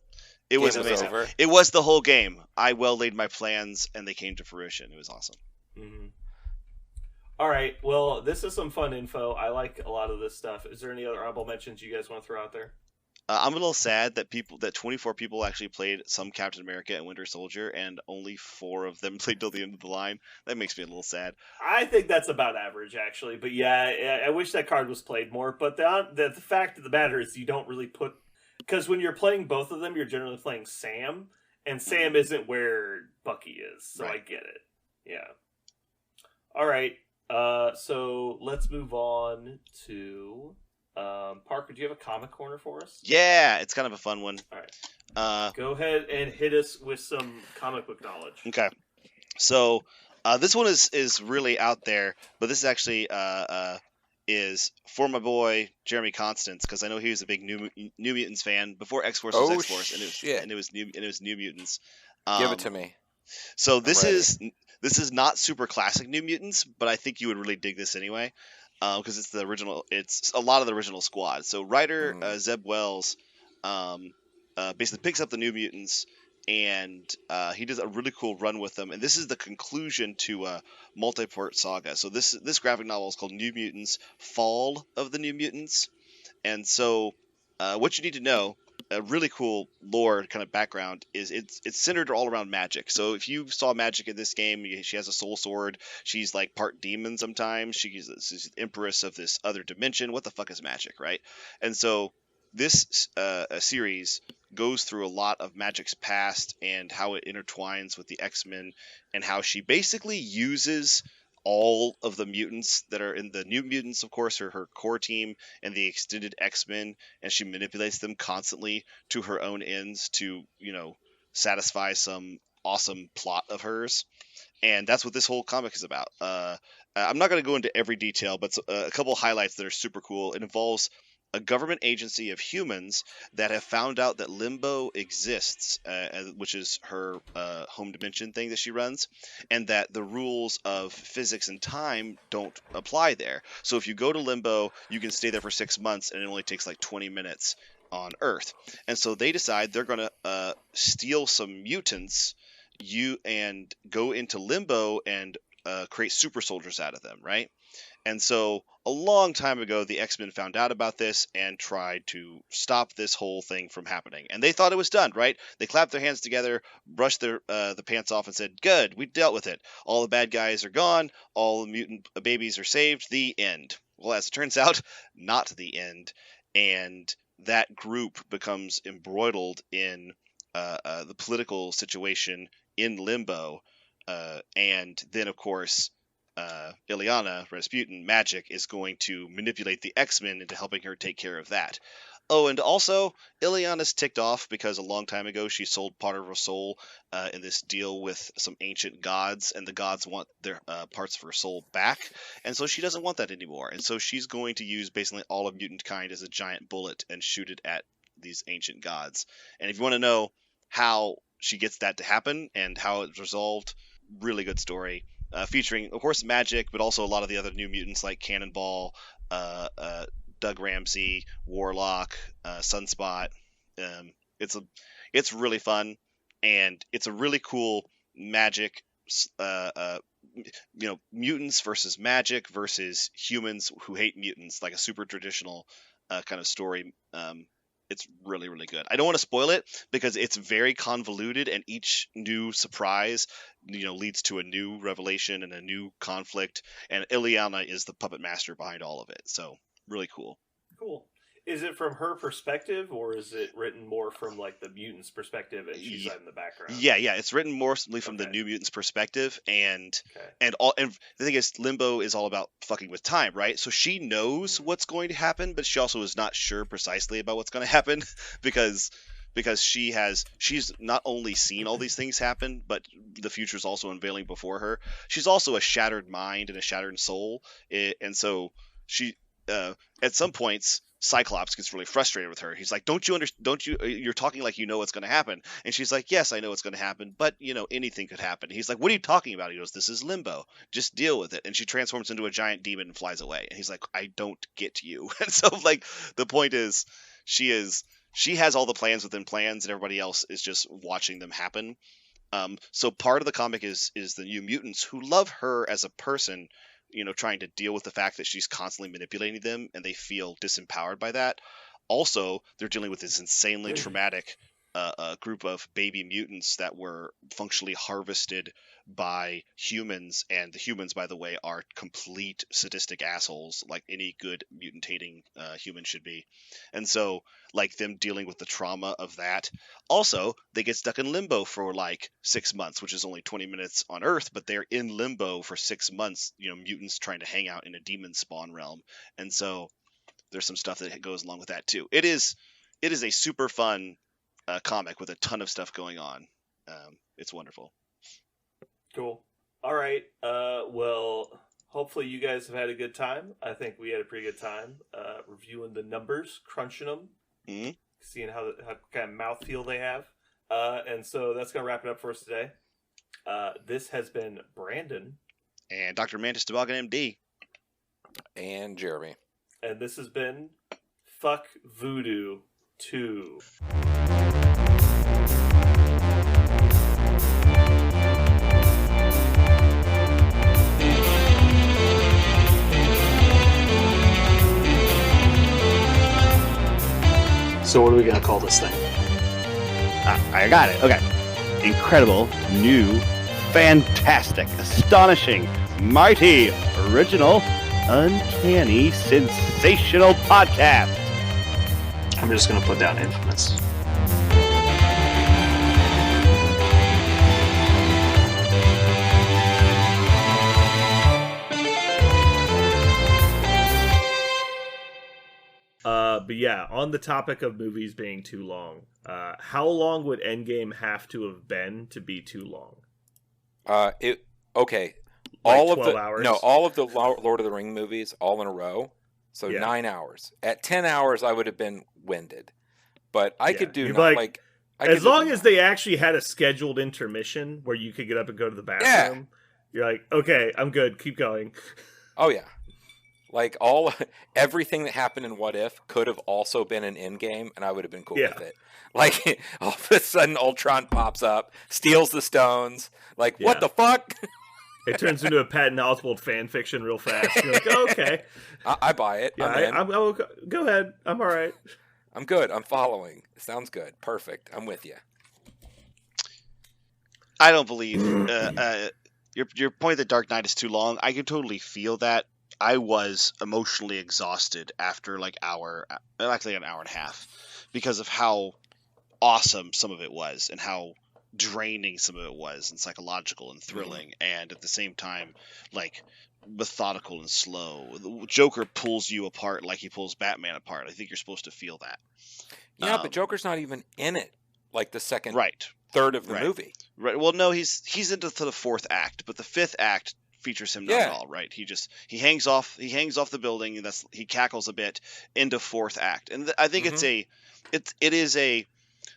It was Game amazing. over. It was the whole game. I well laid my plans, and they came to fruition. It was awesome. Mm-hmm. All right. Well, this is some fun info. I like a lot of this stuff. Is there any other honorable mentions you guys want to throw out there? I'm a little sad that 24 people actually played some Captain America and Winter Soldier, and only 4 of them played till the end of the line. That makes me a little sad. I think that's about average, actually. But yeah, I wish that card was played more. But the fact of the matter is, you don't really put, because when you're playing both of them, you're generally playing Sam, and Sam isn't where Bucky is. So Right. I get it. Yeah. All right. So let's move on to Parker. Do you have a comic corner for us? Yeah, it's kind of a fun one. All right. Go ahead and hit us with some comic book knowledge. Okay. So this one is really out there, but this is actually is for my boy Jeremy Constance, because I know he was a big New Mutants fan before X-Force was X-Force, and it was New Mutants. Give it to me. So this is not super classic New Mutants, but I think you would really dig this anyway, because it's the original. It's a lot of the original squad. So writer Zeb Wells basically picks up the New Mutants, and he does a really cool run with them. And this is the conclusion to a multi-part saga. So this graphic novel is called New Mutants: Fall of the New Mutants. And so what you need to know, a really cool lore kind of background, is it's centered all around magic. So if you saw magic in this game, she has a soul sword. She's like part demon sometimes. She's the empress of this other dimension. What the fuck is magic, right? And so this series goes through a lot of magic's past and how it intertwines with the X-Men, and how she basically uses all of the mutants that are in the New Mutants, of course, are her core team, and the extended X-Men, and she manipulates them constantly to her own ends to, satisfy some awesome plot of hers. And that's what this whole comic is about. I'm not going to go into every detail, but a couple highlights that are super cool. It involves a government agency of humans that have found out that Limbo exists, which is her home dimension thing that she runs, and that the rules of physics and time don't apply there. So if you go to Limbo, you can stay there for 6 months, and it only takes like 20 minutes on Earth. And so they decide they're going to steal some mutants, and go into Limbo and create super soldiers out of them, right? And so a long time ago, the X-Men found out about this and tried to stop this whole thing from happening. And they thought it was done, right? They clapped their hands together, brushed the pants off, and said, "Good, we dealt with it. All the bad guys are gone. All the mutant babies are saved. The end." Well, as it turns out, not the end. And that group becomes embroiled in the political situation in Limbo. And then, of course, Illyana Rasputin, Magic, is going to manipulate the X-Men into helping her take care of that. Oh, and also, Illyana's ticked off because a long time ago she sold part of her soul in this deal with some ancient gods, and the gods want their parts of her soul back, and so she doesn't want that anymore. And so she's going to use basically all of mutant kind as a giant bullet and shoot it at these ancient gods. And if you want to know how she gets that to happen and how it's resolved, really good story. Featuring, of course, Magic, but also a lot of the other New Mutants like Cannonball, Doug Ramsey, Warlock, Sunspot. It's really fun, and it's a really cool Magic, mutants versus Magic versus humans who hate mutants, like a super traditional kind of story. It's really, really good. I don't want to spoil it because it's very convoluted, and each new surprise, leads to a new revelation and a new conflict. And Illyana is the puppet master behind all of it. So really cool. Cool. Is it from her perspective, or is it written more from like the mutants' perspective, and she's in the background? Yeah. It's written mostly from the New Mutants' perspective, and the thing is, Limbo is all about fucking with time, right? So she knows what's going to happen, but she also is not sure precisely about what's going to happen because she's not only seen all these things happen, but the future is also unveiling before her. She's also a shattered mind and a shattered soul, and so she at some points, Cyclops gets really frustrated with her. He's like, you're talking like you know what's going to happen. And she's like, yes, I know what's going to happen, but anything could happen. He's like, what are you talking about? He goes, this is Limbo. Just deal with it. And she transforms into a giant demon and flies away. And he's like, I don't get you. And so like, the point is, she is she has all the plans within plans, and everybody else is just watching them happen. So part of the comic is the New Mutants who love her as a person, trying to deal with the fact that she's constantly manipulating them, and they feel disempowered by that. Also, they're dealing with this insanely traumatic group of baby mutants that were functionally harvested by humans, and the humans, by the way, are complete sadistic assholes, like any good mutating human should be. And so, like, them dealing with the trauma of that. Also, they get stuck in limbo for like 6 months, which is only 20 minutes on Earth, but they're in limbo for 6 months, mutants trying to hang out in a demon spawn realm. And so there's some stuff that goes along with that too. It is a super fun comic with a ton of stuff going on. It's wonderful. Cool. All right. Well, hopefully you guys have had a good time. I think we had a pretty good time reviewing the numbers, crunching them, seeing how kind of mouthfeel they have. And so that's going to wrap it up for us today. This has been Brandon. And Dr. Mantis Toboggan, MD. And Jeremy. And this has been Fuck Voodoo 2. So what are we going to call this thing? I got it. Okay. Incredible, new, fantastic, astonishing, mighty, original, uncanny, sensational podcast. I'm just going to put down infamous. But yeah, on the topic of movies being too long, how long would Endgame have to have been to be too long? Okay. Like all 12 of the hours? No, all of the Lord of the Ring movies all in a row. So Yeah. 9 hours. At 10 hours, I would have been winded. But I could do You'd not, like- I could As do long the as they actually had a scheduled intermission where you could get up and go to the bathroom, you're like, okay, I'm good, keep going. Oh yeah, like everything that happened in What If could have also been an Endgame, and I would have been cool with it. Like all of a sudden, Ultron pops up, steals the stones. Like what the fuck? It turns into a Patton Oswalt fan fiction real fast. You're like, oh, okay, I buy it. yeah, I'm in. I'm go ahead, I'm all right. I'm good. I'm following. Sounds good. Perfect. I'm with you. I don't believe your point that Dark Knight is too long. I can totally feel that. I was emotionally exhausted after like an hour and a half, because of how awesome some of it was and how draining some of it was, and psychological and thrilling, and at the same time like methodical and slow. The Joker pulls you apart like he pulls Batman apart. I think you're supposed to feel that. Yeah, but Joker's not even in it. Like the second, Right. third of the movie. Right. Well, no, he's into the fourth act, but the fifth act features him not at all. Right. He hangs off the building, and he cackles a bit into fourth act, and I think it is a.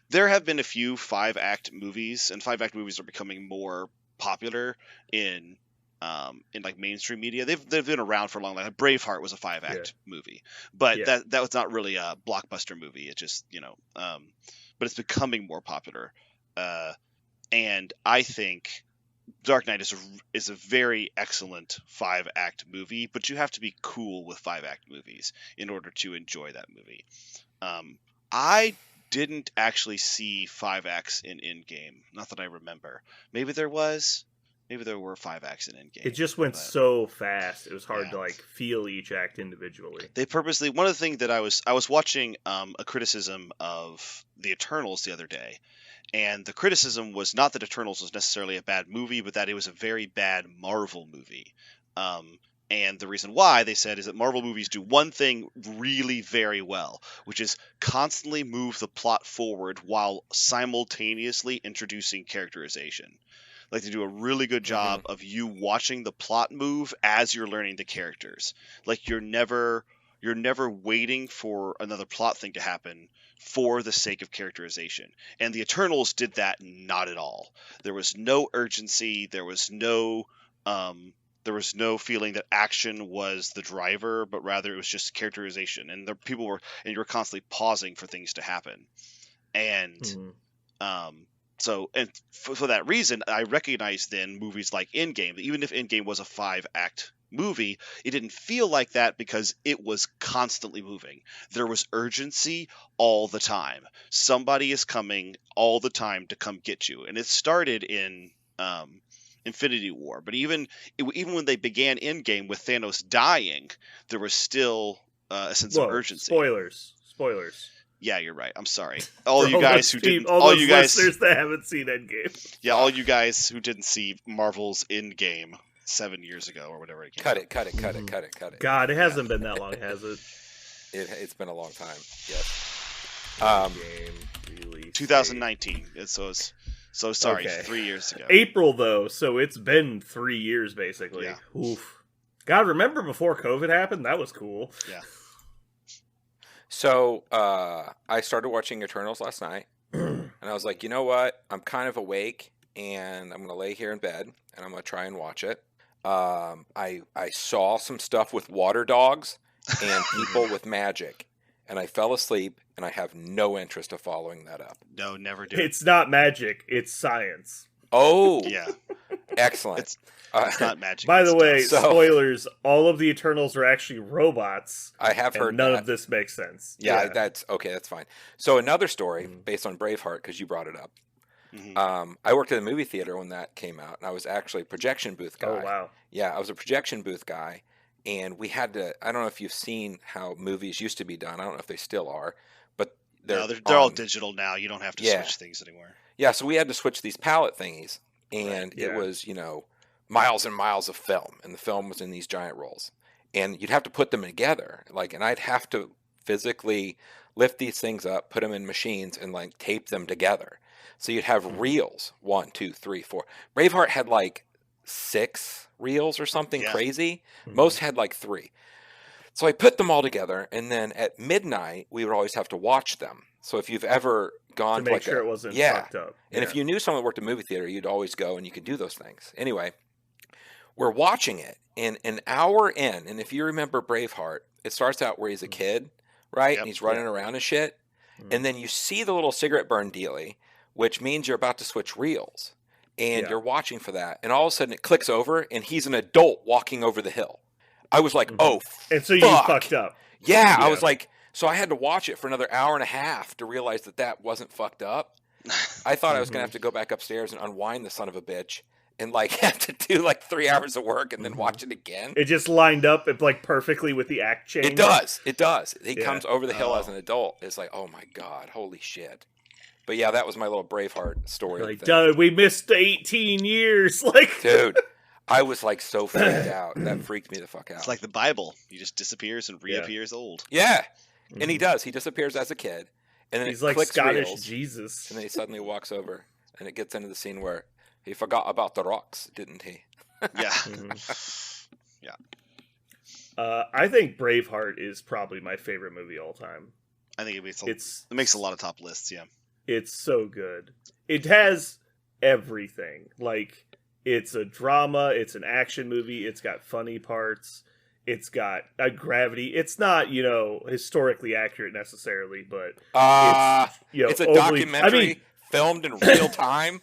There have been a few 5-act movies, and 5-act movies are becoming more popular in like mainstream media. They've been around for a long time. Like Braveheart was a 5-act movie, but that was not really a blockbuster movie. It just but it's becoming more popular, and I think Dark Knight is a very excellent 5-act movie. But you have to be cool with 5-act movies in order to enjoy that movie. I didn't actually see 5 acts in Endgame. Not that I remember. Maybe there was. Maybe there were 5 acts in Endgame. It just went so fast. It was hard to like feel each act individually. They purposely. One of the things that I was watching a criticism of the Eternals the other day, and the criticism was not that Eternals was necessarily a bad movie, but that it was a very bad Marvel movie. And the reason why, they said, is that Marvel movies do one thing really very well, which is constantly move the plot forward while simultaneously introducing characterization. Like, they do a really good job of you watching the plot move as you're learning the characters. Like, you're never waiting for another plot thing to happen for the sake of characterization. And the Eternals did that not at all. There was no urgency. There was no There was no feeling that action was the driver, but rather it was just characterization, and you were constantly pausing for things to happen. And so, and for that reason, I recognize then movies like Endgame. Even if Endgame was a 5-act movie, it didn't feel like that because it was constantly moving. There was urgency all the time. Somebody is coming all the time to come get you, and it started in Infinity War. But even when they began Endgame with Thanos dying, there was still a sense of urgency. Spoilers. Yeah, you're right. I'm sorry. All you guys who didn't, all you guys listeners that haven't seen Endgame. Yeah, all you guys who didn't see Marvel's Endgame 7 years ago or whatever it came out. Cut it. God, it hasn't been that long, has it? It's been a long time. Yes. Game release 2019. So sorry, Okay. 3 years ago. April though, so it's been 3 years basically. Yeah. Oof. God, remember before COVID happened? That was cool. Yeah. So I started watching Eternals last night, and I was like, you know what? I'm kind of awake, and I'm going to lay here in bed, and I'm going to try and watch it. I saw some stuff with water dogs and people with magic, and I fell asleep, and I have no interest of following that up. No, never do. It's not magic, it's science. Oh, Yeah, excellent. it's not magic. By the way, So- spoilers, all of the Eternals are actually robots. I have And heard none that. of this makes sense. Yeah, that's okay. That's fine. So another story Mhm. based on Braveheart, because you brought it up. Mhm. I worked at a movie theater when that came out, and I was actually a projection booth guy. Oh, wow. Yeah, I was a projection booth guy, and we had to. I don't know if you've seen how movies used to be done. I don't know if they still are, but No, they're all on- digital now. You don't have to Yeah. switch things anymore. Yeah, so we had to switch these palette thingies, and yeah. it was miles and miles of film, and the film was in these giant rolls, and you'd have to put them together, and I'd have to physically lift these things up, put them in machines, and tape them together. So you'd have reels, 1, 2, 3, 4. Braveheart had 6 reels or something Yeah. crazy. Mhm. Most had 3. So I put them all together, and then at midnight we would always have to watch them. So if you've ever To gone to make sure it wasn't fucked up. and if you knew someone that worked at a movie theater, you'd always go and you could do those things. Anyway, we're watching it, and an hour in, and if you remember Braveheart, it starts out where he's a kid, right? Yep. And he's running around and shit. Mhm. And then you see the little cigarette burn dealy, which means you're about to switch reels. And Yeah. you're watching for that. And all of a sudden it clicks over, and he's an adult walking over the hill. I was like, Mhm. oh, And so you fuck. fucked up. Yeah, I Yeah. was like, so I had to watch it for another hour and a half to realize that wasn't fucked up. I thought I was going to have to go back upstairs and unwind the son of a bitch and have to do 3 hours of work and then Mhm. watch it again. It just lined up perfectly with the act change. It does. It does. He Yeah. comes over the hill as Oh. an adult. It's like, oh my God, holy shit. But yeah, that was my little Braveheart story. Like, thing. dude, we missed 18 years. Dude, I was so freaked out. That freaked me the fuck out. It's like the Bible. He just disappears and reappears old. yeah, and he Mhm. does. He disappears as a kid, and then He's it like clicks Scottish reels, Jesus. and then he suddenly walks over, and it gets into the scene where he forgot about the rocks, didn't he? Yeah. Mhm. I think Braveheart is probably my favorite movie all time. I think it It's makes a lot of top lists. Yeah. It's so good. It has everything. It's a drama, it's an action movie, it's got funny parts, it's got a gravity. It's not, historically accurate necessarily, but It's a overly- documentary filmed in real time.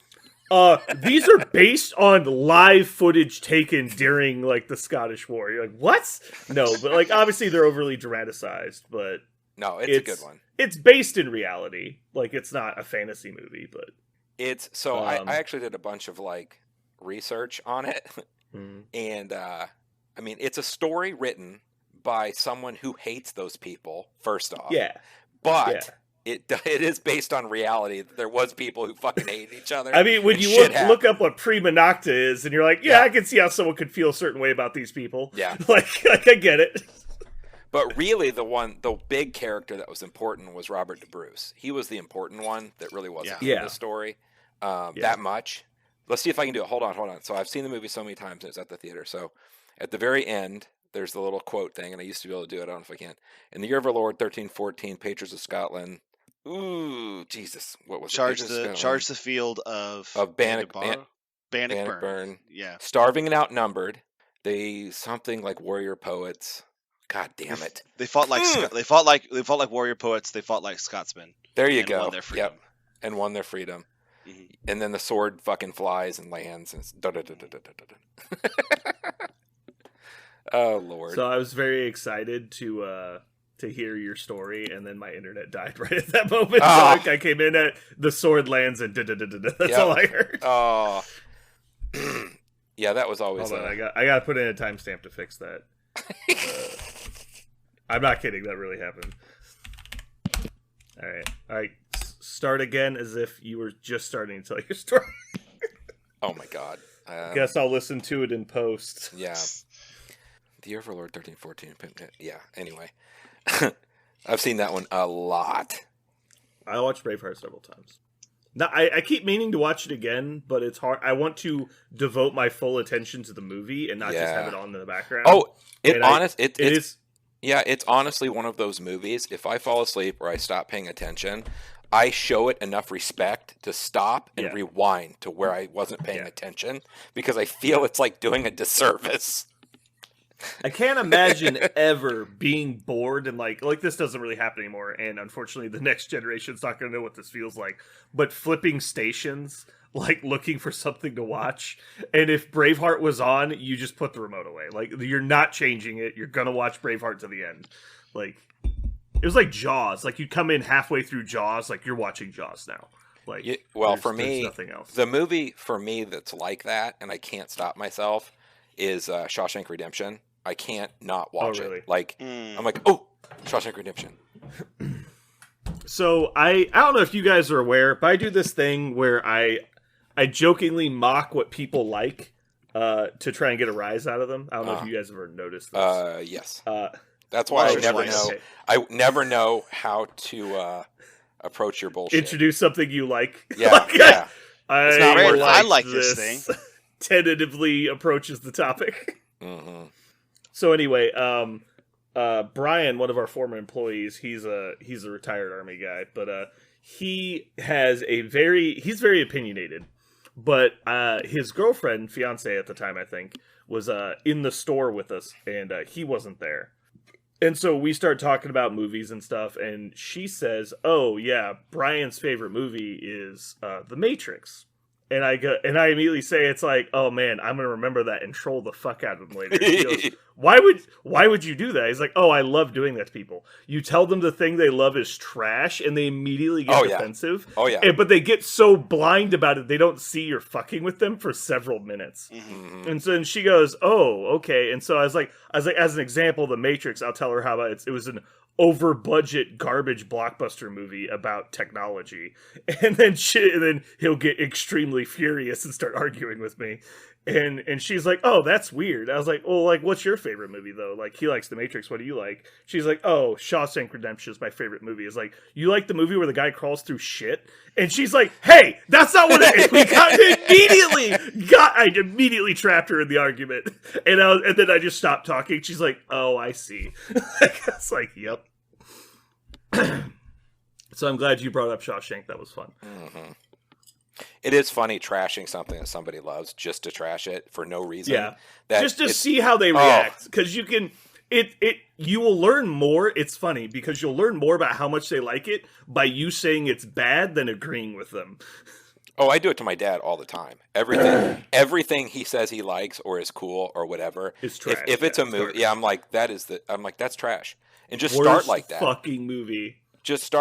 These are based on live footage taken during the Scottish War. You're like, what? No, but obviously they're overly dramatized, but No, it's a good one. it's based in reality. It's not a fantasy movie, but It's so I Um, actually did a bunch of research on it, mm, and it's a story written by someone who hates those people. First off, yeah. but yeah. it is based on reality. There was people who fucking hated each other. I mean, when and you shit look up what prima nocta is, and you're like, Yeah. I can see how someone could feel a certain way about these people. Yeah. I get it. But really, the big character that was important was Robert De Bruce. He was the important one that really wasn't in Yeah. the story Yeah. that much. Let's see if I can do it. Hold on. So I've seen the movie so many times, and it's at the theater. So at the very end, there's the little quote thing, and I used to be able to do it. I don't know if I can. In the year of our Lord, 1314, Patriots of Scotland. Ooh, Jesus. What was Charge it? Patriots of the Scotland. field of Bannockburn. Bannockburn. Bannockburn. Yeah. Starving and outnumbered, They something like warrior poets. God damn it! They fought like warrior poets. They fought like Scotsmen. There you and go. Won their freedom. Yep. And won their freedom. Mhm. And then the sword fucking flies and lands. And it's oh Lord. So I was very excited to hear your story, and then my internet died right at that moment. Oh. So like, I came in at the sword lands and that's Yep. all I heard. Oh. Yeah, that was always. Hold on, I got to put in a timestamp to fix that. I'm not kidding. That really happened. All right. Start again as if you were just starting to tell your story. Oh my God. Guess I'll listen to it in post. Yeah. The Overlord 1314. Yeah. Anyway, I've seen that one a lot. I watched Braveheart several times. Now, I keep meaning to watch it again, but it's hard. I want to devote my full attention to the movie and not just have it on in the background. Oh, And it is. Yeah, it's honestly one of those movies. If I fall asleep or I stop paying attention, I show it enough respect to stop and rewind to where I wasn't paying attention because I feel it's like doing a disservice. I can't imagine ever being bored and like this doesn't really happen anymore. And unfortunately, the next generation's not going to know what this feels like. But flipping stations, like looking for something to watch. And if Braveheart was on, you just put the remote away. Like you're not changing it. You're going to watch Braveheart to the end. Like it was like Jaws. Like you'd come in halfway through Jaws, like you're watching Jaws now. Like for me, nothing else. The movie for me that's like that, and I can't stop myself, is Shawshank Redemption. I can't not watch it. Like I'm like, oh, Shawshank Redemption. So I don't know if you guys are aware, but I do this thing where I jokingly mock what people like to try and get a rise out of them. I don't know if you guys have ever noticed this. Yes. That's why I never know. Okay. I never know how to approach your bullshit. Introduce something you like. Yeah, Like, yeah. I like this thing. Tentatively approaches the topic. Mm-hmm. So anyway, Brian, one of our former employees, he's a retired Army guy, but he's very opinionated. But his girlfriend, fiance at the time, I think, was in the store with us, and he wasn't there. And so we start talking about movies and stuff, and she says, "Oh yeah, Brian's favorite movie is The Matrix." And I immediately say, it's like, oh man, I'm gonna remember that and troll the fuck out of him later. He goes, why would you do that? He's like, oh, I love doing that to people. You tell them the thing they love is trash, and they immediately get defensive. Oh yeah. But they get so blind about it, they don't see you're fucking with them for several minutes. Mm-hmm. And so then she goes, oh, okay. And so I was like, as an example, The Matrix, I'll tell her how about it was an over budget garbage blockbuster movie about technology, and then he'll get extremely furious and start arguing with me, and she's like, oh, that's weird. I was like, well, like, what's your favorite movie though? Like, he likes The Matrix, what do you like? She's like, oh, Shawshank Redemption is my favorite movie. It's like, you like the movie where the guy crawls through shit? And she's like, hey, that's not what it is. I immediately trapped her in the argument, and then I just stopped talking. She's like, oh, I see. It's like, yep. So I'm glad you brought up Shawshank. That was fun. Mm-hmm. It is funny trashing something that somebody loves just to trash it for no reason. Yeah, just to see how they react, because you can. You will learn more. It's funny because you'll learn more about how much they like it by you saying it's bad than agreeing with them. Oh, I do it to my dad all the time. Everything he says he likes or is cool or whatever. It's trash. If it's a movie, I'm like, that's trash. And just start like that. Fucking movie. Just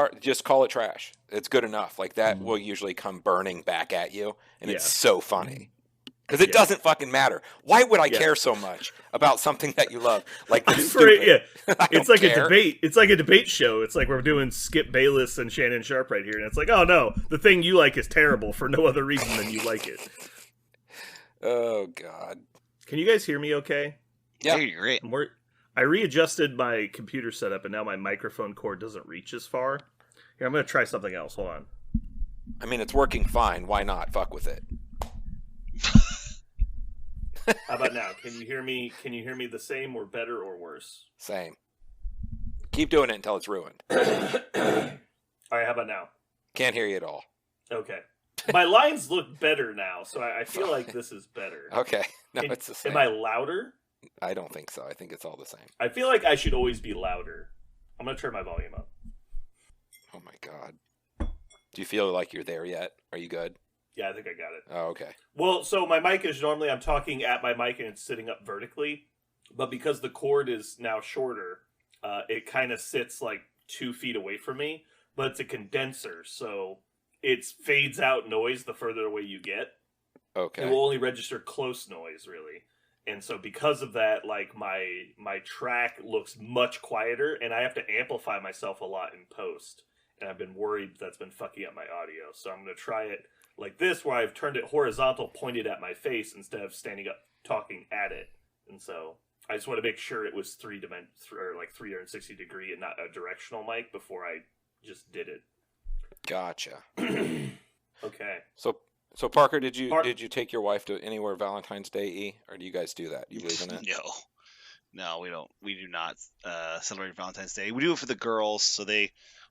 call it trash. It's good enough. Like that will usually come burning back at you, and it's so funny. Because it doesn't fucking matter. Why would I care so much about something that you love? Like this stupid. It's like a debate. It's like a debate show. It's like we're doing Skip Bayless and Shannon Sharp right here, and it's like, oh no, the thing you like is terrible for no other reason than you like it. Oh God. Can you guys hear me? Okay. Yeah, you're great. I readjusted my computer setup, and now my microphone cord doesn't reach as far. Here, I'm going to try something else. Hold on. I mean, it's working fine. Why not? Fuck with it. How about now? Can you hear me? Can you hear me the same or better or worse? Same. Keep doing it until it's ruined. All right, how about now? Can't hear you at all. Okay. My lines look better now, so I feel like this is better. Okay. No, it's the same. Am I louder? I don't think so. I think it's all the same. I feel like I should always be louder. I'm gonna turn my volume up. Oh my god. Do you feel like you're there yet? Are you good? Yeah, I think I got it. Oh, okay. Well, so my mic is normally I'm talking at my mic and it's sitting up vertically, but because the cord is now shorter, it kind of sits like 2 feet away from me. But it's a condenser, so it fades out noise the further away you get. Okay. It will only register close noise, really. And so because of that, like my track looks much quieter, and I have to amplify myself a lot in post. And I've been worried that's been fucking up my audio. So I'm going to try it like this, where I've turned it horizontal, pointed at my face instead of standing up talking at it. And so I just want to make sure it was 360 degree and not a directional mic before I just did it. Gotcha. Okay. So Parker, did you take your wife to anywhere Valentine's Day, E? Or do you guys do that? You believe in it? No, we don't. We do not celebrate Valentine's Day. We do it for the girls, so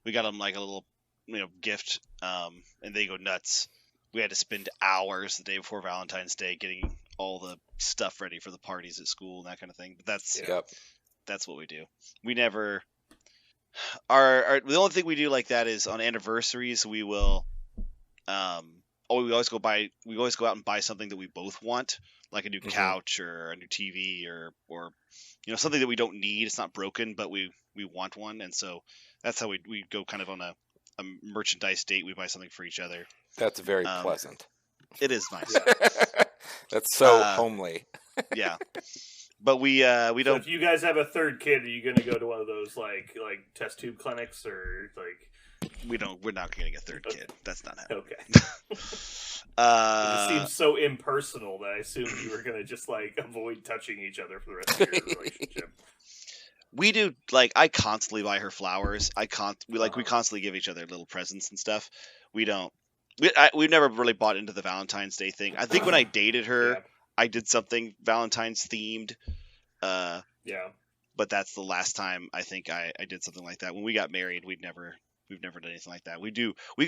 we got them like a little, gift, and they go nuts. We had to spend hours the day before Valentine's Day getting all the stuff ready for the parties at school and that kind of thing. But that's what we do. We never. The only thing we do like that is on anniversaries we will. We always go out and buy something that we both want, like a new couch or a new TV or something that we don't need. It's not broken, but we want one, and so that's how we go kind of on a merchandise date. We buy something for each other. That's very pleasant. It is nice. That's so homely. Yeah, but we don't. So if you guys have a third kid, are you going to go to one of those like test tube clinics or like? We're not getting a third kid. That's not happening. Okay. It seems so impersonal that I assumed you were gonna just like avoid touching each other for the rest of your relationship. We do, like, I constantly buy her flowers. We constantly give each other little presents and stuff. We've never really bought into the Valentine's Day thing. I think when I dated her, I did something Valentine's themed. But that's the last time I think I did something like that. When we got married, we've never done anything like that. We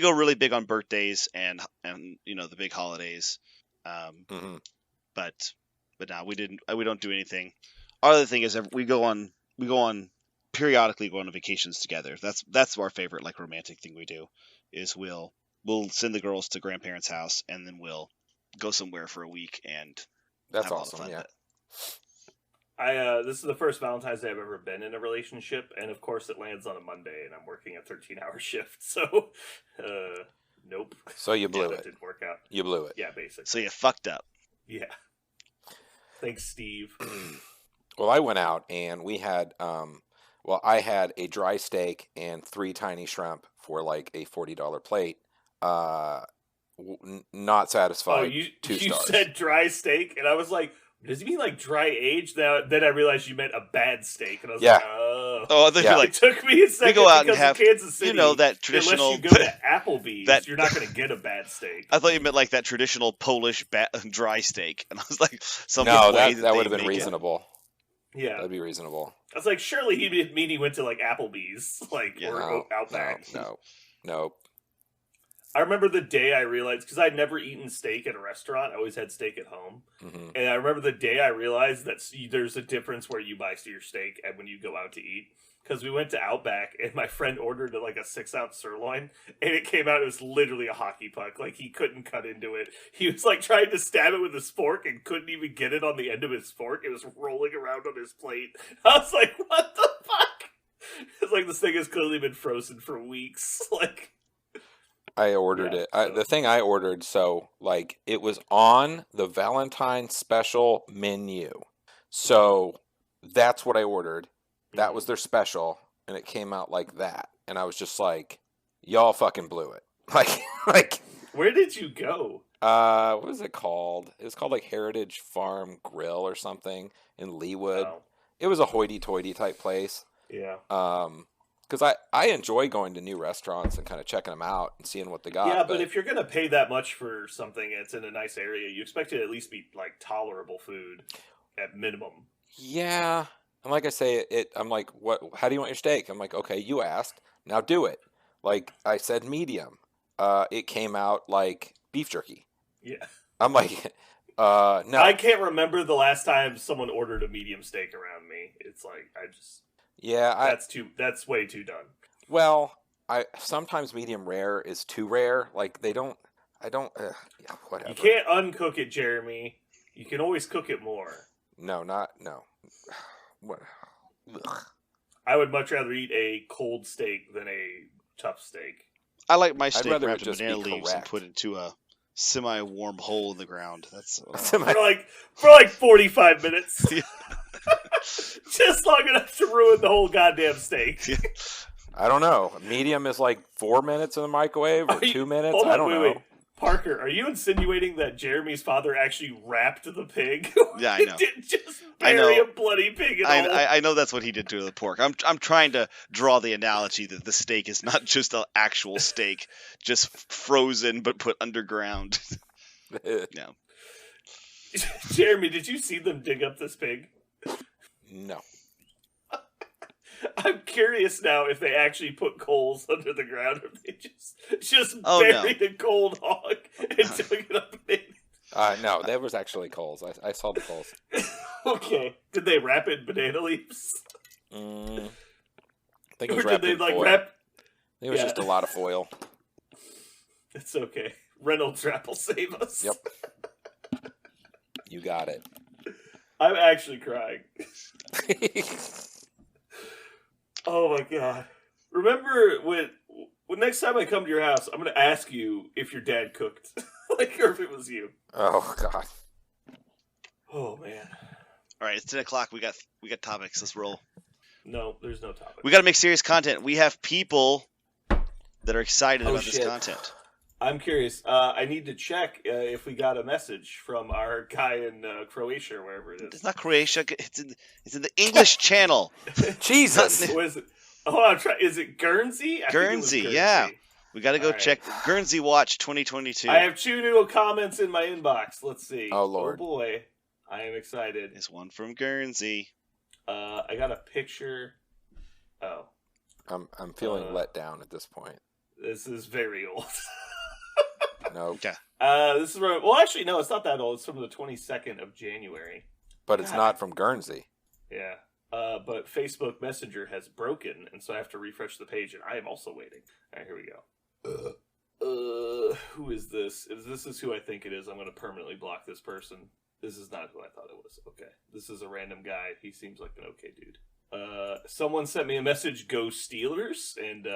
go really big on birthdays and the big holidays. But no, we don't do anything. Our other thing is we periodically go on vacations together. That's our favorite like romantic thing we do is we'll send the girls to grandparents' house and then we'll go somewhere for a week and that's have awesome. A lot of fun. Yeah. This is the first Valentine's Day I've ever been in a relationship, and of course it lands on a Monday, and I'm working a 13-hour shift, so nope. So you blew it. That didn't work out. You blew it. Yeah, basically. So you fucked up. Yeah. Thanks, Steve. Well, I went out and we had, I had a dry steak and 3 tiny shrimp for like a $40 plate. Not satisfied. Oh, you 2 stars. said dry steak, and I was like, does he mean like dry aged? Then I realized you meant a bad steak, and I was like, oh. Oh, I thought you It took me a second. We go out because and have Kansas City, that traditional. Unless you go to Applebee's, you're not going to get a bad steak. I thought you meant like that traditional Polish dry steak, and I was like, that would have been reasonable. Yeah, that'd be reasonable. I was like, surely he didn't mean he went to like Applebee's, or Outback. No. I remember the day I realized, because I'd never eaten steak at a restaurant. I always had steak at home. Mm-hmm. And I remember the day I realized that there's a difference where you buy your steak and when you go out to eat. Because we went to Outback, and my friend ordered like a 6-ounce sirloin, and it came out, it was literally a hockey puck. Like, he couldn't cut into it. He was like trying to stab it with his fork and couldn't even get it on the end of his fork. It was rolling around on his plate. I was like, what the fuck? It's like, this thing has clearly been frozen for weeks. Like... I ordered it. The thing I ordered, it was on the Valentine's special menu. So that's what I ordered. That was their special, and it came out like that. And I was just like, y'all fucking blew it. Like. Where did you go? What was it called? It was called like Heritage Farm Grill or something in Leawood. Oh. It was a hoity-toity type place. Yeah. Because I enjoy going to new restaurants and kind of checking them out and seeing what they got. Yeah, but if you're going to pay that much for something that's in a nice area, you expect it to at least be, like, tolerable food at minimum. Yeah. And like I say, I'm like, how do you want your steak? I'm like, okay, you asked. Now do it. Like, I said medium. It came out like beef jerky. Yeah. I'm like, No. I can't remember the last time someone ordered a medium steak around me. It's like that's way too done. Well, I sometimes medium rare is too rare. Like yeah, whatever. You can't uncook it, Jeremy. You can always cook it more. No. What? Ugh. I would much rather eat a cold steak than a tough steak. I like my steak rather it wrapped in just be banana leaves and correct. put into a semi-warm hole in the ground. That's For like 45 minutes. Just long enough to ruin the whole goddamn steak. I don't know. Medium is like 4 minutes in the microwave or 2 minutes. Hold on, I don't know. Wait. Parker, are you insinuating that Jeremy's father actually wrapped the pig? Yeah, I know. Didn't just I bury know. a bloody pig in the hole? I know that's what he did to the pork. I'm trying to draw the analogy that the steak is not just an actual steak, just frozen but put underground. No. Jeremy, did you see them dig up this pig? No. I'm curious now if they actually put coals under the ground or if they just Oh, buried a cold hog and took it up and ate No, there was actually coals. I saw the coals. it. Okay. Did they wrap it in banana leaves? I think it Or was did wrapped they in like foil. wrap? It was Yeah. just a lot of foil. It's okay. Reynolds Wrap will save us. Yep. You got it. I'm actually crying. Oh my god. Remember when next time I come to your house, I'm gonna ask you if your dad cooked. Like, or if it was you. Oh God. Oh man. All right, it's 10 o'clock. We got topics. Let's roll. No, there's no topic. We got to make serious content. We have people that are excited Oh, about this shit. content. I'm curious. I need to check if we got a message from our guy in Croatia or wherever it is. It's not Croatia. It's in the English channel. Jesus. What is it? Hold on. Is it Guernsey? I think it was Guernsey, yeah. We got to go All right. check Guernsey Watch 2022. I have 2 new comments in my inbox. Let's see. Oh, Lord. Oh boy. I am excited. It's one from Guernsey. I got a picture. Oh, I'm feeling let down at this point. this is very old. No, This is from, well, actually, no, it's not that old. It's from the 22nd of January. but it's God. not from Guernsey. Yeah. But Facebook Messenger has broken, and so I have to refresh the page, and I am also waiting. All right, here we go. Who is this? If this is who I think it is, I'm going to permanently block this person. This is not who I thought it was. Okay. This is a random guy. He seems like an okay dude. Someone sent me a message, go Steelers, and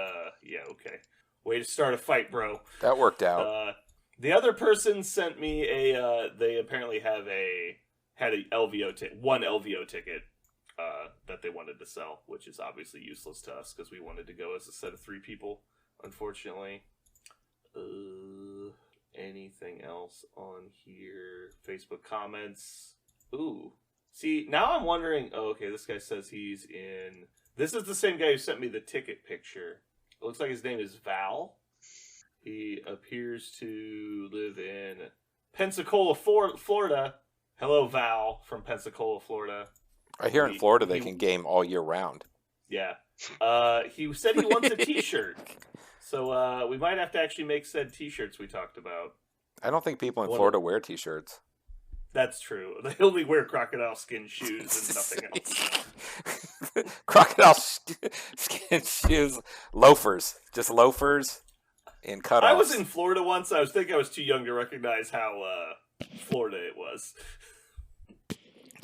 yeah, okay. Way to start a fight, bro. That worked out. The other person sent me they apparently had a LVO one LVO ticket that they wanted to sell, which is obviously useless to us because we wanted to go as a set of 3 people, unfortunately. Anything else on here? Facebook comments. Ooh. See, now I'm wondering, oh, okay, this guy says he's in... This is the same guy who sent me the ticket picture. It looks like his name is Val. He appears to live in Pensacola, Florida. Hello, Val from Pensacola, Florida. Right here in Florida, they can game all year round. Yeah. He said he wants a t-shirt. So we might have to actually make said t-shirts we talked about. I don't think people in Florida wear T-shirts. That's true. They only wear crocodile skin shoes and nothing else. Crocodile skin shoes, loafers, just loafers and cutoffs. I was in Florida once. I think I was too young to recognize how Florida it was.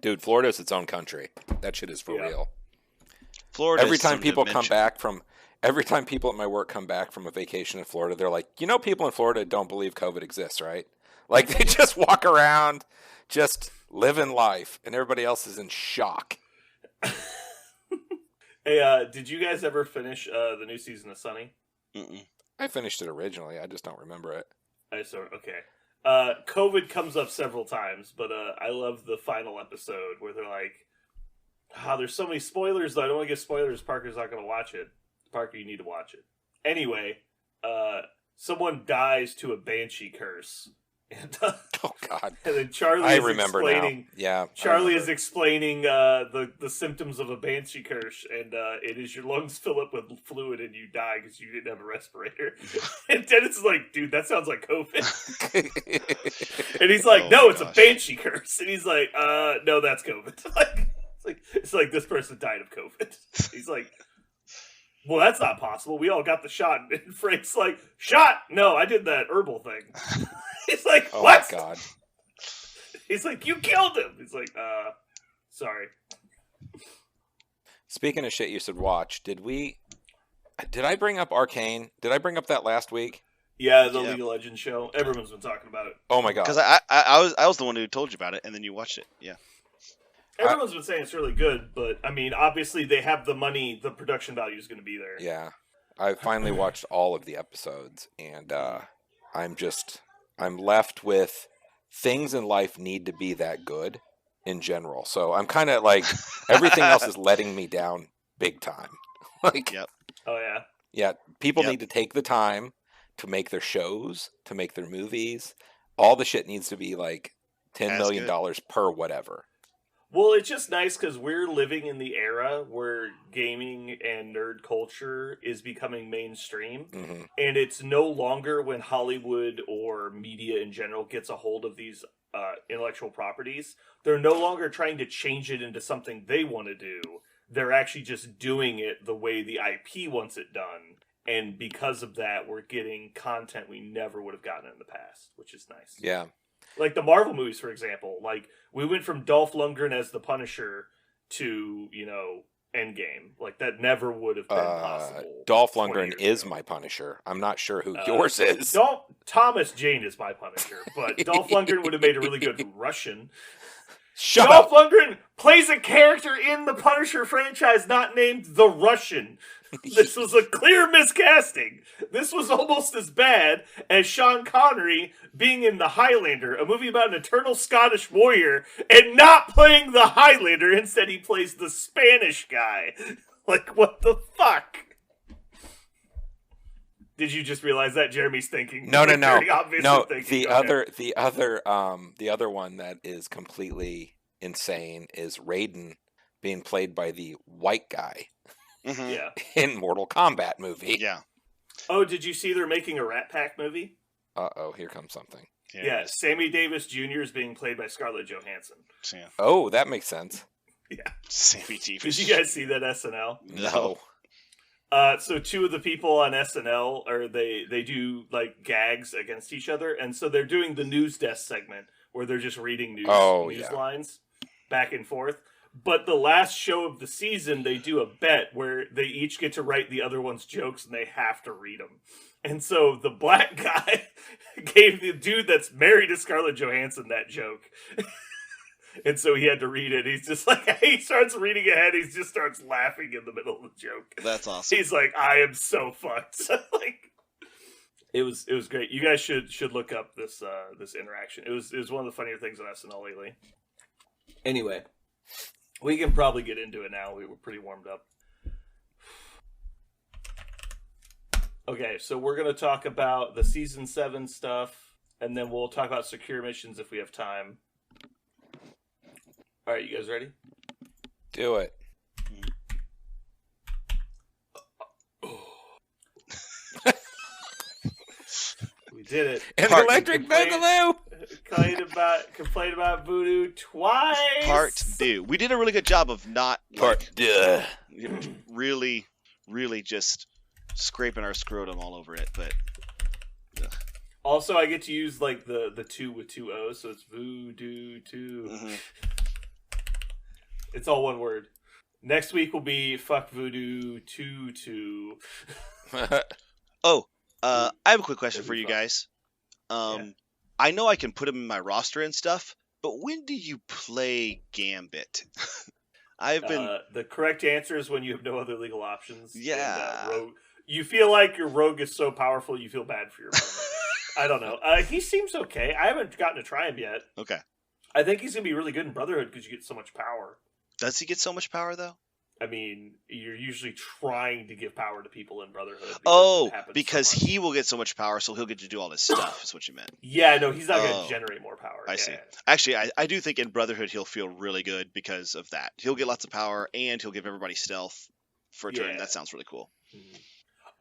Dude, Florida is its own country. That shit is for Yeah. real. Florida. Every is time some people come dimension. back from, every time people at my work come back from a vacation in Florida, they're like, you know, people in Florida don't believe COVID exists, right? Like they just walk around, just living life, and everybody else is in shock. Hey, did you guys ever finish the new season of Sunny? Mm-mm. I finished it originally. I just don't remember it. Okay. COVID comes up several times, but I love the final episode where they're like, there's so many spoilers, though. I don't want to give spoilers. Parker's not going to watch it. Parker, you need to watch it. Anyway, someone dies to a banshee curse, And, Oh God, and then Charlie I is remember now. explaining. Yeah, Charlie is explaining the symptoms of a banshee curse, and it is your lungs fill up with fluid and you die because you didn't have a respirator. And Dennis is like, dude, that sounds like COVID. And he's like, Oh no, my it's a gosh. banshee curse. And he's like, no, that's COVID. It's like this person died of COVID. He's like, well, that's not possible. We all got the shot. And Frank's like, shot? No, I did that herbal thing. He's like, oh what? my God. He's like, you killed him. He's like, sorry. Speaking of shit you should watch, did I bring up Arcane? Did I bring up that last week? Yeah, the Yeah. League of Legends show. Everyone's been talking about it. Oh my God. Because I was the one who told you about it, and then you watched it. Yeah. Everyone's been saying it's really good, but I mean, obviously they have the money. The production value is going to be there. Yeah. I finally watched all of the episodes, and I'm left with things in life need to be that good in general. So I'm kind of like, everything else is letting me down big time. Like, Yep. Oh yeah. yeah, people Yep. need to take the time to make their shows, to make their movies. All the shit needs to be like $10 As million good. per whatever. Well, it's just nice because we're living in the era where gaming and nerd culture is becoming mainstream. Hmm. And it's no longer when Hollywood or media in general gets a hold of these intellectual properties. They're no longer trying to change it into something they want to do. They're actually just doing it the way the IP wants it done. And because of that, we're getting content we never would have gotten in the past, which is nice. Yeah. Like the Marvel movies, for example. Like, we went from Dolph Lundgren as the Punisher to, Endgame. Like, that never would have been possible. Dolph 20 Lundgren years is ago. my Punisher. I'm not sure who yours is. Thomas Jane is my Punisher, but Dolph Lundgren would have made a really good Russian. Shut Dolph up! Lundgren plays a character in the Punisher franchise not named the Russian. This was a clear miscasting. This was almost as bad as Sean Connery being in The Highlander, a movie about an eternal Scottish warrior, and not playing the Highlander. Instead, he plays the Spanish guy. Like, what the fuck? Did you just realize that Jeremy's thinking? No. Very obviously No, thinking, the okay. other one that is completely insane is Raiden being played by the white guy Mhm. Yeah. in Mortal Kombat movie. Yeah. Oh, did you see they're making a Rat Pack movie? Uh-oh, here comes something. Yeah, Sammy Davis Jr. is being played by Scarlett Johansson. Yeah. Oh, that makes sense. Sammy Davis. Did you guys see that SNL? No. So two of the people on SNL they do like gags against each other, and so they're doing the news desk segment where they're just reading news yeah. lines back and forth. But the last show of the season, they do a bet where they each get to write the other one's jokes and they have to read them. And so the black guy gave the dude that's married to Scarlett Johansson that joke. And so he had to read it. He's just like, he starts reading ahead. He just starts laughing in the middle of the joke. That's awesome. He's like, I am so fucked. Like, it was great. You guys should look up this interaction. It was one of the funnier things on SNL lately. Anyway, we can probably get into it now. We were pretty warmed up. Okay, so we're gonna talk about the season 7 stuff, and then we'll talk about secure missions if we have time. All right, you guys ready? Do it. We did it. An Part- electric boogaloo! Complained about Voodoo twice. Part 2. We did a really good job of not Part duh. really just scraping our scrotum all over it, but Also, I get to use like the 2 with 2 O's, so it's Voodoo 2. mhm. It's all one word. Next week will be fuck Voodoo 2. I have a quick question That'd for be you fun. guys. Yeah. I know I can put them in my roster and stuff, but when do you play Gambit? I've been The correct answer is when you have no other legal options. Yeah. And, rogue. You feel like your rogue is so powerful, you feel bad for your opponent. I don't know. He seems okay. I haven't gotten to try him yet. okay. I think he's gonna be really good in Brotherhood because you get so much power. Does he get so much power though? I mean, you're usually trying to give power to people in Brotherhood. Because he will get so much power, so he'll get to do all this stuff. Is what you meant? Yeah, no, he's not going to generate more power. I see. Actually, I do think in Brotherhood he'll feel really good because of that. He'll get lots of power, and he'll give everybody stealth for a turn. That sounds really cool.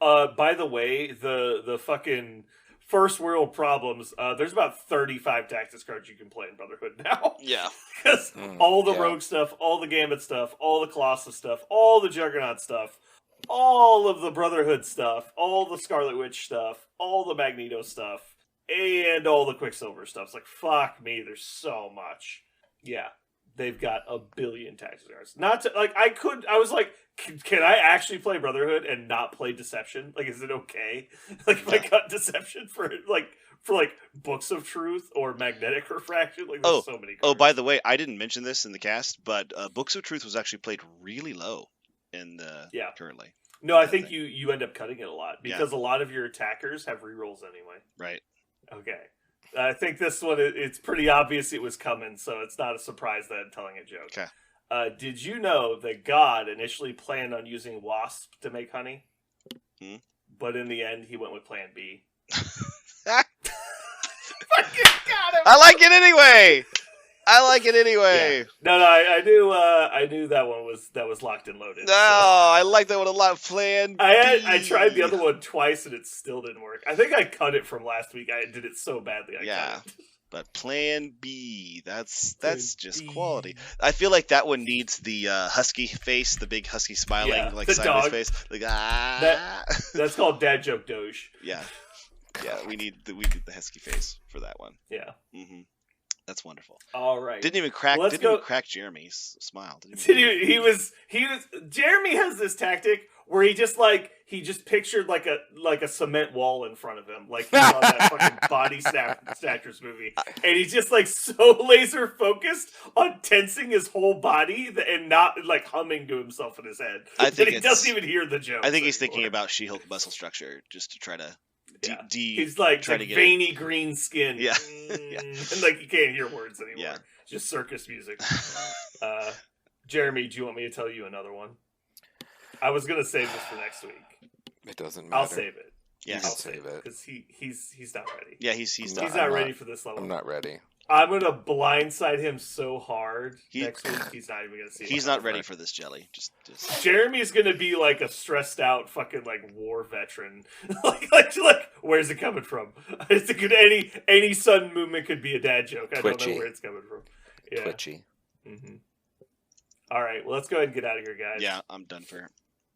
By the way, the fucking first world problems. There's about 35 tactics cards you can play in Brotherhood now. Yeah, because all the rogue stuff, all the Gambit stuff, all the Colossus stuff, all the Juggernaut stuff, all of the Brotherhood stuff, all the Scarlet Witch stuff, all the Magneto stuff, and all the Quicksilver stuff. It's like, fuck me, there's so much. Yeah, they've got a billion tactics cards. Not to, like, I was like, can I actually play Brotherhood and not play Deception? Like, is it okay? Like, if I got Deception for Books of Truth or Magnetic Refraction? Like, there's so many cards. Oh, by the way, I didn't mention this in the cast, but Books of Truth was actually played really low in the currently. No, I think you end up cutting it a lot because a lot of your attackers have rerolls anyway. Right. Okay. I think this one, it's pretty obvious it was coming, so it's not a surprise that I'm telling a joke. Okay. Did you know that God initially planned on using wasp to make honey? But in the end, he went with Plan B. I like it anyway. Yeah. No, I knew that one was locked and loaded. No, I like that one a lot. Plan B. I tried the other one twice and it still didn't work. I think I cut it from last week. I did it so badly. I cut it. But Plan B, that's just quality. I feel like that one needs the husky face, the big husky smiling like sideways face. Like that's called Dad Joke Doge. Yeah, we need the husky face for that one. Yeah. Mm-hmm. That's wonderful. All right. Didn't even crack Jeremy's smile. He was Jeremy has this tactic where he just pictured like a cement wall in front of him, like he's on that fucking Body Snatchers movie, and he's just like so laser focused on tensing his whole body and not like humming to himself in his head. I think he doesn't even hear the joke. I think he's thinking about She-Hulk muscle structure just to try to. He's like veiny green skin. Yeah. And like you can't hear words anymore. Yeah. Just circus music. Jeremy, do you want me to tell you another one? I was gonna save this for next week. It doesn't matter. I'll save it. Yeah, I'll save it because he's not ready. Yeah, he's not ready for this level. I'm not ready. I'm gonna blindside him so hard next week. He's not even gonna see. He's not ready for this jelly. Just. Jeremy's gonna be like a stressed out fucking like war veteran. like where's it coming from? I think any sudden movement could be a dad joke. I don't know where it's coming from. Yeah. Twitchy. Mm-hmm. All right, well let's go ahead and get out of here, guys. Yeah, I'm done for